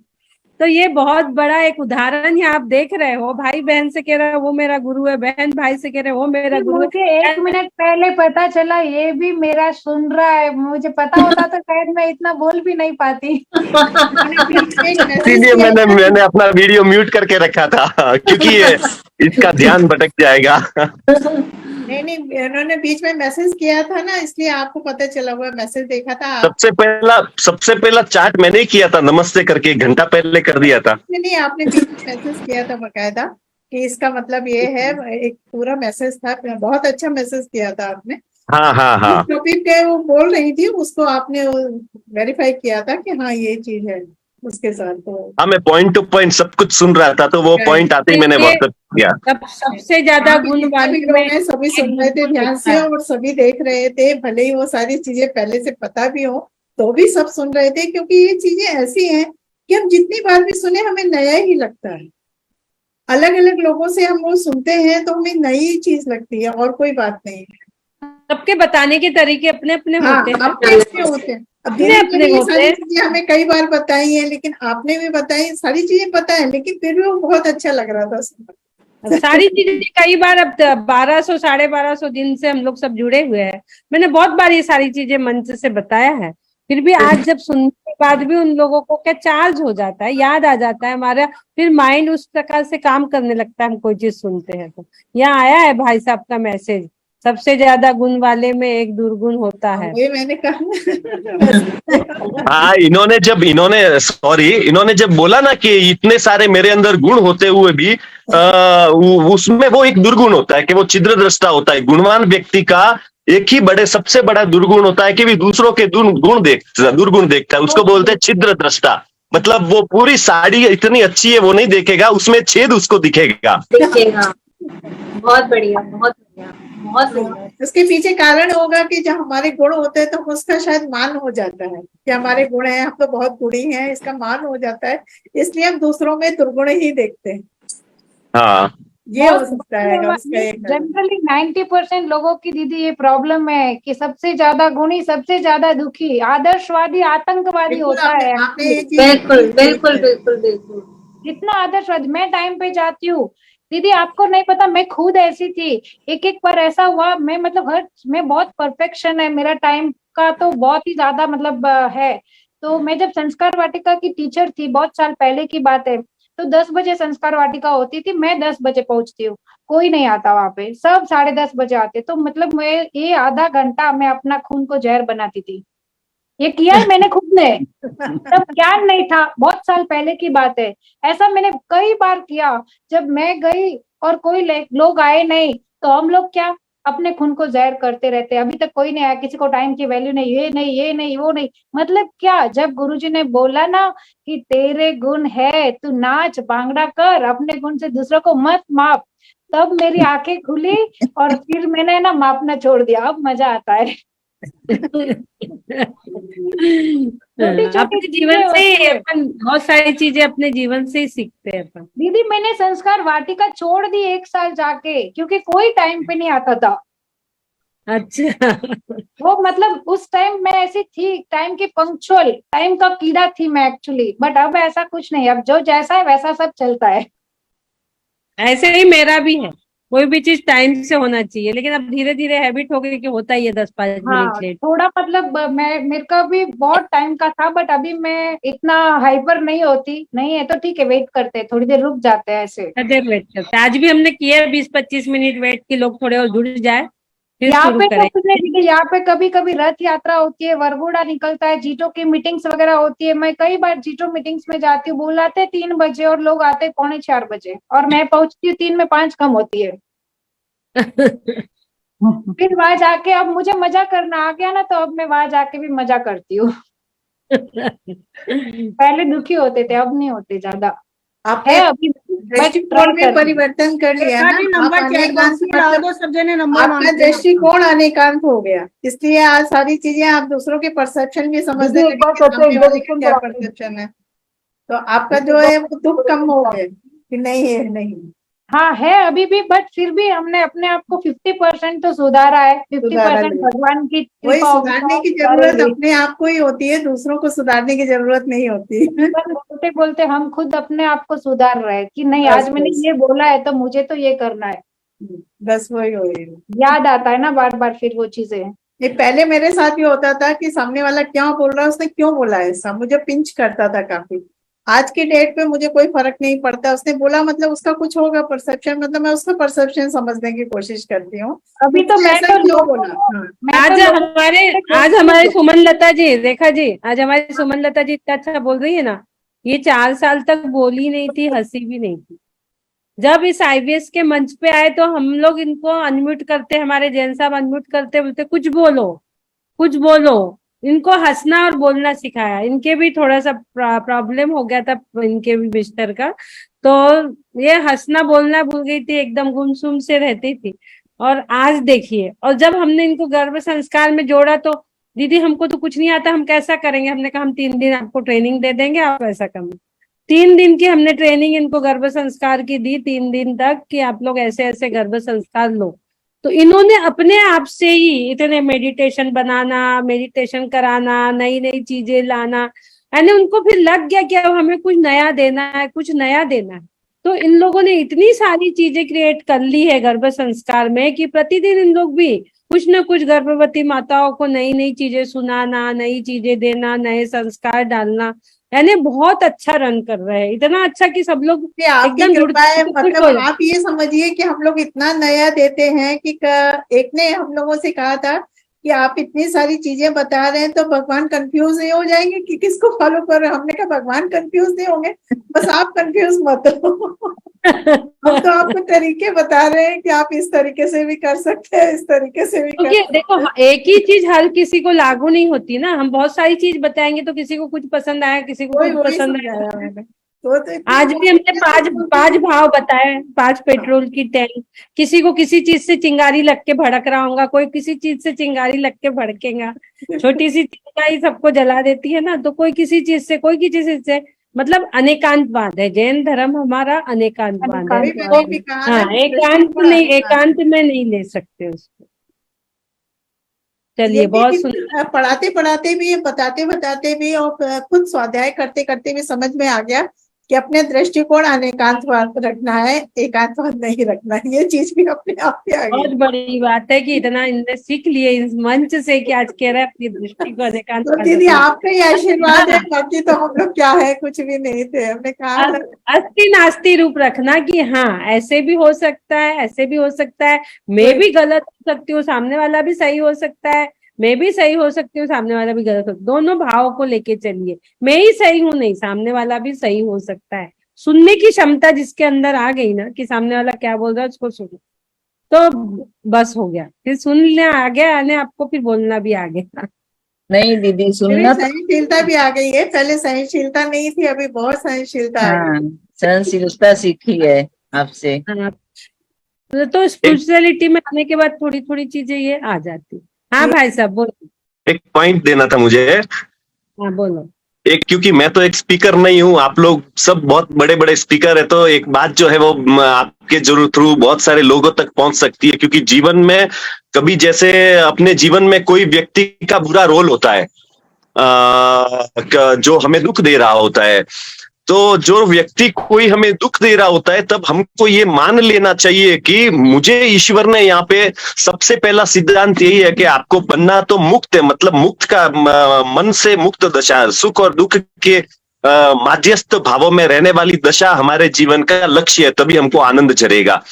A: तो ये बहुत बड़ा एक उदाहरण है, आप देख रहे हो, भाई बहन से कह रहा है वो मेरा गुरु है, बहन भाई से कह रहे वो मेरा गुरु है।
B: मुझे 1 मिनट पहले पता चला ये भी मेरा सुन रहा है, मुझे पता होता तो शायद मैं इतना बोल भी नहीं पाती।
G: इसीलिए मैंने अपना वीडियो म्यूट करके रखा था क्योंकि इसका ध्यान भटक जाएगा।
E: नहीं, उन्होंने बीच में मैसेज किया था ना, इसलिए आपको पता चला हुआ, मैसेज देखा था।
G: सबसे पहला चैट मैंने ही किया था, नमस्ते करके 1 घंटा पहले कर दिया था।
E: नहीं, आपने बीच में मैसेज किया था बकायदा कि इसका मतलब ये है, एक पूरा मैसेज था, बहुत अच्छा मैसेज किया था आपने।
G: हाँ।
E: टॉपिक वो बोल रही थी उसको आपने वेरीफाई किया था कि हाँ ये चीज है उसके साथ। तो हाँ,
G: मैं पॉइंट टू पॉइंट सब कुछ सुन रहा था, तो वो पॉइंट आते ही मैंने व्हाट्सएप किया।
A: सबसे ज्यादा गुण वाले
E: सभी सुन रहे थे ध्यान से और सभी देख रहे थे, भले ही वो सारी चीजें पहले से पता भी हो तो भी सब सुन रहे थे, क्योंकि ये चीजें ऐसी हैं कि हम जितनी बार भी सुने हमें नया ही लगता है। अलग अलग लोगों से हम वो सुनते हैं तो हमें नई चीज लगती है और कोई बात नहीं है।
A: सबके बताने के तरीके अपने अपने
E: हाँ,
A: होते हैं।
E: अपने अपने होते हैं। अब
A: अपने
E: दीदी ने
A: अपने
E: भी ये
A: होते
E: सारी
A: हैं।
E: चीजें हमें कई बार बताई है, लेकिन आपने भी बताई, सारी चीजें पता है, लेकिन फिर भी वो बहुत अच्छा लग रहा था सुनकर।
A: सारी चीजें कई बार, अब 1200 1250 दिन से हम लोग सब जुड़े हुए हैं। मैंने बहुत बार ये सारी चीजें मंच से बताया है, फिर भी आज जब सुनने के बाद भी उन लोगों को क्या चार्ज हो जाता है, याद आ जाता है हमारा, फिर माइंड उस प्रकार से काम करने लगता है। हम कोई चीज सुनते हैं तो यहाँ आया है भाई साहब का मैसेज, सबसे ज्यादा गुण वाले में एक दुर्गुण होता है।
E: वही मैंने कहा।
G: हाँ, इन्होंने जब बोला ना कि इतने सारे मेरे अंदर गुण होते हुए भी उसमें वो एक दुर्गुण होता है कि वो छिद्र दृष्टा होता है। गुणवान व्यक्ति का एक ही सबसे बड़ा दुर्गुण होता है कि भी दूसरों के दुर्गुण देखता है, उसको बोलते हैं छिद्र दृष्टा। मतलब वो पूरी साड़ी इतनी अच्छी है, वो नहीं देखेगा, उसमें छेद उसको दिखेगा।
C: बहुत बढ़िया, बहुत बढ़िया, बहुत सुंदर।
E: उसके पीछे कारण होगा कि जब हमारे गुण होते हैं तो उसका शायद मान हो जाता है कि हमारे गुण हैं, हम तो बहुत गुणी हैं, इसका मान हो जाता है, इसलिए हम दूसरों में दुर्गुण ही देखते हैं।
G: हाँ,
E: ये हो सकता है उसका एक कारण।
B: जनरली 90% लोगों की दीदी ये प्रॉब्लम है कि सबसे ज्यादा गुणी, सबसे ज्यादा दुखी, आदर्शवादी आतंकवादी
E: बिल्कुल
B: होता है।
E: आपने ये चीज
C: बिल्कुल बिल्कुल बिल्कुल बिल्कुल।
B: जितना आदर्शवादी, मैं टाइम पे जाती हूँ दीदी, आपको नहीं पता, मैं खुद ऐसी थी। एक बार ऐसा हुआ, मैं मतलब मैं बहुत परफेक्शन है मेरा, टाइम का तो बहुत ही ज्यादा मतलब है। तो मैं जब संस्कार वाटिका की टीचर थी, बहुत साल पहले की बात है, तो 10 बजे संस्कार वाटिका होती थी, मैं 10 बजे पहुंचती हूँ, कोई नहीं आता वहां पे, सब 10:30 बजे आते। तो मतलब मैं ये आधा घंटा मैं अपना खून को जहर बनाती थी। ये किया है मैंने खुद ने, तब ज्ञान नहीं था, बहुत साल पहले की बात है। ऐसा मैंने कई बार किया। जब मैं गई और कोई लोग आए नहीं, तो हम लोग क्या अपने खून को जहर करते रहते। अभी तक कोई नहीं आया, किसी को टाइम की वैल्यू नहीं, ये नहीं वो नहीं। मतलब क्या, जब गुरुजी ने बोला ना कि तेरे गुण है, तू नाच भांगड़ा कर, अपने गुण से दूसरों को मत माप, तब मेरी आंखें खुली और फिर मैंने ना मापना छोड़ दिया। अब मजा आता है।
A: अपने जीवन से ही अपन बहुत सारी चीजें अपने जीवन से ही सीखते हैं अपन।
B: दीदी मैंने संस्कार वाटिका छोड़ दी 1 साल जाके, क्योंकि कोई टाइम पे नहीं आता था।
A: अच्छा।
B: वो मतलब उस टाइम मैं ऐसी थी, टाइम की पंक्चुअल, टाइम का कीड़ा थी मैं एक्चुअली। बट अब ऐसा कुछ नहीं, अब जो जैसा है वैसा सब चलता है।
A: ऐसे ही मेरा भी है, कोई भी चीज टाइम से होना चाहिए, लेकिन अब धीरे धीरे हैबिट हो गई कि होता ही है 10-5 मिनट लेट।
B: थोड़ा मतलब मेरे का भी बहुत टाइम का था, बट अभी मैं इतना हाइपर नहीं होती। नहीं है तो ठीक है, वेट करते हैं, थोड़ी देर रुक जाते हैं ऐसे।
A: देर वेट करते हैं। आज भी हमने किया 20-25 मिनट वेट की, लोग थोड़े और जुड़ जाए फिर
B: यहाँ
A: शुरू
B: पे
A: करें।
B: यहाँ पे कभी कभी रथ यात्रा होती है, वरघोड़ा निकलता है, जीटो की मीटिंग्स वगैरह होती है। मैं कई बार जीटो मीटिंग्स में जाती हूँ, बुलाते 3 बजे और लोग आते 3:45 बजे, और मैं पहुंचती हूँ 3 में 5 कम होती है। फिर वहां जाके अब मुझे मजा करना आ गया ना, तो अब मैं वहां जाके भी मजा करती हूँ। पहले दुखी होते थे, अब नहीं होते ज्यादा।
E: आपने
B: है अभी
E: दृष्टिकोण में परिवर्तन कर लिया ना,
D: नंबर
E: आप
D: चैट बॉक्स में डाल दो, सब जने नंबर
E: आपका
D: मांगते हैं।
E: दृष्टिकोण अनेकांत हो गया, इसलिए आज सारी चीजें आप दूसरों के परसेप्शन भी समझने
D: दीदी, एक
E: लगे
D: बार
E: कि
D: कहते
E: सामने
D: हैं,
E: वाले
D: इधर
E: का
D: सुन
E: क्या
D: तो आप।
E: परसेप्शन है। तो आपका जो है वो दुख कम हो गया कि नहीं है नहीं।
B: हाँ है अभी भी, बट फिर भी हमने अपने आप को 50% तो सुधारा है। 50% भगवान की
E: वही
B: कृपा
E: सुधारने की जरूरत अपने आप को ही होती है, दूसरों को सुधारने की जरूरत नहीं होती।
B: बोलते बोलते हम खुद अपने आप को सुधार रहे हैं कि नहीं, आज मैंने ये बोला है तो मुझे तो ये करना है।
E: बस वही हो रही।
B: याद आता है ना बार बार फिर वो चीजें।
E: ये पहले मेरे साथ ये होता था कि सामने वाला क्या बोल रहा है, उसने क्यों बोला ऐसा, मुझे पिंच करता था काफी। आज की डेट पे मुझे कोई फर्क नहीं पड़ता, उसने बोला मतलब उसका कुछ होगा परसेप्शन, मतलब मैं उसका परसेप्शन समझने की कोशिश करती हूँ।
B: अभी तो मैं
E: ऐसा
B: तो
E: क्यों बोला।
A: आज हमारे सुमन लता जी, रेखा जी, आज हमारी सुमन लता जी इतना अच्छा बोल रही है ना, ये 4 साल तक बोली नहीं थी, हंसी भी नहीं थी। जब इस IVS के मंच पे आए तो हम लोग इनको अनम्यूट करते, हमारे जैन साहब अनम्यूट करते, बोलते कुछ बोलो कुछ बोलो। इनको हंसना और बोलना सिखाया। इनके भी थोड़ा सा प्रॉब्लम हो गया था, इनके भी बिस्तर का, तो ये हंसना बोलना भूल गई थी, एकदम गुमसुम से रहती थी। और आज देखिए, और जब हमने इनको गर्भ संस्कार में जोड़ा तो दीदी हमको तो कुछ नहीं आता, हम कैसा करेंगे। हमने कहा हम 3 दिन आपको ट्रेनिंग दे देंगे, आप ऐसा करें। 3 दिन की हमने ट्रेनिंग इनको गर्भ संस्कार की दी, 3 दिन तक कि आप लोग ऐसे ऐसे गर्भ संस्कार लो। तो इन्होंने अपने आप से ही इतने मेडिटेशन बनाना, मेडिटेशन कराना, नई नई चीजें लाना, यानी उनको फिर लग गया कि अब हमें कुछ नया देना है, कुछ नया देना है। तो इन लोगों ने इतनी सारी चीजें क्रिएट कर ली है गर्भ संस्कार में कि प्रतिदिन इन लोग भी कुछ न कुछ गर्भवती माताओं को नई नई चीजें सुनाना, नई चीजें देना, नए संस्कार डालना, यानी बहुत अच्छा रन कर रहे हैं। इतना अच्छा कि सब लोग
E: ये आपकी
A: एकदम जुड़
E: कृपा है।
A: के खुश हो
E: मतलब
A: जाते
E: आप ये समझिए कि हम लोग इतना नया देते हैं कि एक ने हम लोगों से कहा था कि आप इतनी सारी चीजें बता रहे हैं तो भगवान कंफ्यूज नहीं हो जाएंगे कि किसको फॉलो कर रहे हैं। हमने कहा भगवान कंफ्यूज नहीं होंगे, बस आप कंफ्यूज मत हो। हम तो आपको तरीके बता रहे हैं कि आप इस तरीके से भी कर सकते हैं, इस तरीके से भी कर
A: क्योंकि
E: सकते
A: देखो एक ही चीज हर किसी को लागू नहीं होती ना। हम बहुत सारी चीज बताएंगे तो किसी को कुछ पसंद आया, किसी को
E: वही
A: कुछ
E: वही
A: पसंद
E: समझ
A: आया।
E: रहे हैं। तो इतनी
A: आज भी हमने पांच भाव बताए, 5 पेट्रोल की टैंक। किसी को किसी चीज से चिंगारी लग के भड़क रहा होगा, कोई किसी चीज से चिंगारी लग के भड़केगा। छोटी सी चिंगारी सबको जला देती है ना, तो कोई किसी चीज से, कोई किसी चीज से, मतलब अनेकांतवाद है। जैन धर्म हमारा अनेकांतवाद है।
E: अभी मैंने भी कहा ना
A: हाँ,
E: कि
A: एकांत नहीं, एकांत में नहीं ले सकते उसको। चलिए,
E: ये
A: बहुत सुंदर।
E: पढ़ाते पढ़ाते भी, बताते बताते भी और खुद स्वाध्याय करते करते भी समझ में आ गया कि अपने दृष्टिकोण अनेकांतवाद रखना है, एकांतवाद नहीं रखना है। ये चीज भी अपने आप ही आ
A: बहुत
E: गई।
A: बड़ी बात है कि इतना इनने सीख लिए इस मंच से कि आज कह रहे हैं अपनी दृष्टि को एकांत
E: तो दीदी आपका ही आशीर्वाद है, बाकी तो हम लोग क्या है, कुछ भी नहीं थे। हमने कहा था
A: अस्थि नास्ति रूप रखना कि हाँ ऐसे भी हो सकता है, ऐसे भी हो सकता है, मैं भी गलत हो सकती हूँ, सामने वाला भी सही हो सकता है, मैं भी सही हो सकती हूँ, सामने वाला भी गलत हो। दोनों भाव को लेके चलिए। मैं ही सही हूँ नहीं, सामने वाला भी सही हो सकता है। सुनने की क्षमता जिसके अंदर आ गई ना कि सामने वाला क्या बोल रहा है उसको सुनो, तो बस हो गया। फिर सुनना आ गया यानी आपको फिर बोलना भी आ गया।
F: नहीं दीदी,
E: मेरी
F: सुनना तो
E: सहनशीलता भी आ गई है। पहले सहनशीलता नहीं थी, अभी बहुत सहनशीलता आ गई।
F: हाँ, सहनशीलता सीखी है आपसे।
A: हाँ, तो स्पिरिचुअलिटी में आने के बाद थोड़ी थोड़ी चीजें ये आ जाती। हाँ भाई साहब बोलो।
G: एक पॉइंट देना था मुझे।
A: हाँ बोलो।
G: एक, क्योंकि मैं तो एक स्पीकर नहीं हूँ, आप लोग सब बहुत बड़े बड़े स्पीकर है, तो एक बात जो है वो आपके जरूर थ्रू बहुत सारे लोगों तक पहुंच सकती है। क्योंकि जीवन में कभी, जैसे अपने जीवन में कोई व्यक्ति का बुरा रोल होता है जो हमें दुख दे रहा होता है, तो जो व्यक्ति कोई हमें दुख दे रहा होता है, तब हमको ये मान लेना चाहिए कि मुझे ईश्वर ने यहाँ पे सबसे पहला सिद्धांत यही है कि आपको बनना तो मुक्त है, मतलब मुक्त का मन से मुक्त दशा, सुख और दुख के माध्यस्थ भावों में रहने वाली दशा हमारे जीवन का लक्ष्य है, तभी हमको आनंद झरेगा।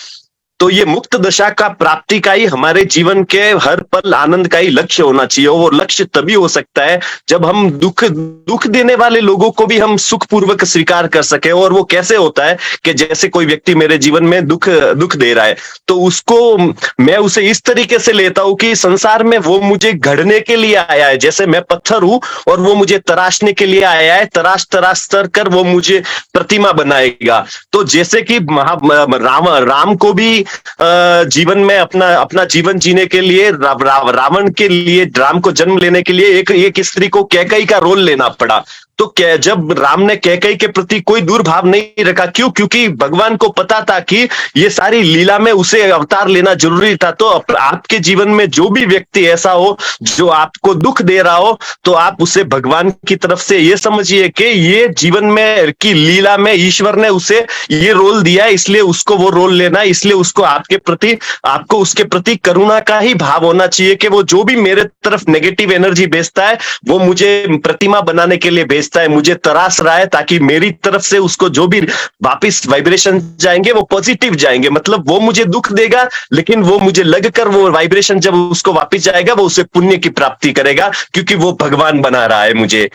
G: तो ये मुक्त दशा का प्राप्ति का ही हमारे जीवन के हर पल आनंद का ही लक्ष्य होना चाहिए। वो लक्ष्य तभी हो सकता है जब हम दुख देने वाले लोगों को भी हम सुख पूर्वक स्वीकार कर सके। और वो कैसे होता है कि जैसे कोई व्यक्ति मेरे जीवन में दुख दे रहा है, तो उसको मैं उसे इस तरीके से लेता हूं कि संसार में वो मुझे घड़ने के लिए आया है। जैसे मैं पत्थर हूं और वो मुझे तराशने के लिए आया है, तराश कर वो मुझे प्रतिमा बनाएगा। तो जैसे कि राम को भी जीवन में अपना जीवन जीने के लिए रावण के लिए, राम को जन्म लेने के लिए एक स्त्री को कैकेयी का रोल लेना पड़ा। तो जब राम ने कैकेयी के प्रति कोई दुर्भाव नहीं रखा, क्यों? क्योंकि भगवान को पता था कि ये सारी लीला में उसे अवतार लेना जरूरी था। तो आपके जीवन में जो भी व्यक्ति ऐसा हो जो आपको दुख दे रहा हो, तो आप उसे भगवान की तरफ से ये समझिए कि ये जीवन में की लीला में ईश्वर ने उसे ये रोल दिया है, इसलिए उसको वो रोल लेना है। इसलिए उसको आपको उसके प्रति करुणा का ही भाव होना चाहिए कि वो जो भी मेरे तरफ नेगेटिव एनर्जी भेजता है, वो मुझे प्रतिमा बनाने के लिए भेजता है, मुझे तराश रहा है, ताकि मेरी तरफ से उसको जो भी वापिस वाइब्रेशन जाएंगे वो पॉजिटिव जाएंगे। मतलब वो मुझे दुख देगा, लेकिन वो मुझे लगकर वो वाइब्रेशन जब उसको वापिस जाएगा, वो उसे पुण्य की प्राप्ति करेगा, क्योंकि वो भगवान बना रहा है मुझे।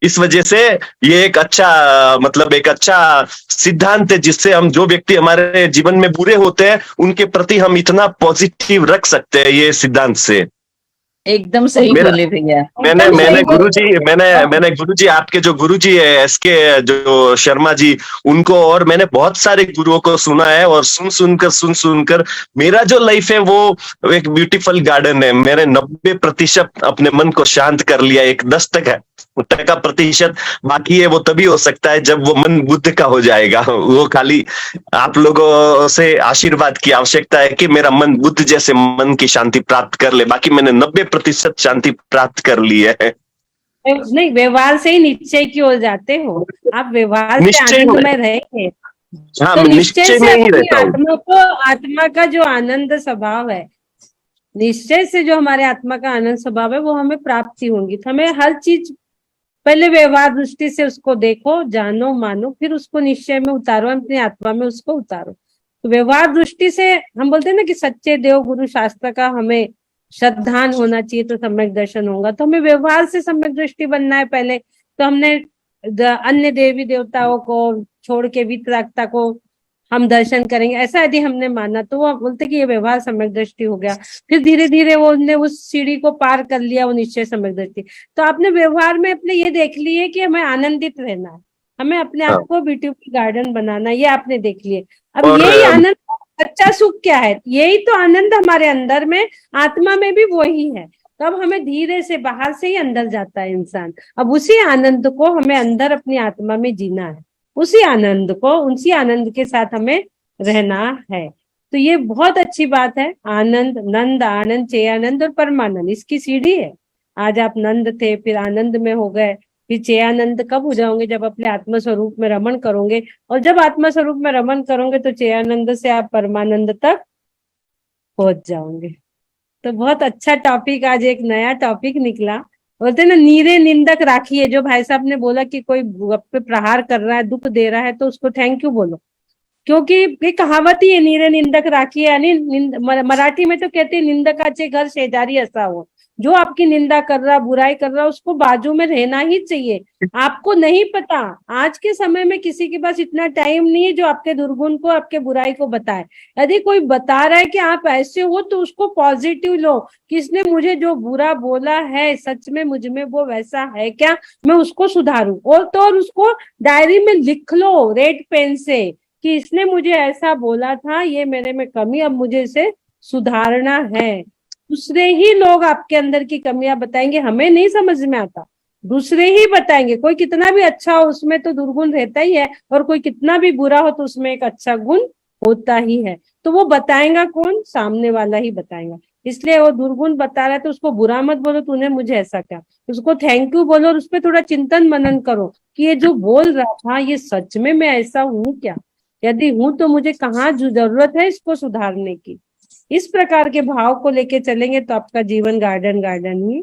G: इस वजह से ये एक अच्छा सिद्धांत है, जिससे हम जो व्यक्ति हमारे जीवन में बुरे होते हैं उनके प्रति हम इतना पॉजिटिव रख सकते हैं, ये सिद्धांत से।
F: एकदम सही
G: मेरा-
F: बोले भैया।
G: मैंने
A: एकदम
G: मैंने
A: सही
G: गुरुजी मैंने गुरुजी आपके जो गुरुजी है एसके जो शर्मा जी, उनको और मैंने बहुत सारे गुरुओं को सुना है, और सुन सुनकर मेरा जो लाइफ है वो एक ब्यूटीफुल गार्डन है। मैंने 90% अपने मन को शांत कर लिया, एक 10% बाकी है, वो तभी हो सकता है जब वो मन बुद्ध का हो जाएगा। वो खाली आप लोगों से आशीर्वाद की आवश्यकता है कि मेरा मन बुद्ध जैसे मन की शांति प्राप्त कर ले। बाकी मैंने 90% शांति प्राप्त कर ली है।
A: नहीं, व्यवहार से ही निश्चय की ओर जाते हो आप, व्यवहार से
G: निश्चय
A: आनंद
G: में।
A: में रहेंगे
G: हाँ,
A: तो
G: मैं
A: निश्चय
G: निश्चय
A: से
G: में ही
A: अपनी
G: रहता हूँ।
A: आत्मा को, आत्मा का जो आनंद स्वभाव है, निश्चय से जो हमारे आत्मा का आनंद स्वभाव है वो हमें प्राप्ति होंगी। तो हमें हर चीज पहले व्यवहार दृष्टि से उसको देखो, जानो, मानो, फिर उसको निश्चय में उतारो, अपनी आत्मा में उसको उतारो। तो व्यवहार दृष्टि से हम बोलते हैं ना कि सच्चे देव गुरु शास्त्र का हमें श्रद्धान होना चाहिए तो सम्यक दर्शन होगा। तो हमें व्यवहार से सम्यक दृष्टि बनना है पहले। तो हमने अन्य देवी देवताओं को छोड़ के वितरागता को हम दर्शन करेंगे, ऐसा यदि हमने माना तो वो बोलते कि ये व्यवहार सम्यक दृष्टि हो गया। फिर धीरे धीरे वो उनने उस सीढ़ी को पार कर लिया, वो निश्चय सम्यक दृष्टि। तो आपने व्यवहार में अपने ये देख लिए कि हमें आनंदित रहना है, हमें अपने आप को ब्यूटीफुल गार्डन बनाना है, ये आपने देख लिए। अब
G: और
A: यही आनंद, सच्चा सुख क्या है, यही तो आनंद हमारे अंदर में, आत्मा में भी वही है। तब हमें धीरे से बाहर से ही अंदर जाता है इंसान। अब उसी आनंद को हमें अंदर अपनी आत्मा में जीना है, उसी आनंद को, उसी आनंद के साथ हमें रहना है। तो ये बहुत अच्छी बात है। आनंद, नंद, आनंद, चेय आनंद और परमानंद, इसकी सीढ़ी है। आज आप नंद थे, फिर आनंद में हो गए, फिर चेयानंद कब हो जाओगे, जब अपने आत्म स्वरूप में रमण करोगे। और जब आत्मा स्वरूप में रमण करोगे तो चेयानंद से आप परमानंद तक पहुंच जाओगे। तो बहुत अच्छा टॉपिक, आज एक नया टॉपिक निकला। बोलते ना, नीरे निंदक राखिए। जो भाई साहब ने बोला कि कोई आप पे प्रहार कर रहा है, दुख दे रहा है, तो उसको थैंक यू बोलो, क्योंकि ये कहावत ही है, नीरे निंदक राखिए। यानी मराठी में तो कहते हैं निंदकाचे घर शेजारी ऐसा हो। जो आपकी निंदा कर रहा, बुराई कर रहा, उसको बाजू में रहना ही चाहिए। आपको नहीं पता, आज के समय में किसी के पास इतना टाइम नहीं है जो आपके दुर्गुण को, आपके बुराई को बताए। यदि कोई बता रहा है कि आप ऐसे हो तो उसको पॉजिटिव लो, किसने मुझे जो बुरा बोला है, सच में मुझ में वो वैसा है क्या, मैं उसको सुधारूं। और तो और उसको डायरी में लिख लो रेड पेन से कि इसने मुझे ऐसा बोला था, ये मेरे में कमी, अब मुझे इसे सुधारना है। दूसरे ही लोग आपके अंदर की कमियां बताएंगे, हमें नहीं समझ में आता, दूसरे ही बताएंगे। कोई कितना भी अच्छा हो उसमें तो दुर्गुण रहता ही है, और कोई कितना भी बुरा हो तो उसमें एक अच्छा गुण होता ही है। तो वो बताएगा कौन? सामने वाला ही बताएगा। इसलिए वो दुर्गुण बता रहा है तो उसको बुरा मत बोलो, तूने मुझे ऐसा क्या, उसको थैंक यू बोलो, और उस पर थोड़ा चिंतन मनन करो कि ये जो बोल रहा था ये सच में मैं ऐसा हूँ क्या, यदि हूं तो मुझे कहाँ जरूरत है इसको सुधारने की। इस प्रकार के भाव को लेके चलेंगे तो आपका जीवन गार्डन गार्डन ही।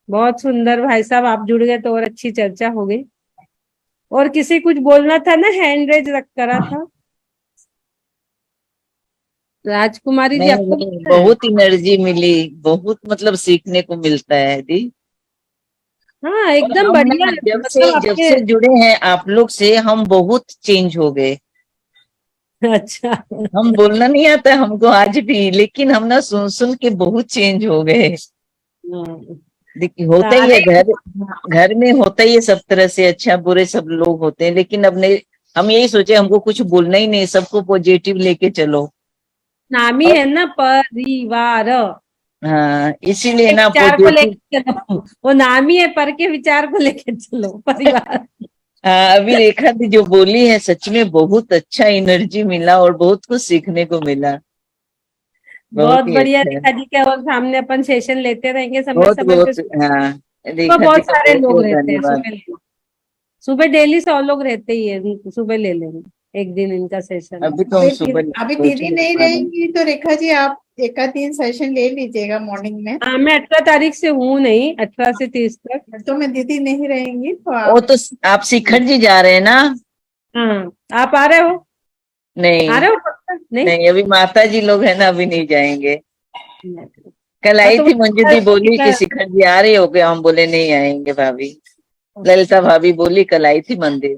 A: बहुत सुंदर भाई साहब, आप जुड़ गए तो और अच्छी चर्चा हो गई। और किसी कुछ बोलना था ना, हैंड रेज रख करा था। राजकुमारी जी, आपको
F: नहीं, बहुत एनर्जी मिली, बहुत मतलब सीखने को मिलता है दी।
A: हाँ एकदम
F: हम
A: बढ़िया।
F: ना जब
A: मतलब
F: से जुड़े हैं आप लोग से, हम बहुत चेंज हो गए।
A: अच्छा,
F: हम बोलना नहीं आता हमको आज भी, लेकिन हम ना सुन सुन के बहुत चेंज हो गए। देखिए होता ही है, घर में होता ही है सब तरह से, अच्छा बुरे सब लोग होते हैं, लेकिन अब नहीं, हम यही सोचे हमको कुछ बोलना ही नहीं, सबको पॉजिटिव लेके चलो।
A: नामी है ना परिवार,
F: हाँ, इसीलिए ना
A: विचार को
F: पॉजिटिव।
A: लेके चलो, वो नाम ही है, पर के विचार को लेके चलो, परिवार।
F: अभी रेखा दी जो बोली है, सच में बहुत अच्छा एनर्जी मिला और बहुत कुछ सीखने को मिला।
A: बहुत
F: ही
A: बढ़िया।
F: अच्छा,
A: रेखा जी के और सामने अपन सेशन लेते रहेंगे समय
F: बहुत
A: समय पे।
F: बहुत। हाँ,
A: सुबह
F: रेखा जी
A: बहुत
F: का
A: सारे
F: बहुत
A: लोग
F: बहुत
A: रहते हैं,
F: धन्यवाद।
A: सुबह डेली 100 लोग रहते ही है, सुबह ले लेंगे एक दिन इनका सेशन।
F: अभी तो हम सुबह
E: अभी दीदी नहीं रहेंगी तो रेखा जी आप एक आध दिन सेशन ले लीजिएगा मॉर्निंग में।
A: हाँ, मैं 18 तारीख से हूँ नहीं, 18 से 30 तक।
E: तो मैं दीदी नहीं रहेंगी तो
F: वो
E: आप।
F: तो आप शिखर जी जा रहे हैं ना?
A: हाँ, आप आ रहे हो?
F: नहीं
A: आ रहे हो पक्का?
F: नहीं, अभी माता जी लोग हैं ना, अभी नहीं जाएंगे। कल
A: हाँ,
F: आई
A: तो
F: थी मंजू दी, बोली कि शिखर जी आ रहे हो गए, हम बोले नहीं आएंगे भाभी। ललिता भाभी बोली कल आई थी मंदिर।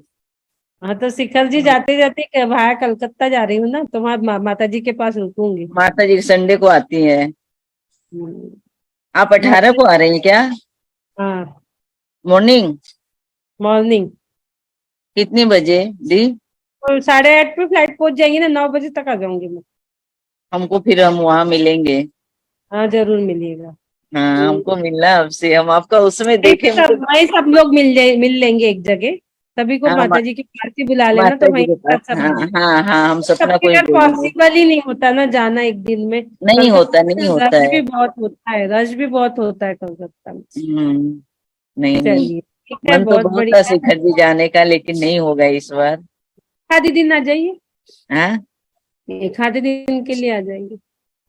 A: हाँ, तो शिखर जी जाते जाते भाया कलकत्ता जा रही हूँ ना, तो वहाँ माता जी के पास रुकूंगी।
F: माता जी संडे को आती हैं। आप 18 को आ रही हैं क्या?
A: हाँ,
F: मॉर्निंग
A: मॉर्निंग
F: कितनी बजे दी?
A: तो 8:30 पे फ्लाइट पहुंच जाएंगी ना, 9 बजे तक आ जाऊंगी मैं।
F: हमको फिर हम वहां मिलेंगे।
A: हाँ, जरूर मिलिएगा।
F: हाँ, हमको मिलना है आपसे, हम आपका उसमें
A: वहीं पे
F: देखे मुझे।
A: वहीं सब लोग मिल लेंगे एक जगह। सभी को
F: हाँ,
A: माता जी की आरती बुला लेना,
F: माता
A: तो
F: जी
A: वहीं
F: के
A: के
F: पास।
A: साथ सब
F: हाँ
A: मिलेंगे।
F: हाँ हाँ, हम सपना को
A: सबके
F: ही
A: घर
F: बोलेंगे।
A: पॉसिबल ही नहीं होता ना जाना एक दिन में।
F: नहीं होता,
A: कलकत्ता
F: नहीं
A: में
F: होता
A: रश
F: है।
A: भी बहुत होता है, रश भी बहुत होता है कलकत्ता में।
F: नहीं नहीं,
A: चलिए, ठीक है,
F: मन तो
A: बहुत
F: बहुत था
A: बढ़िया।
F: शिखर जी जाने का, लेकिन नहीं होगा इस बार।
A: आधे दिन आ जाइए,
F: हाँ,
A: एक आधे दिन के लिए आ जाएंगे।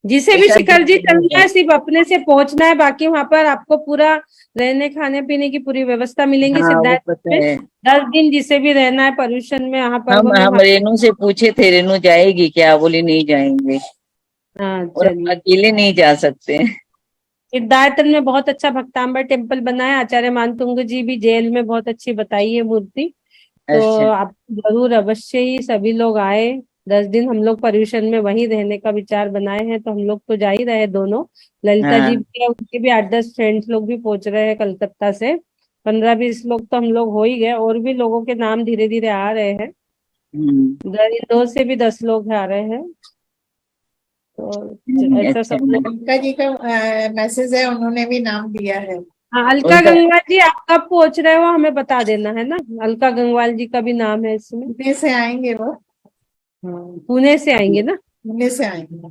A: जिसे भी
F: एक आध
A: शिखर
F: दिन
A: जी
F: के लिए
A: चलना
F: होगा।
A: है, सिर्फ अपने से पहुंचना है, बाकी वहां पर आपको पूरा रहने खाने पीने की पूरी व्यवस्था मिलेंगी
F: हाँ, वो
A: सिद्धार्थ
F: पता
A: में।
F: है।
A: 10 दिन जिसे भी रहना है पर्यूषण में, यहाँ पर
F: हम रेनू से पूछे थे, रेनू जाएगी क्या? बोली नहीं जाएंगे,
A: हाँ,
F: और हम
A: चलिए।
F: अकेले नहीं जा सकते।
A: सिद्धार्थन में बहुत अच्छा भक्तांबर टेम्पल बना है, आचार्य मानतुंग जी भी जेल में बहुत अच्छी बताई है मूर्ति। तो
F: अच्छा।
A: आप जरूर अवश्य ही सभी लोग आए। 10 दिन हम लोग पर्यूषण में वहीं रहने का विचार बनाए हैं, तो हम लोग तो जा ही रहे दोनों। ललिता जी
F: हाँ।
A: भी है, उनके भी 8-10 फ्रेंड्स लोग भी पहुंच रहे हैं कलकत्ता से। 15-20 लोग तो हम लोग हो ही गए, और भी लोगों के नाम धीरे धीरे आ रहे हैं। इंदौर से भी 10 लोग आ रहे हैं। तो ऐसा
F: अच्छा
A: सब लोग।
E: अलका जी का मैसेज है, उन्होंने भी नाम दिया है।
A: हाँ, अलका
F: उनका।
A: गंगवाल जी, आप कब पहुंच रहे हो हमें बता देना, है ना। अलका गंगवाल जी का भी नाम है इसमें।
E: पुणे से आएंगे वो,
A: हाँ, पुणे से आएंगे ना।
E: पुणे से आएंगे।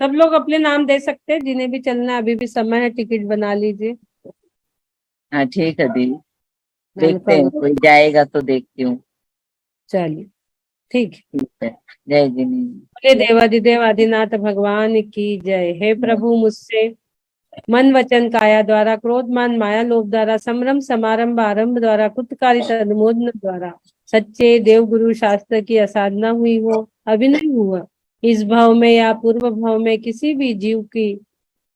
A: सब लोग अपने नाम दे सकते हैं, जिन्हें भी चलना है, अभी भी समय है, टिकट बना लीजिए।
F: हाँ ठीक है दीदी, देखते
A: अलका
F: हैं, कोई जाएगा तो देखती हूँ।
A: चलिए, ठीक है।
F: ठीक है। जय जिनी।
A: बोले देवाधिदेव आदिनाथ भगवान की जय। हे प्रभु, मुझसे मन वचन काया द्वारा, क्रोध मान माया लोभ द्वारा, संभ्रम समारंभ आरंभ द्वारा, कुतकारित अनुमोदन द्वारा सच्चे देव गुरु शास्त्र की असाधना हुई हो, अभिनय हुआ, इस भाव में या पूर्व भाव में किसी भी जीव की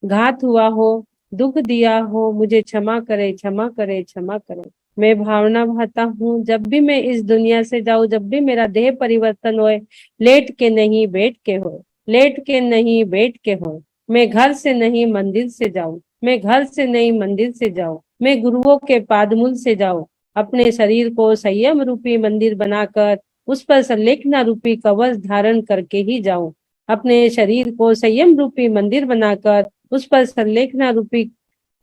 A: घात हुआ हो, दुख दिया हो, मुझे क्षमा करे, क्षमा करे, क्षमा करे। मैं भावना भाता हूँ, जब भी मैं इस दुनिया से जाऊं, जब भी मेरा देह परिवर्तन होए, लेट के नहीं बैठ के हो, लेट के नहीं बैठ के हो। मैं घर से नहीं मंदिर से जाऊं, मैं घर से नहीं मंदिर से जाऊं, मैं गुरुओं के पादमूल से जाऊं। अपने शरीर को संयम रूपी मंदिर बनाकर उस पर संलेखना रूपी कवच धारण करके ही जाऊं। अपने शरीर को संयम रूपी मंदिर बनाकर उस पर संलेखना रूपी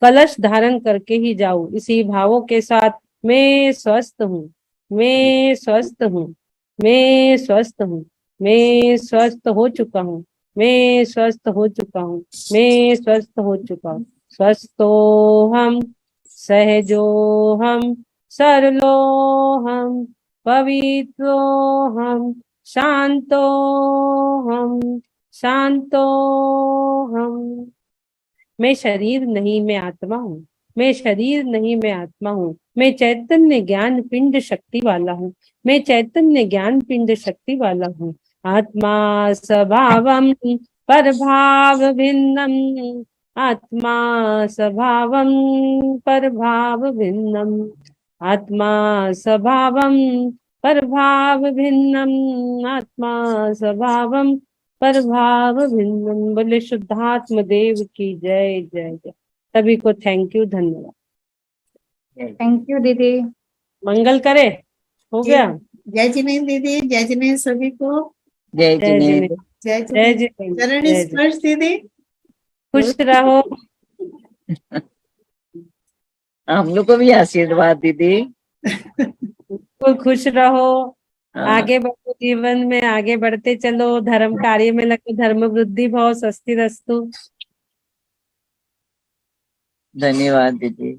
A: कलश धारण करके ही जाऊं। इसी भावों के साथ मैं स्वस्थ हूँ, मैं स्वस्थ हूँ, मैं स्वस्थ हूँ, मैं स्वस्थ हो चुका हूँ, मैं स्वस्थ हो चुका हूँ, मैं स्वस्थ हो चुका हूँ। स्वस्थो हम, सहजो हम, सरलो हम, पवित्रो हम, शांतो हम, शांतो हम। मैं शरीर नहीं, मैं आत्मा हूँ, मैं शरीर नहीं, मैं आत्मा हूँ। मैं चैतन्य ज्ञान पिंड शक्ति वाला हूँ, मैं चैतन्य ज्ञान पिंड शक्ति वाला हूँ। आत्मा स्वभावम परभाव भिन्नम, आत्मा स्वभावम परभाव भिन्नम, आत्मा स्वभावम परभाव भिन्नम, आत्मा स्वभावम प्रभाव भिन्नम। बोले शुद्धात्म देव की जय जय जय। सभी को थैंक यू, धन्यवाद।
B: थैंक यू दीदी।
A: मंगल करे। हो गया।
E: जय जिनेन्द्र दीदी, जय जिनेन्द्र सभी को।
F: जय
A: जय
F: जिनेन्द्र।
A: जिनेन्द्र,
E: जय
A: जय
E: जिनेन्द्र।
A: जिनेन्द्र,
E: चरण
A: जय जिनेन्द्र।
E: स्पर्श दीदी।
A: खुश रहो।
F: हम लोग को भी आशीर्वाद दीदी।
A: बिल्कुल खुश रहो।
F: हाँ,
A: आगे बढ़ो, जीवन में आगे बढ़ते चलो, धर्म कार्य में लगो, धर्म वृद्धि भाव, स्वस्ति रस्तु।
F: धन्यवाद दीदी।